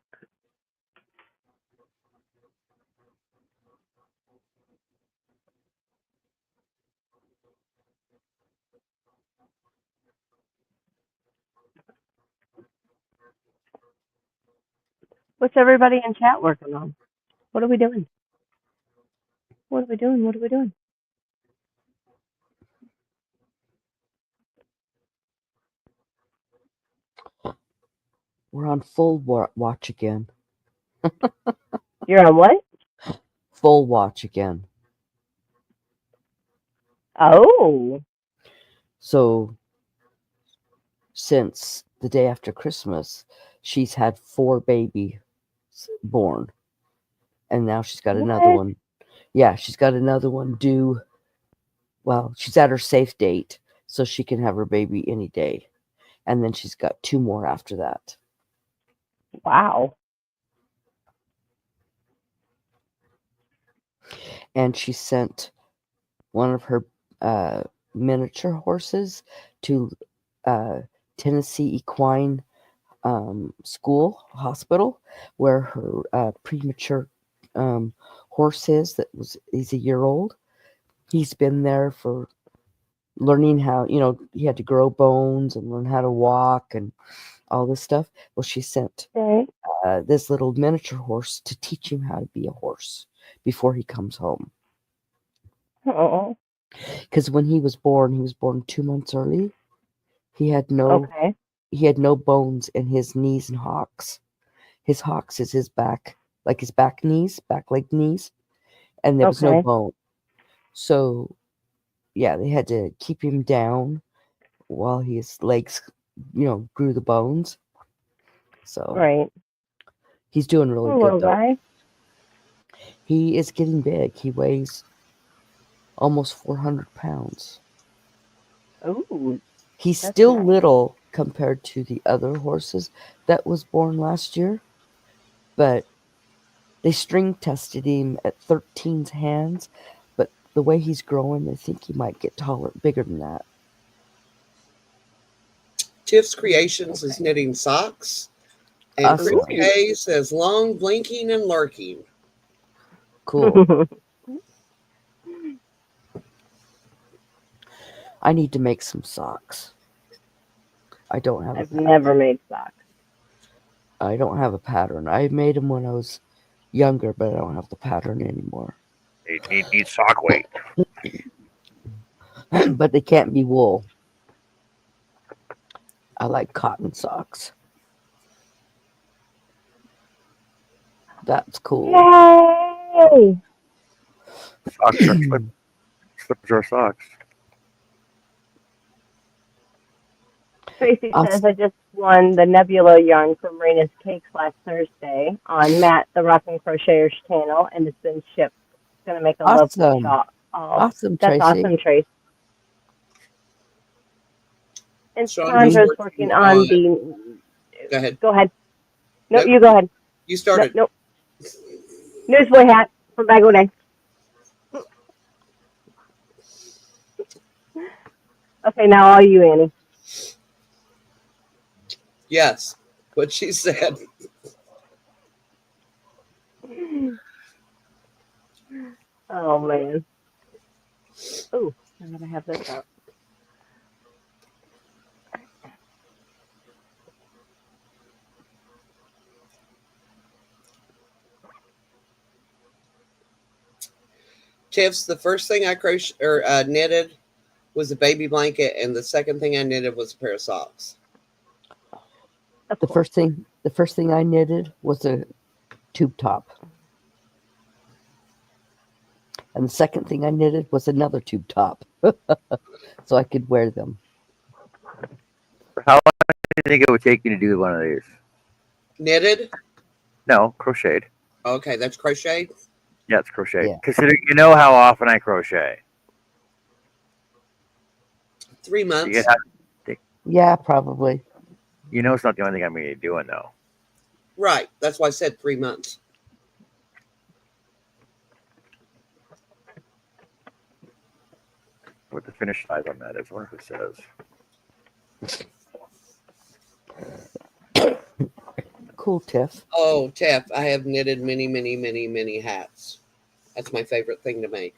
What's everybody in chat working on? What are we doing? What are we doing? What are we doing? We're on full watch again. You're on what? Full watch again. Oh. So since the day after Christmas, she's had 4 babies born. And now she's got another What? one. Yeah, she's got another one due. Well, she's at her safe date, so she can have her baby any day. And then she's got 2 more after that. Wow. And she sent one of her miniature horses to Tennessee Equine hospital, where her premature horse he's a year old. He's been there for learning how, he had to grow bones and learn how to walk and all this stuff. Well, she sent Okay. this little miniature horse to teach him how to be a horse before he comes home. Oh. Because when he was born 2 months early. He had no Okay. bones in his knees and hocks. His hocks is his back, like his back leg knees, and there was no Okay. bone. So, yeah, they had to keep him down while his legs, grew the bones. So Right. he's doing really Poor good little though. guy. He is getting big. He weighs almost 400 pounds. Ooh. He's That's still nice. little compared to the other horses that was born last year, but they string tested him at 13's hands, but the way he's growing, they think he might get bigger than that. Tiff's Creations is knitting socks. And Awesome. Crochet says long blinking and lurking. Cool. I need to make some socks. I don't have I've never made socks. I don't have a pattern. I made them when I was younger, but I don't have the pattern anymore. They need sock weight. But they can't be wool. I like cotton socks. That's cool. Yay! Socks are slippers are socks. Tracy says, I just won the Nebula yarn from Marina's Cakes last Thursday on Matt, the Rockin' Crocheters channel, and it's been shipped. It's going to make a lovely shawl. Awesome, That's Tracy. awesome, Trace. And Chandra's Sandra's working on the... Go ahead. Go ahead. No, Nope. you go ahead. You started. Nope. Newsboy hat from Bangladesh. Okay, now all you, Annie. Yes, what she said. Oh, man. Oh, I'm going to have this up. Tiff's, the first thing I knitted was a baby blanket, and the second thing I knitted was a pair of socks. The first thing I knitted was a tube top. And the second thing I knitted was another tube top. So I could wear them. How long do you think it would take you to do one of these? Knitted? No, crocheted. Okay, that's crocheted? Yeah, it's crocheted. Yeah. Consider how often I crochet. 3 months. Yeah, probably. It's not the only thing I'm going to be doing, though. Right. That's why I said 3 months. What the finish size on that is. I wonder if it says. Cool, Tiff. Oh, Tiff, I have knitted many, many, many, many hats. That's my favorite thing to make.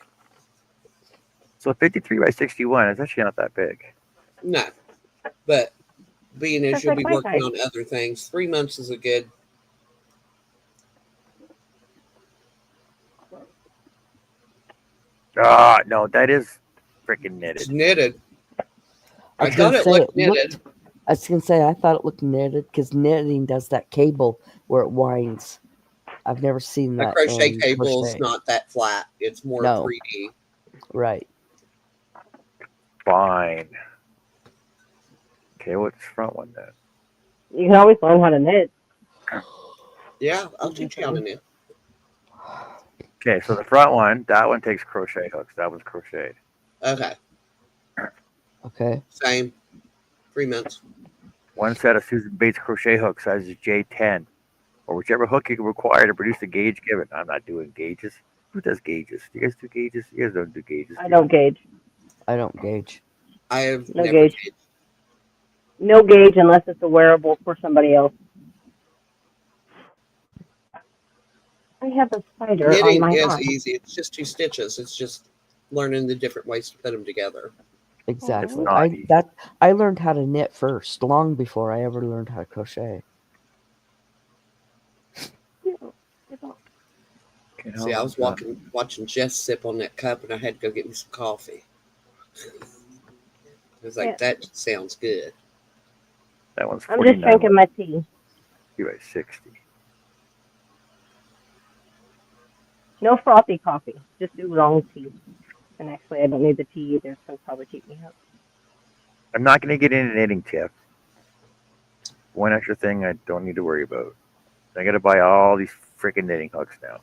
So 53 by 61 is actually not that big. No. But being as That's you'll like be my working size. on other things, 3 months is a good. Ah, no, that is freaking It's knitted. knitted. I I was gonna thought it say looked it knitted. looked. I was gonna say I thought it looked knitted because knitting does that cable where it winds. I've never seen A that crochet in cable is crochet. not that flat. It's more No. 3D. Right. Fine. Okay, what's the front one then? You can always learn how to knit. Yeah, I'll teach you how to knit. Okay, so the front one, that one takes crochet hooks. That one's crocheted. Okay, Okay. same. 3 months. One set of Susan Bates crochet hook sizes J10, or whichever hook you require to produce the gauge given. I'm not doing gauges. Who does gauges? Do you guys do gauges? You guys don't do gauges. I don't gauge. I don't gauge. I have No never gauge. gauged. No gauge unless it's a wearable for somebody else. I have a spider on Knitting my is arm. easy. It's just 2 stitches. It's just learning the different ways to put them together. Exactly. not easy. I learned how to knit first, long before I ever learned how to crochet. Okay, See, I was watching Jess sip on that cup, and I had to go get me some coffee. I was like, Yeah. that sounds good. That one's I'm just 49 drinking my tea. by 60. No frothy coffee. Just oolong tea. And actually, I don't need the tea either, so it'll probably keep me up. I'm not going to get into knitting, Tiff. One extra thing I don't need to worry about. I got to buy all these freaking knitting hooks now.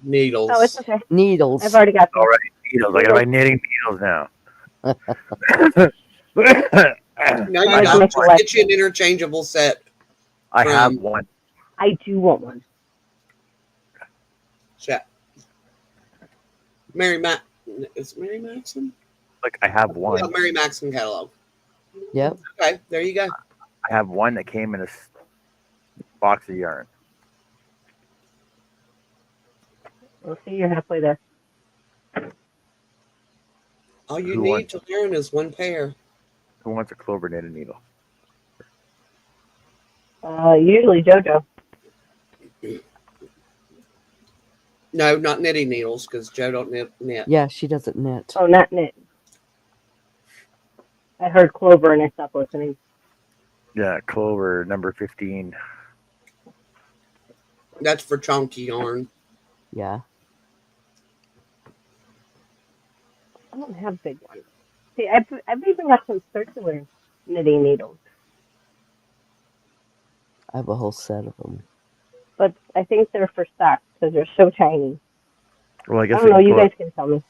Needles. Oh, it's okay. Needles. I've already got them. All right, needles. I got to buy knitting needles now. No, you Mine's don't. my Just get you an interchangeable set. I have one. I do want one. Chat. Mary Mac. Is it Mary Maxon? Like I have one. Yeah, Mary Maxon catalog. Yep. Okay, there you go. I have one that came in a box of yarn. We'll see, you're halfway there. All you Who need wants to learn is one pair. Who wants a clover knitted needle? Usually JoJo. No, not knitting needles, because Joe don't knit. Yeah, she doesn't knit. Oh, not knit. I heard Clover and I stopped listening. Yeah, clover number 15. That's for chunky yarn. Yeah. I don't have big ones. See, I've even got some circular knitting needles, I have a whole set of them. but I think they're for stocks because they're so tiny. Well, I I guess don't know. You guys can tell me.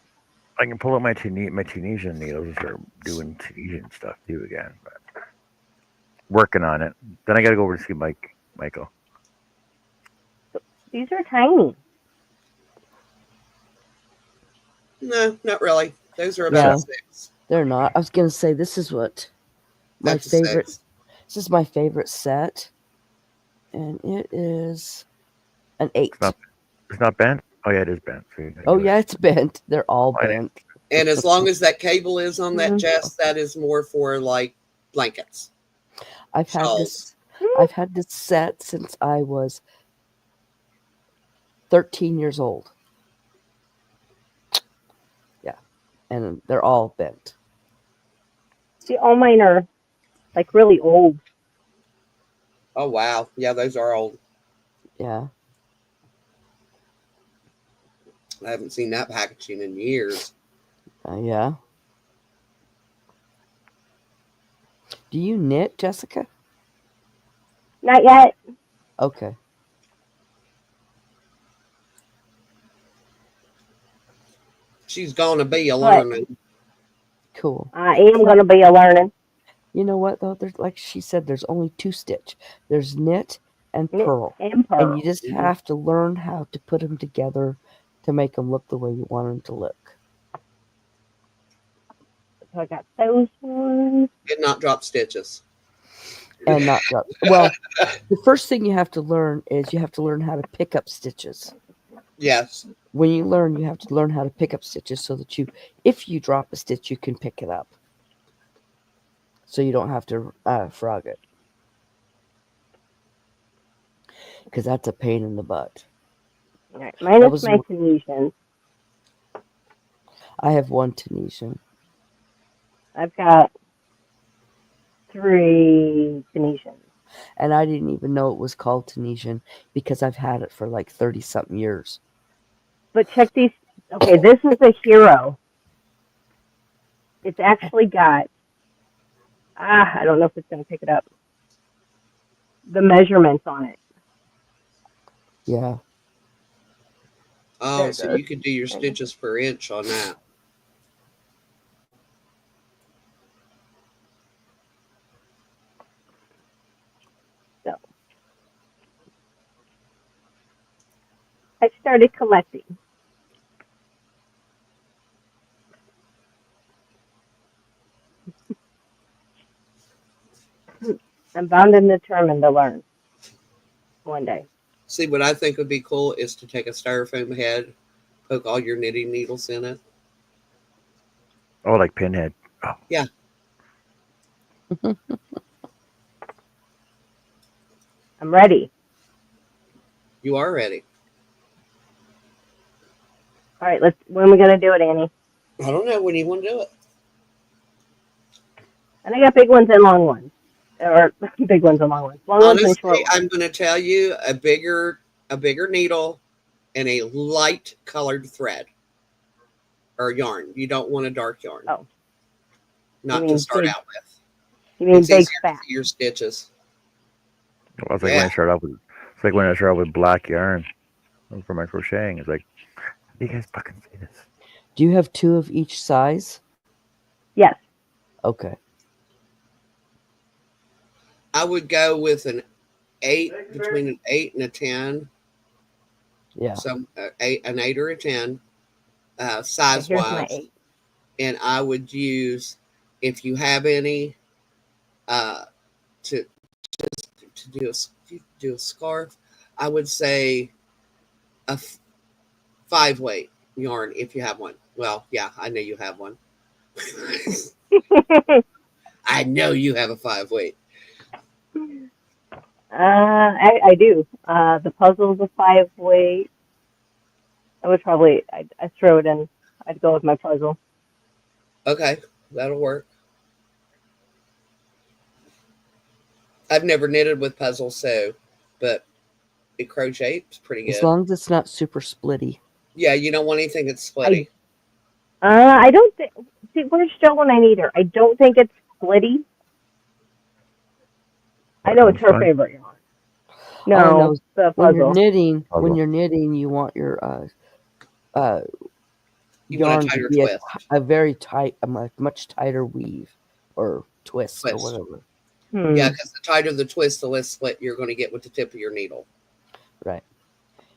I can pull up my Tunisian needles and start doing Tunisian stuff too again. But working on it. Then I got to go over to see Michael. These are tiny. No, not really. Those are Yeah. about 6. They're not. I was gonna say this is what my That's a favorite. 6. This is my favorite set, and it is an 8. It's not bent? Oh, yeah, it is bent. Oh yeah, it's bent. They're all Fine. bent. And as long as that cable is on that Mhm. Jess, that is more for like blankets. I've had Shawls. this. I've had this set since I was 13 years old. Yeah, and they're all bent. See, all mine are like really old. Oh wow. Yeah, those are old. Yeah. I haven't seen that packaging in years. Yeah. Do you knit, Jessica? Not yet. Okay. She's gonna be a What? learning. Cool. I am gonna be a learning. You know what though? There's like she said, there's only 2 stitch. There's knit and Knit purl. and pearl. And you just Mhm. have to learn how to put them together to make them look the way you want them to look. So I got those ones. And not drop stitches. And not drop. Well, the first thing you have to learn is you have to learn how to pick up stitches. Yes. When you learn, you have to learn how to pick up stitches so that if you drop a stitch, you can pick it up. So you don't have to frog it. Because that's a pain in the butt. All right, minus was my one- Tunisian. I have one Tunisian. I've got 3 Tunisians. And I didn't even know it was called Tunisian because I've had it for like 30 something years. But check these. Okay, this is a hero. It's actually got, I don't know if it's going to pick it up, the measurements on it. Yeah. Oh, There it so goes. you could do your stitches per inch on that. So I started collecting. I'm bound and determined to learn one day. See, what I think would be cool is to take a styrofoam head, poke all your knitting needles in it. Oh, like Pinhead. Oh, Yeah. I'm ready. You are ready. All right, when are we going to do it, Annie? I don't know when you want to do it. And I got big ones and long ones. Or big ones and long ones. Long ones and short Honestly, ones. I'm going to tell you a bigger needle and a light colored thread or yarn. You don't want a dark yarn. Oh. Not You to mean start big- out with. You mean It's big easier to fat? see your stitches. well, it's like when I start off with, it's like when I start off with black yarn for my crocheting. It's like, how do you guys fucking see this? Do you have 2 of each size? Yes. Okay. I would go with an 8, between an 8 and a 10. Yeah. So an 8 or a 10, Here's size my wise. 8. And I would use, if you have any, to do a scarf, I would say a 5 weight yarn if you have one. Well, yeah, I know you have one. I know you have a 5 weight. I do. The puzzle's a 5 weight. I would probably, I'd throw it in. I'd go with my puzzle. Okay, that'll work. I've never knitted with puzzles, but it crochets pretty As good. long as it's not super splitty. Yeah, you don't want anything that's splitty. I don't think, see, where's Joe when I need her? I don't think it's splitty. I know it's her Fine. favorite yarn. All I know No, is the when you're puzzle. knitting, Puzzle. you want your You want yarn a tighter to be twist. a very tight, a much tighter weave or twist. Or Twist. whatever. Yeah, because the tighter the twist, the less split you're going to get with the tip of your needle. Right.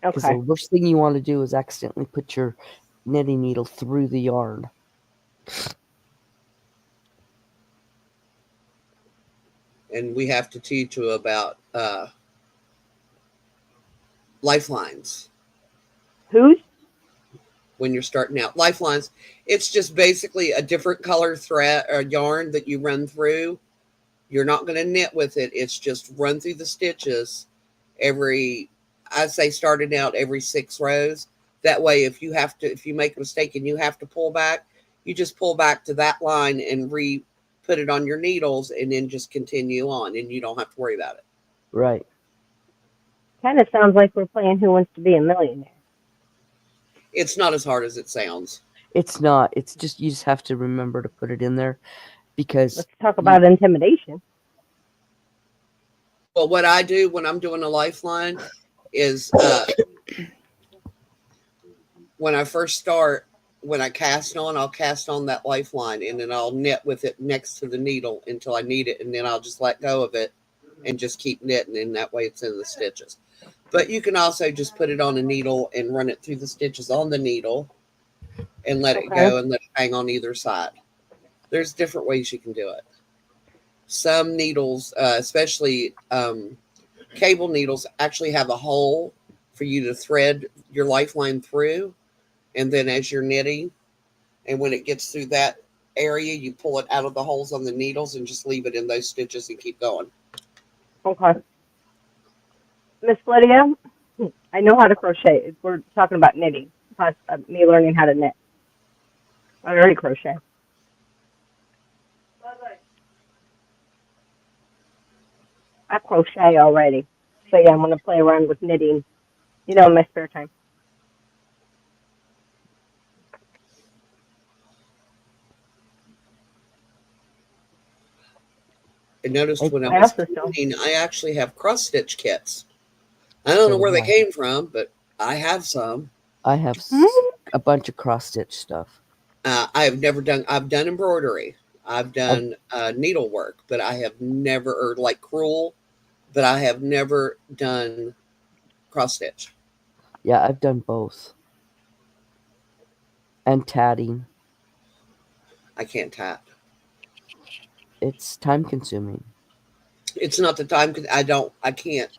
Because Okay. the worst thing you want to do is accidentally put your knitting needle through the yarn. And we have to teach you about lifelines Whose? when you're starting out. Lifelines, it's just basically a different color thread or yarn that you run through. You're not going to knit with it. It's just run through the stitches I'd say starting out every 6 rows. That way, if you make a mistake and you have to pull back, you just pull back to that line and put it on your needles and then just continue on and you don't have to worry about it. Right. Kind of sounds like we're playing Who Wants to Be a Millionaire. It's not as hard as it sounds. It's not. It's just you just have to remember to put it in there because Let's talk about intimidation. Well, what I do when I'm doing a lifeline is when I first start, when I cast on, I'll cast on that lifeline and then I'll knit with it next to the needle until I need it. And then I'll just let go of it and just keep knitting. And that way it's in the stitches. But you can also just put it on a needle and run it through the stitches on the needle and let it go and let it hang on either side. There's different ways you can do it. Some needles, especially cable needles, actually have a hole for you to thread your lifeline through. And then as you're knitting, and when it gets through that area, you pull it out of the holes on the needles and just leave it in those stitches and keep going. Okay. Miss Lydia, I know how to crochet. We're talking about knitting, me learning how to knit. I already crochet. I crochet already. So yeah, I'm gonna play around with knitting, in my spare time. I noticed when I I was also still. cleaning, I actually have cross stitch kits. I don't know So where do they I. came from, but I have some. I have a bunch of cross stitch stuff. I've done embroidery. I've done needlework, but I have never, or like crewel, but I have never done cross stitch. Yeah, I've done both. And tatting. I can't tat. It's time consuming. It's not the time. I can't,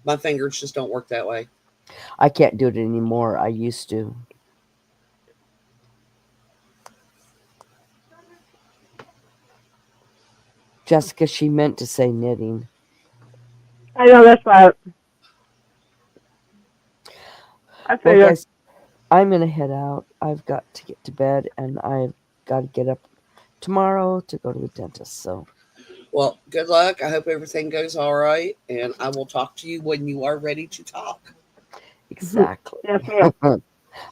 my fingers just don't work that way. I can't do it anymore. I used to. Jessica, she meant to say knitting. I know that's right. I Well, figured. guys, I'm going to head out. I've got to get to bed, and I've got to get up tomorrow to go to the dentist. So, Well, good luck. I hope everything goes all right, and I will talk to you when you are ready to talk. exactly. Yes, ma'am.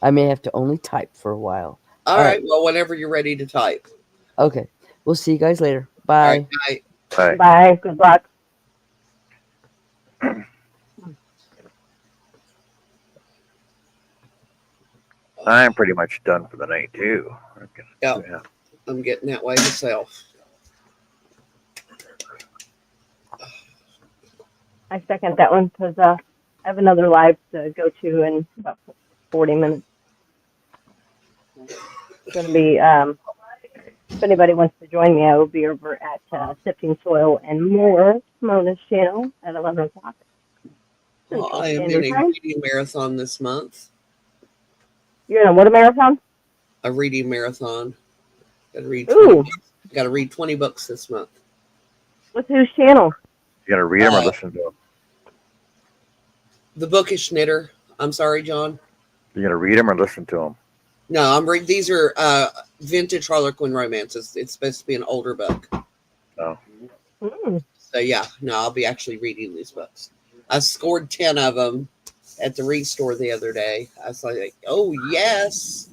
I may have to only type for a while. All right. Well, whenever you're ready to type. Okay. We'll see you guys later. All Bye. right. Bye. Bye. Bye. Good luck. I'm pretty much done for the night too. Yeah. Yeah. I'm getting that way myself. I second that one because I have another live to go to in about 40 minutes. It's going to be, if anybody wants to join me, I will be over at Sifting Soil and More, Mona's channel at 11 o'clock. Well, I am Standard in a Time. reading marathon this month. You're in a what, a marathon? A reading marathon. Got to read. Ooh. Got to read 20 books this month. What's whose channel? You gotta read them or listen to them. The Bookish Knitter. I'm sorry, John. You gotta read them or listen to them. No, I'm reading. These are vintage Harlequin romances. It's supposed to be an older book. Oh. Mm. So yeah, no, I'll be actually reading these books. I scored 10 of them at the Restore the other day. I was like, oh yes.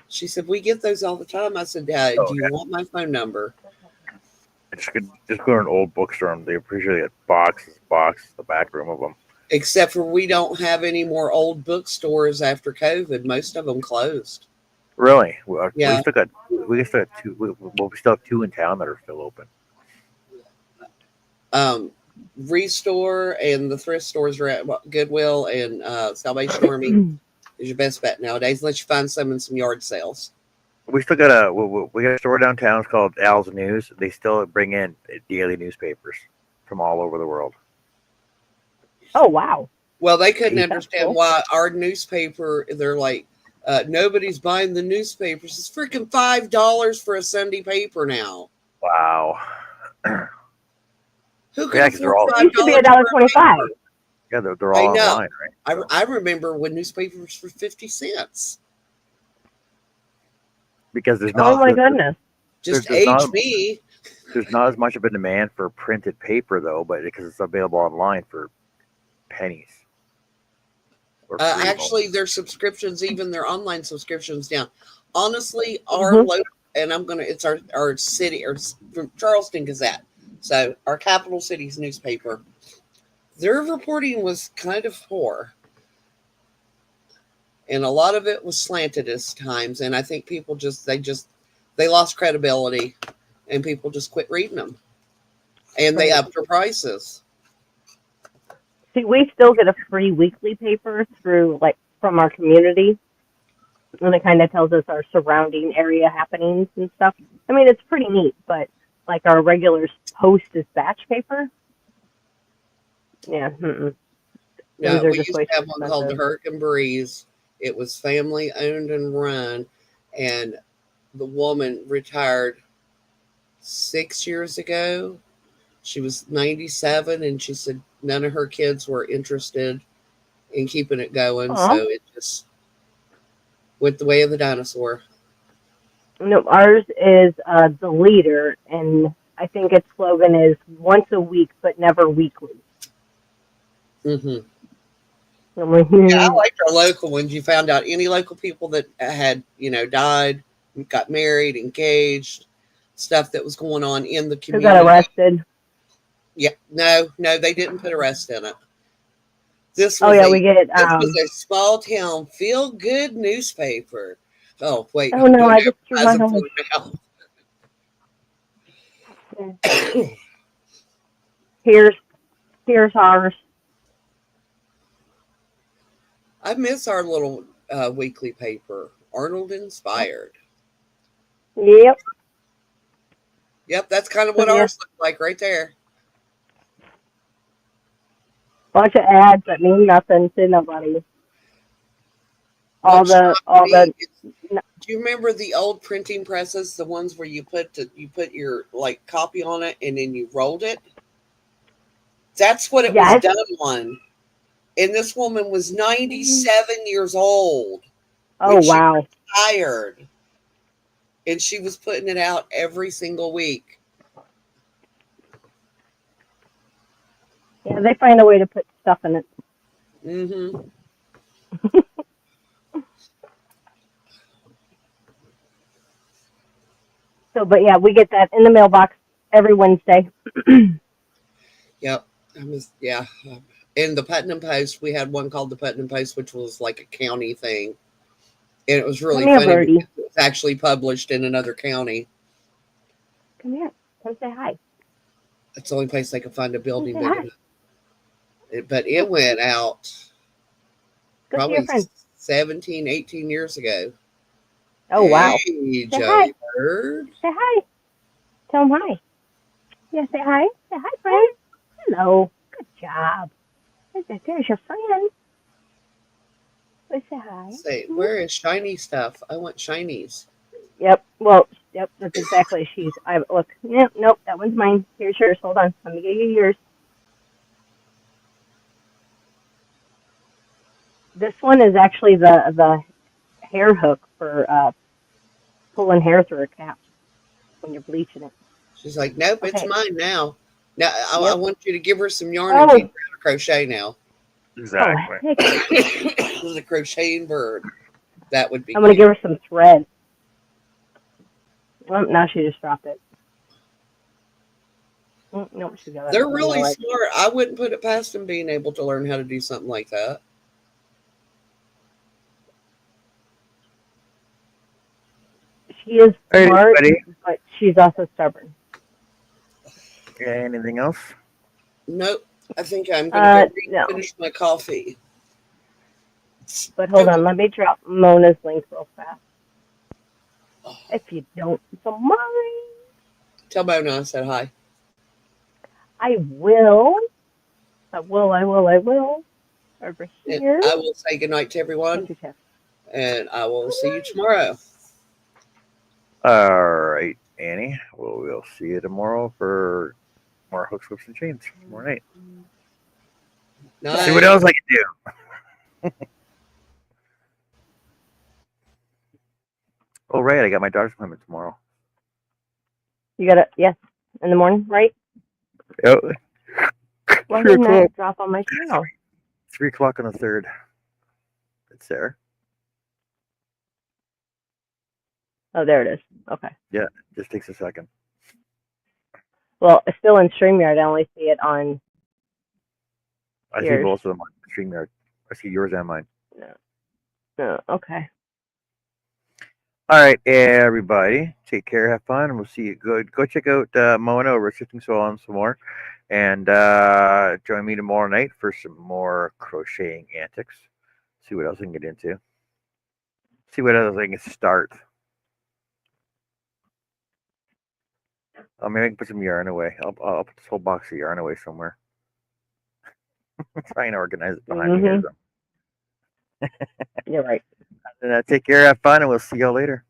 She said, we get those all the time. I said, do you want my phone number? Just go to an old bookstore and they usually get boxes, the back room of them. Except for we don't have any more old bookstores after COVID. Most of them closed. Really? Yeah. We still got two. We still have two in town that are still open. Restore and the thrift stores are at Goodwill and Salvation Army is your best bet nowadays, unless you find some in some yard sales. We still got we got a store downtown. It's called Al's News. They still bring in daily newspapers from all over the world. Oh, wow. Well, they couldn't That's understand cool. why our newspaper, they're like, nobody's buying the newspapers. It's freaking $5 for a Sunday paper now. Wow. Who can Yeah, 'cause they're all- afford It used to be $5 for a $1.25. paper? Yeah, they're all I know. online, right? I remember when newspapers were 50 cents. Because there's Oh, not. my goodness. Just There's age not- me. There's not as much of a demand for printed paper though, but because it's available online for pennies. Or free Actually, their subscriptions, even their online subscriptions, down. Honestly, our Mhm. local, and it's our city, or from Charleston Gazette. So our capital city's newspaper. Their reporting was kind of poor. And a lot of it was slanted at times. And I think people they lost credibility and people just quit reading them. And they upped their prices. See, we still get a free weekly paper from our community. And it kind of tells us our surrounding area happenings and stuff. I mean, it's pretty neat, but like our regular Post Dispatch paper. Yeah. Mm-mm. Yeah, Those are we just used way to have too one called the expensive. Hurricane Breeze. It was family owned and run, and the woman retired 6 years ago. She was 97, and she said none of her kids were interested in keeping it going. Aw. So it just with the Way of the Dinosaur. No, ours is the leader, and I think its slogan is once a week, but never weekly. Mm-hmm. And we- Yeah, I liked our local ones. You found out any local people that had, died, got married, engaged, stuff that was going on in the Who got community. arrested? Yeah, no, they didn't put arrest in it. This Oh was yeah, we get. this was a small town feel good newspaper. Oh wait, Oh I'm no, doing I just threw my advertising whole. for now. Here's ours. I miss our little weekly paper, Arnold Inspired. Yep. Yep, that's kind of So what yeah, ours looked like right there. bunch of ads that mean nothing to nobody. All What shocked the. me is, do you remember the old printing presses, the ones where you put your like copy on it and then you rolled it? That's what it was Yes. done on. And this woman was 97 years old Oh when she wow. retired. And she was putting it out every single week. Yeah, they find a way to put stuff in it. Mm-hmm. So, but yeah, we get that in the mailbox every Wednesday. Yep. Yeah. In the Putnam Post, we had one called the Putnam Post, which was like a county thing. And it was really Come here, funny Birdie. because it was actually published in another county. Come here. Come say hi. It's the only place they could find a Come building say big hi. enough. But it went out Go see your probably friend. 17, 18 years ago. Oh wow. Hey, Say Joey hi. Bird. Say hi. Tell him hi. Yeah, say hi. Say hi, friend. Hello. Good job. There's your friend. Let's say hi. Say, where is shiny stuff? I want shinies. Yep. Well, yep. That's exactly. Look. Yep. Nope. That one's mine. Here's yours. Hold on. Let me get you yours. This one is actually the hair hook for pulling hair through a cap when you're bleaching it. She's like, nope, it's Okay. mine now. Now I Yep. want you to give her some yarn and teach her how to crochet now. Exactly. Oh, heck. It was a crocheting bird. That would be. I'm gonna give her some thread. Well, now she just dropped it. Nope, she got it. They're really smart. I wouldn't put it past them being able to learn how to do something like that. She is Hey, smart, buddy. but she's also stubborn. Okay, anything else? Nope. I think I'm going to No. finish my coffee. But hold on, let me drop Mona's link real fast. If you don't mind. Tell Mona I said hi. I will. Over And here. I will say goodnight to everyone. And I will see you tomorrow. All right, Annie. Well, we'll see you tomorrow for more hooks, whips, and chains tomorrow night. Night. See what else I can do. Oh, right. I got my doctor's appointment tomorrow. You got it? Yes. In the morning, right? Yep. Why 3 didn't o'clock. that drop on my channel? 3 o'clock on the 3rd. It's there. Oh, there it is. Okay. Yeah, just takes a second. Well, it's still in StreamYard. I only see it on. I see Yours. both of them on StreamYard. I see yours and mine. No. Okay. All right, everybody. Take care. Have fun, and we'll see you. Go check out Mona over at Shifting Soul and some more. And join me tomorrow night for some more crocheting antics. See what else I can get into. See what else I can start. Oh, maybe I can put some yarn away. I'll put this whole box of yarn away somewhere. Try and organize it behind me. You're right. And take care, have fun, and we'll see y'all later.